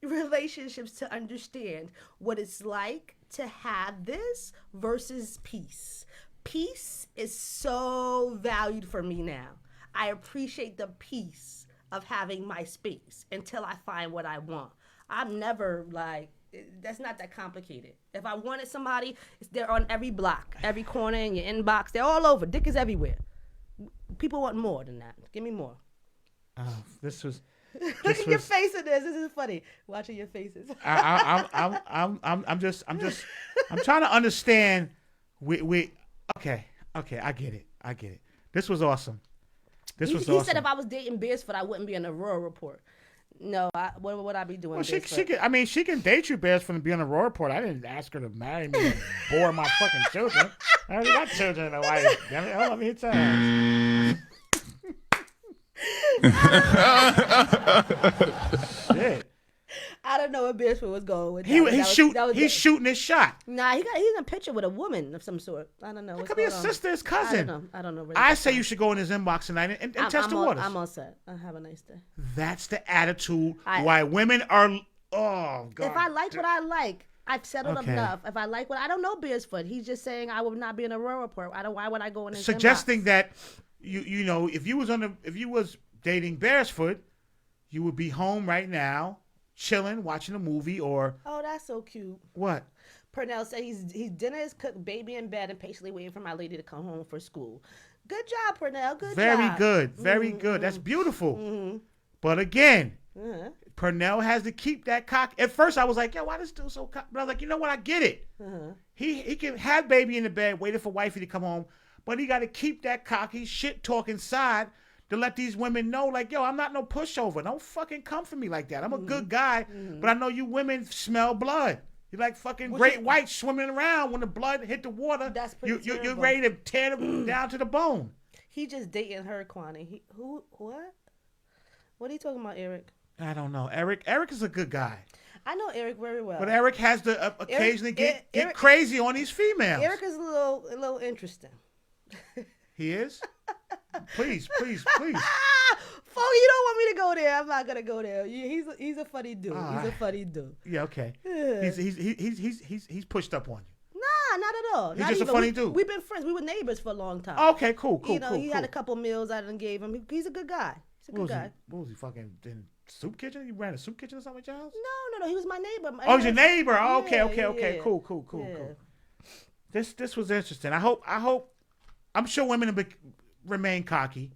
relationships to understand what it's like to have this versus peace. Peace is so valued for me now. I appreciate the peace of having my space until I find what I want. I'm never like, that's not that complicated. If I wanted somebody, they're on every block, every corner in your inbox. They're all over. Dick is everywhere. People want more than that. Give me more.
This was...
Look at your face in this. This is funny. Watching your faces.
I'm trying to understand. Okay, I get it. This was awesome. He
said if I was dating Beersfoot, I wouldn't be in the Royal Report. No, what would I be doing?
Well, she can date you, Beersfoot, and be on the Royal Report. I didn't ask her to marry me and bore my fucking children. I already got children and a wife. Damn it, hold on, it's shit.
I don't know what Beersfoot was going with.
He's shooting his shot.
Nah, he's in a picture with a woman of some sort. I don't know.
It could be his sister, his cousin.
I don't know. Really
I say you should go in his inbox tonight and test the waters.
I'm all set. Have a nice day.
That's the attitude why women are. Oh God.
If I like what I like, I've settled enough. If I like what I don't know, Beersfoot. He's just saying I would not be in a Royal Report. Why would I go in his
suggesting
inbox?
that you know if you was dating Beersfoot, you would be home right now, chilling, watching a movie or.
Oh, that's so cute.
What?
Purnell said he's dinner is cooked, baby in bed, and patiently waiting for my lady to come home for school. Good job, Purnell. Good
Very
job.
good. Very good. That's beautiful.
Mm-hmm.
But again, Purnell has to keep that cock. At first, I was like, yo, why this dude so cock? But I was like, you know what? I get it. He can have baby in the bed, waiting for wifey to come home, but he got to keep that cocky shit talking side to let these women know, like, yo, I'm not no pushover. Don't fucking come for me like that. I'm a good guy, but I know you women smell blood. You're like fucking great whites swimming around when the blood hit the water.
That's pretty terrible.
You're ready to tear them down to the bone.
He just dating her, Kwani. What? What are you talking about, Eric?
I don't know. Eric is a good guy.
I know Eric very well.
But Eric has to occasionally get crazy on these females.
Eric is a little interesting.
He is? Please.
Foggy, you don't want me to go there. I'm not gonna go there. He's a funny dude. He's a funny dude.
Yeah, okay. He's pushed up on you.
Nah, not at all.
He's just a funny dude.
We've been friends. We were neighbors for a long time.
Okay, cool.
He had a couple meals I done gave him. He's a good guy. He's a good guy.
What was he fucking in soup kitchen? You ran a soup kitchen or something at your house?
No. He was my neighbor.
Oh, he's your neighbor. Oh,
yeah,
okay. Cool. This was interesting. I hope. I'm sure women remain cocky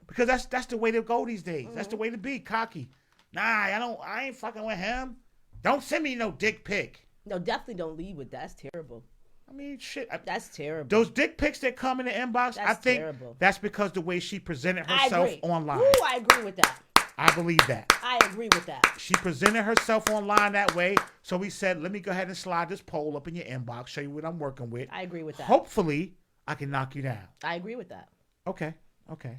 because that's the way to go these days. That's the way to be, cocky. Nah, I ain't fucking with him. Don't send me no dick pic.
No, definitely don't leave with that. That's terrible.
I mean, shit.
That's terrible.
Those dick pics that come in the inbox, I think that's because the way she presented herself online.
Ooh, I agree with that.
I believe that.
I agree with that.
She presented herself online that way, so we said, let me go ahead and slide this poll up in your inbox, show you what I'm working with.
I agree with that.
Hopefully, I can knock you down.
I agree with that.
Okay. Okay.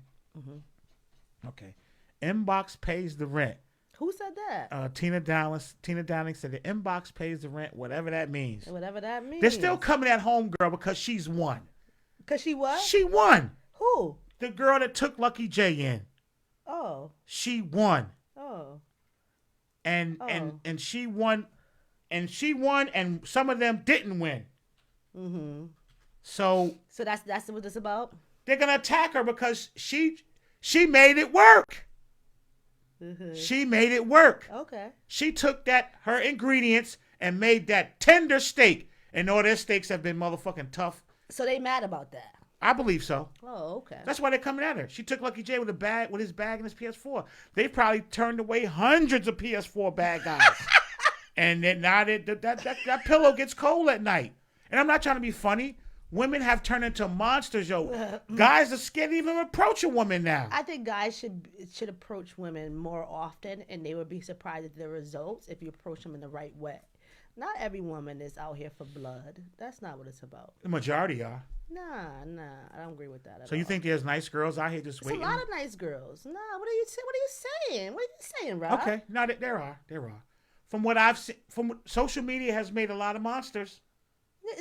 Inbox pays the rent.
Who said that?
Tina Downing said the inbox pays the rent, whatever that means.
Whatever that means.
They're still coming at homegirl because she's won.
Because she what?
She won.
Who?
The girl that took Lucky J in.
Oh.
She won.
Oh.
And she won, and some of them didn't win.
Mm-hmm.
So
that's what it's about.
They're gonna attack her because she made it work.
Mm-hmm.
She made it work.
Okay.
She took her ingredients and made that tender steak, and all their steaks have been motherfucking tough.
So they mad about that.
I believe so.
Oh, okay.
That's why they're coming at her. She took Lucky J with his bag and his PS4. They probably turned away hundreds of PS4 bad guys. And then now that pillow gets cold at night. And I'm not trying to be funny. Women have turned into monsters, yo. Guys are scared to even approach a woman now.
I think guys should approach women more often, and they would be surprised at the results if you approach them in the right way. Not every woman is out here for blood. That's not what it's about.
The majority are.
Nah, I don't agree with that at all.
So you think there's nice girls out here just waiting?
There's a lot of nice girls. Nah, what are you saying? What are you saying, Rob?
Okay, no, there are. From what I've seen, from social media has made a lot of monsters.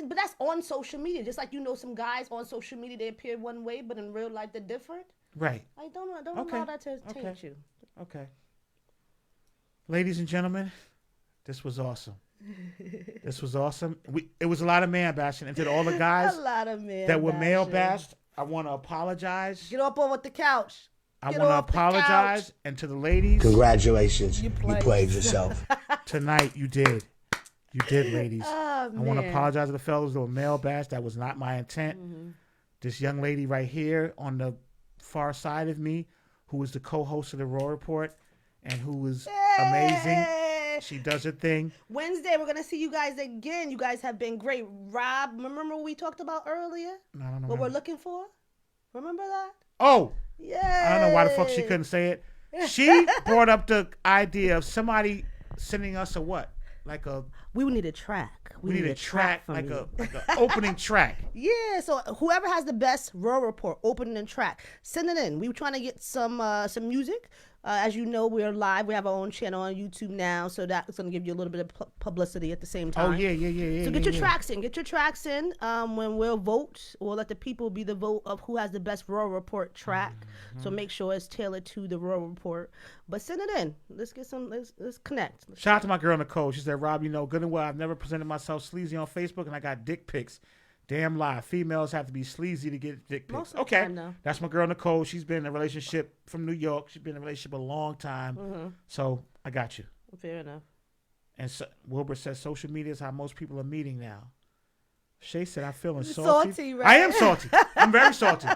But that's on social media. Just like some guys on social media, they appear one way, but in real life they're different.
Right.
I don't allow that to taint you.
Okay. Ladies and gentlemen, this was awesome. This was awesome. It was a lot of man bashing, and to all the guys that were male bashed, I want to apologize.
Get up on the couch.
I want to apologize, and to the ladies,
congratulations, you played yourself.
Tonight you did. You did, ladies.
Oh,
I want to apologize to the fellas that were male bashed. That was not my intent. Mm-hmm. This young lady right here on the far side of me, who is the co-host of the Raw Report, and who is amazing. She does her thing.
Wednesday, we're going to see you guys again. You guys have been great. Rob, remember what we talked about earlier?
No, I don't know.
What we're looking for? Remember that?
Oh.
Yeah.
I don't know why the fuck she couldn't say it. She brought up the idea of somebody sending us a what?
We would need a track.
We need a track, like a opening track.
Yeah, so whoever has the best Raw Report opening track, send it in. We were trying to get some music. As you know, we're live. We have our own channel on YouTube now, so that's going to give you a little bit of publicity at the same time.
Oh, yeah.
So get your tracks in. Get your tracks in. When we'll vote, we'll let the people be the vote of who has the best Raw Report track. Mm-hmm. So make sure it's tailored to the Raw Report. But send it in. Let's get some. Let's connect.
Shout out to my girl Nicole. She said, "Rob, you know good and well I've never presented myself sleazy on Facebook, and I got dick pics. Damn lie. Females have to be sleazy to get dick pics."
Most of the time, no.
That's my girl Nicole. She's been in a relationship from New York. She's been in a relationship a long time. Mm-hmm. So I got you.
Fair enough.
And Wilbur says social media is how most people are meeting now. Shay said, "I'm feeling salty."
Salty, right?
I am salty. I'm very salty.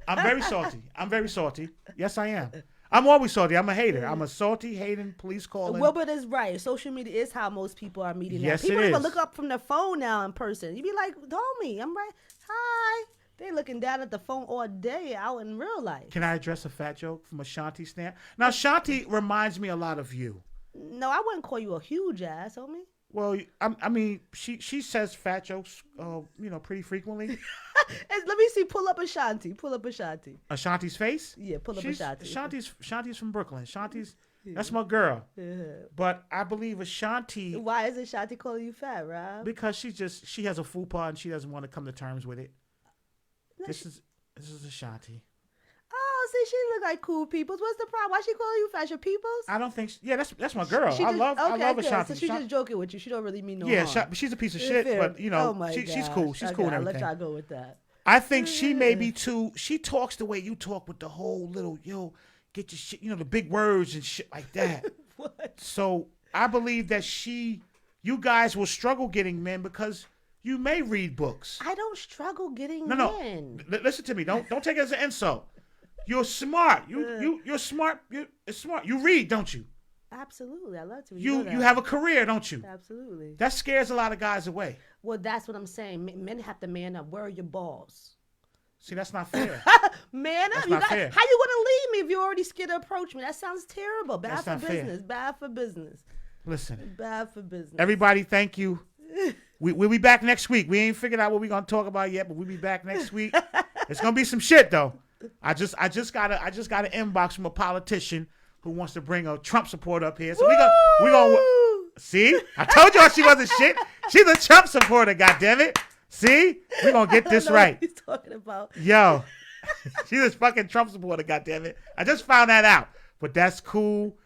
I'm very salty. Yes, I am. I'm always salty. I'm a hater. I'm a salty, hating, police calling.
Wilbert is right. Social media is how most people are meeting
yes,
now. People
it
even
is.
look up from their phone now in person. You be like, homie, I'm right. Hi. They looking down at the phone all day out in real life.
Can I address a fat joke from Ashanti stamp? Now, Ashanti reminds me a lot of you.
No, I wouldn't call you a huge ass, homie.
Well, I mean, she says fat jokes, pretty frequently.
Let me see. Pull up Ashanti.
Ashanti's face?
Yeah, pull up Ashanti.
Shanti's from Brooklyn. That's my girl. Yeah. But I believe Ashanti.
Why is Ashanti calling you fat, Rob?
Because she has a fupa and she doesn't want to come to terms with it. This is Ashanti.
Oh, see, she look like cool peoples. What's the problem? Why she calling you fat? Your peoples?
I don't think. That's my girl. I love Ashanti.
So she's just joking with you. She don't really mean no harm.
Yeah, she's a piece of shit, but she's cool. She's cool and
I'll
everything.
let y'all go with that.
I think she may be too. She talks the way you talk with the whole little get your shit. The big words and shit like that.
What?
So I believe that you guys will struggle getting men because you may read books.
I don't struggle getting men.
No. Listen to me. Don't take it as an insult. You're smart. You're smart. You're smart. You read, don't you?
Absolutely. I love to read.
You have a career, don't you?
Absolutely.
That scares a lot of guys away.
Well, that's what I'm saying. Men have to man up. Where are your balls?
See, that's not fair.
Man
That's
up.
not fair.
How you gonna leave me if you're already scared to approach me? That sounds terrible. Bad
That's
for
not fair.
business. Bad for business.
Listen.
Bad for business.
Everybody, thank you. We'll be back next week. We ain't figured out what we're gonna talk about yet, but we'll be back next week. It's gonna be some shit though. I just got an inbox from a politician who wants to bring a Trump supporter up here. So we gonna see. I told y'all she wasn't shit. She's a Trump supporter. Goddammit. See, we're gonna get this right.
What he's talking about.
Yo, she's a fucking Trump supporter. Goddammit. I just found that out, but that's cool.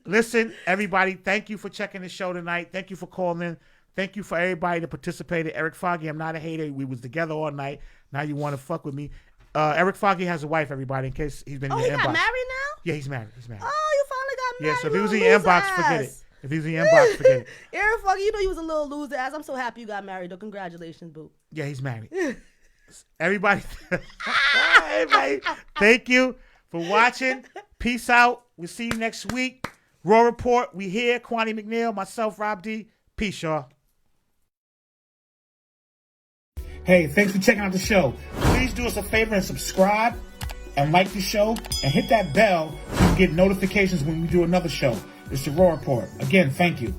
Listen, everybody, thank you for checking the show tonight. Thank you for calling. Thank you for everybody that participated. Eric Foggy, I'm not a hater. We was together all night. Now you want to fuck with me. Eric Foggy has a wife, everybody, in case he's been in your inbox.
He got married now?
Yeah, he's married. He's married.
Oh, you finally got married.
Yeah, so if he was in your inbox, forget it. If he was in your inbox, forget it.
Eric Foggy, you know you was a little loser ass. I'm so happy you got married, though. Congratulations, boo.
Yeah, he's married. Everybody, thank you for watching. Peace out. We'll see you next week. Raw Report, we here. Kwani McNeil, myself, Rob D. Peace, y'all. Hey, thanks for checking out the show. Please do us a favor and subscribe and like the show and hit that bell so you get notifications when we do another show. It's the Raw Report. Again, thank you.